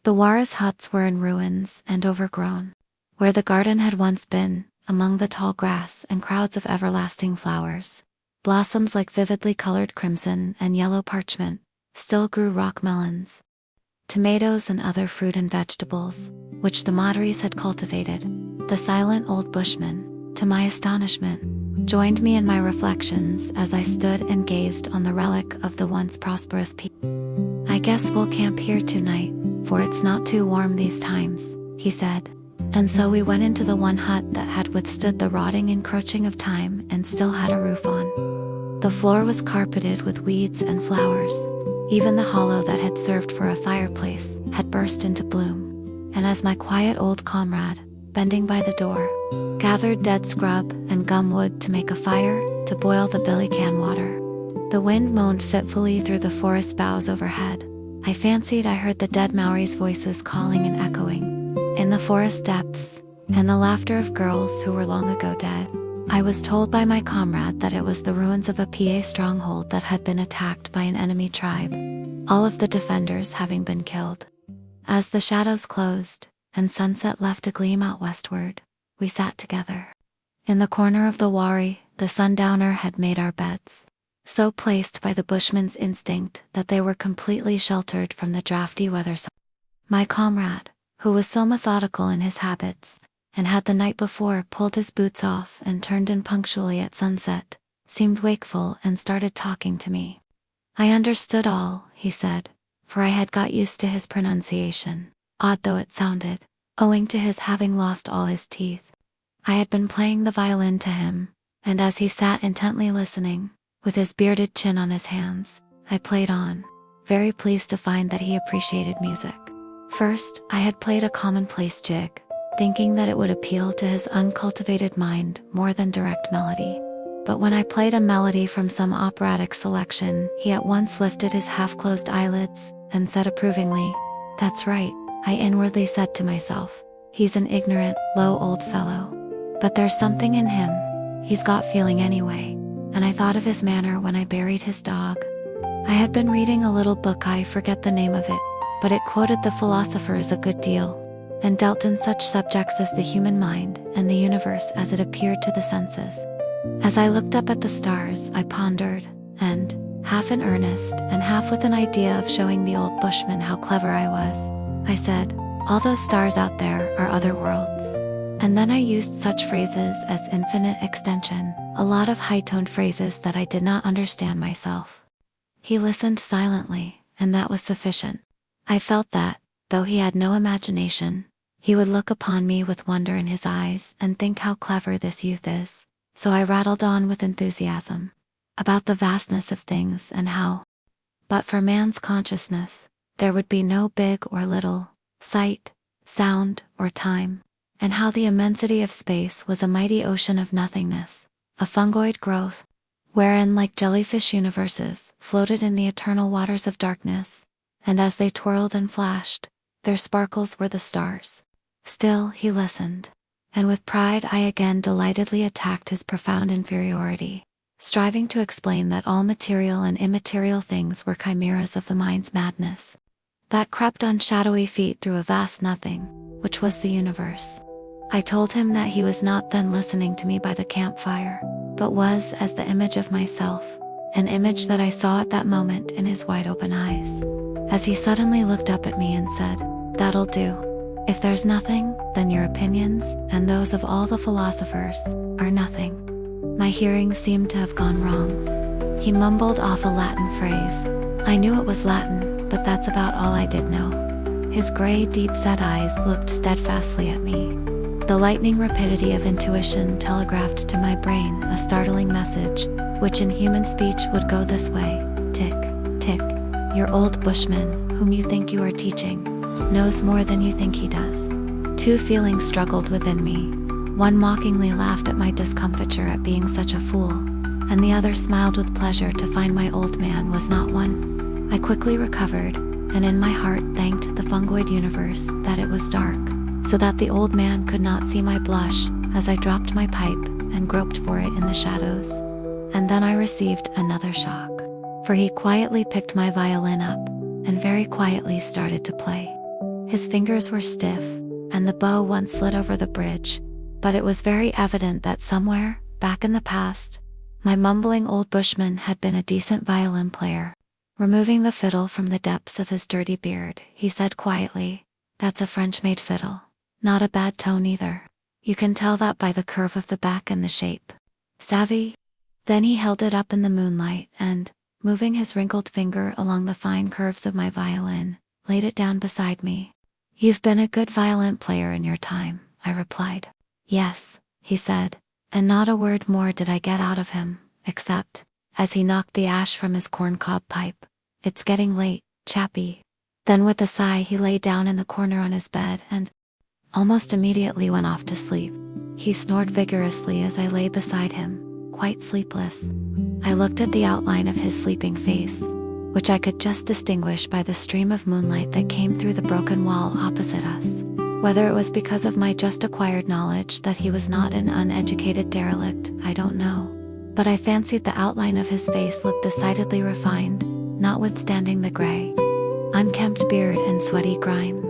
The Wara's huts were in ruins and overgrown. Where the garden had once been, among the tall grass and crowds of everlasting flowers, blossoms like vividly colored crimson and yellow parchment, still grew rock melons, tomatoes and other fruit and vegetables, which the Maoris had cultivated. The silent old bushman, to my astonishment, joined me in my reflections as I stood and gazed on the relic of the once prosperous people. "I guess we'll camp here tonight, for it's not too warm these times," he said. And so we went into the one hut that had withstood the rotting encroaching of time and still had a roof on. The floor was carpeted with weeds and flowers. Even the hollow that had served for a fireplace had burst into bloom. And as my quiet old comrade, bending by the door, gathered dead scrub and gum wood to make a fire to boil the billy can water, the wind moaned fitfully through the forest boughs overhead. I fancied I heard the dead Maori's voices calling and echoing in the forest depths, and the laughter of girls who were long ago dead. I was told by my comrade that it was the ruins of a PA stronghold that had been attacked by an enemy tribe, all of the defenders having been killed. As the shadows closed, and sunset left a gleam out westward, we sat together. In the corner of the wari, the sundowner had made our beds, so placed by the bushman's instinct that they were completely sheltered from the drafty weather. My comrade, who was so methodical in his habits, and had the night before pulled his boots off and turned in punctually at sunset, seemed wakeful and started talking to me. I understood all, he said, for I had got used to his pronunciation, odd though it sounded, owing to his having lost all his teeth. I had been playing the violin to him, and as he sat intently listening, with his bearded chin on his hands, I played on, very pleased to find that he appreciated music. First, I had played a commonplace jig, thinking that it would appeal to his uncultivated mind more than direct melody. But when I played a melody from some operatic selection, he at once lifted his half-closed eyelids and said approvingly, "That's right," I inwardly said to myself. He's an ignorant, low old fellow. But there's something in him. He's got feeling anyway. And I thought of his manner when I buried his dog. I had been reading a little book, I forget the name of it, but it quoted the philosophers a good deal, and dealt in such subjects as the human mind and the universe as it appeared to the senses. As I looked up at the stars, I pondered, and, half in earnest and half with an idea of showing the old bushman how clever I was, I said, "All those stars out there are other worlds." And then I used such phrases as infinite extension, a lot of high-toned phrases that I did not understand myself. He listened silently, and that was sufficient. I felt that, though he had no imagination, he would look upon me with wonder in his eyes and think how clever this youth is. So I rattled on with enthusiasm about the vastness of things and how, but for man's consciousness, there would be no big or little, sight, sound, or time, and how the immensity of space was a mighty ocean of nothingness, a fungoid growth, wherein like jellyfish universes floated in the eternal waters of darkness, and as they twirled and flashed, their sparkles were the stars. Still he listened, and with pride I again delightedly attacked his profound inferiority, striving to explain that all material and immaterial things were chimeras of the mind's madness, that crept on shadowy feet through a vast nothing, which was the universe. I told him that he was not then listening to me by the campfire, but was as the image of myself, an image that I saw at that moment in his wide open eyes, as he suddenly looked up at me and said, "That'll do. If there's nothing, then your opinions, and those of all the philosophers, are nothing." My hearing seemed to have gone wrong. He mumbled off a Latin phrase. I knew it was Latin, but that's about all I did know. His gray, deep-set eyes looked steadfastly at me. The lightning rapidity of intuition telegraphed to my brain a startling message, which in human speech would go this way: tick, tick. Your old bushman, whom you think you are teaching, knows more than you think he does. Two feelings struggled within me. One mockingly laughed at my discomfiture at being such a fool, and the other smiled with pleasure to find my old man was not one. I quickly recovered, and in my heart thanked the fungoid universe that it was dark, so that the old man could not see my blush as I dropped my pipe and groped for it in the shadows. And then I received another shock, for he quietly picked my violin up and very quietly started to play. His fingers were stiff, and the bow once slid over the bridge, but it was very evident that somewhere, back in the past, my mumbling old bushman had been a decent violin player. Removing the fiddle from the depths of his dirty beard, he said quietly, "That's a French-made fiddle. Not a bad tone either. You can tell that by the curve of the back and the shape. Savvy?" Then he held it up in the moonlight and, moving his wrinkled finger along the fine curves of my violin, laid it down beside me. "You've been a good violin player in your time," I replied. "Yes," he said, and not a word more did I get out of him, except, as he knocked the ash from his corncob pipe, "It's getting late, chappie." Then with a sigh he lay down in the corner on his bed and almost immediately went off to sleep. He snored vigorously as I lay beside him, quite sleepless. I looked at the outline of his sleeping face, which I could just distinguish by the stream of moonlight that came through the broken wall opposite us. Whether it was because of my just acquired knowledge that he was not an uneducated derelict, I don't know. But I fancied the outline of his face looked decidedly refined, notwithstanding the gray, unkempt beard and sweaty grime.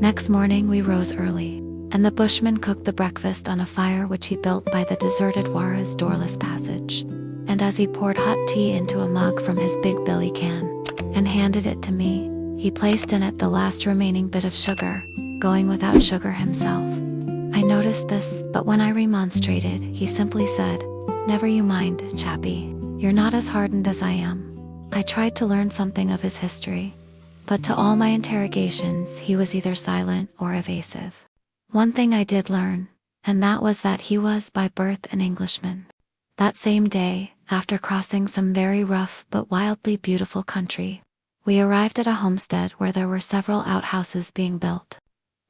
Next morning we rose early, and the bushman cooked the breakfast on a fire which he built by the deserted Wara's doorless passage. And as he poured hot tea into a mug from his big billy can, and handed it to me, he placed in it the last remaining bit of sugar, going without sugar himself. I noticed this, but when I remonstrated, he simply said, "Never you mind, chappie. You're not as hardened as I am." I tried to learn something of his history, but to all my interrogations he was either silent or evasive. One thing I did learn, and that was that he was by birth an Englishman. That same day, after crossing some very rough but wildly beautiful country, we arrived at a homestead where there were several outhouses being built.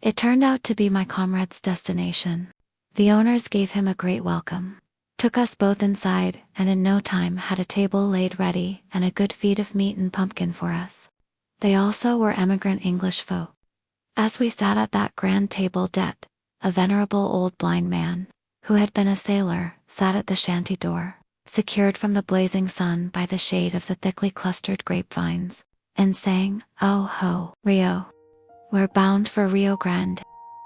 It turned out to be my comrade's destination. The owners gave him a great welcome, took us both inside, and in no time had a table laid ready and a good feed of meat and pumpkin for us. They also were emigrant English folk. As we sat at that grand table decked a venerable old blind man, who had been a sailor, sat at the shanty door, secured from the blazing sun by the shade of the thickly clustered grapevines, and sang, "Oh ho, Rio. We're bound for Rio Grande."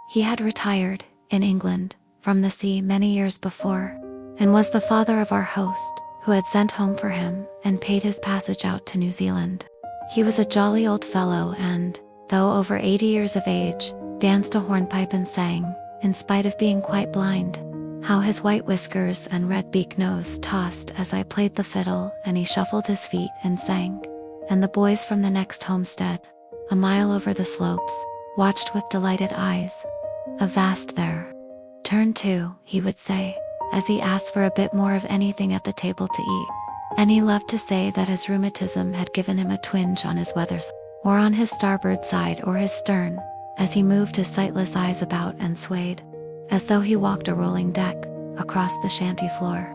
He had retired, in England, from the sea many years before, and was the father of our host, who had sent home for him and paid his passage out to New Zealand. He was a jolly old fellow and, though over 80 years of age, danced a hornpipe and sang, in spite of being quite blind. How his white whiskers and red beak nose tossed as I played the fiddle and he shuffled his feet and sang. And the boys from the next homestead, a mile over the slopes, watched with delighted eyes. "Avast there. Turn to," he would say, as he asked for a bit more of anything at the table to eat. And he loved to say that his rheumatism had given him a twinge on his weather side, or on his starboard side or his stern, as he moved his sightless eyes about and swayed, as though he walked a rolling deck, across the shanty floor.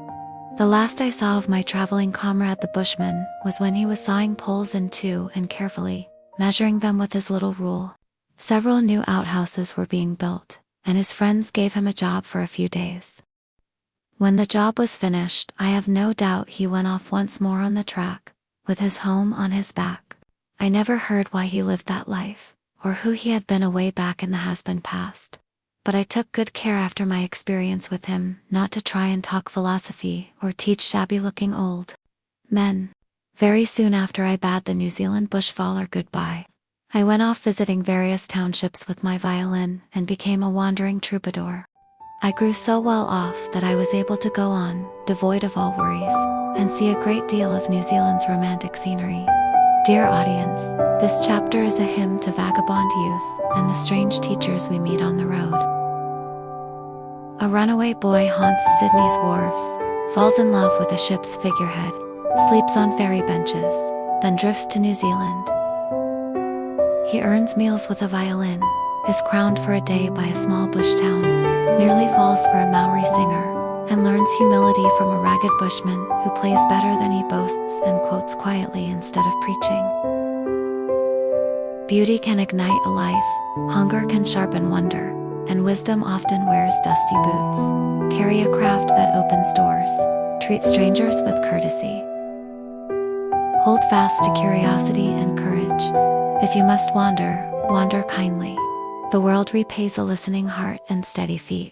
The last I saw of my traveling comrade the bushman was when he was sawing poles in two and carefully measuring them with his little rule. Several new outhouses were being built, and his friends gave him a job for a few days. When the job was finished, I have no doubt he went off once more on the track, with his home on his back. I never heard why he lived that life, or who he had been away back in the has-been past. But I took good care after my experience with him not to try and talk philosophy or teach shabby-looking old men. Very soon after I bade the New Zealand bushfaller goodbye, I went off visiting various townships with my violin and became a wandering troubadour. I grew so well off that I was able to go on, devoid of all worries, and see a great deal of New Zealand's romantic scenery. Dear audience, this chapter is a hymn to vagabond youth and the strange teachers we meet on the road. A runaway boy haunts Sydney's wharves, falls in love with a ship's figurehead, sleeps on ferry benches, then drifts to New Zealand. He earns meals with a violin, is crowned for a day by a small bush town, nearly falls for a Maori singer, and learns humility from a ragged bushman who plays better than he boasts and quotes quietly instead of preaching. Beauty can ignite a life, hunger can sharpen wonder, and wisdom often wears dusty boots. Carry a craft that opens doors, treat strangers with courtesy. Hold fast to curiosity and courage. If you must wander, wander kindly. The world repays a listening heart and steady feet.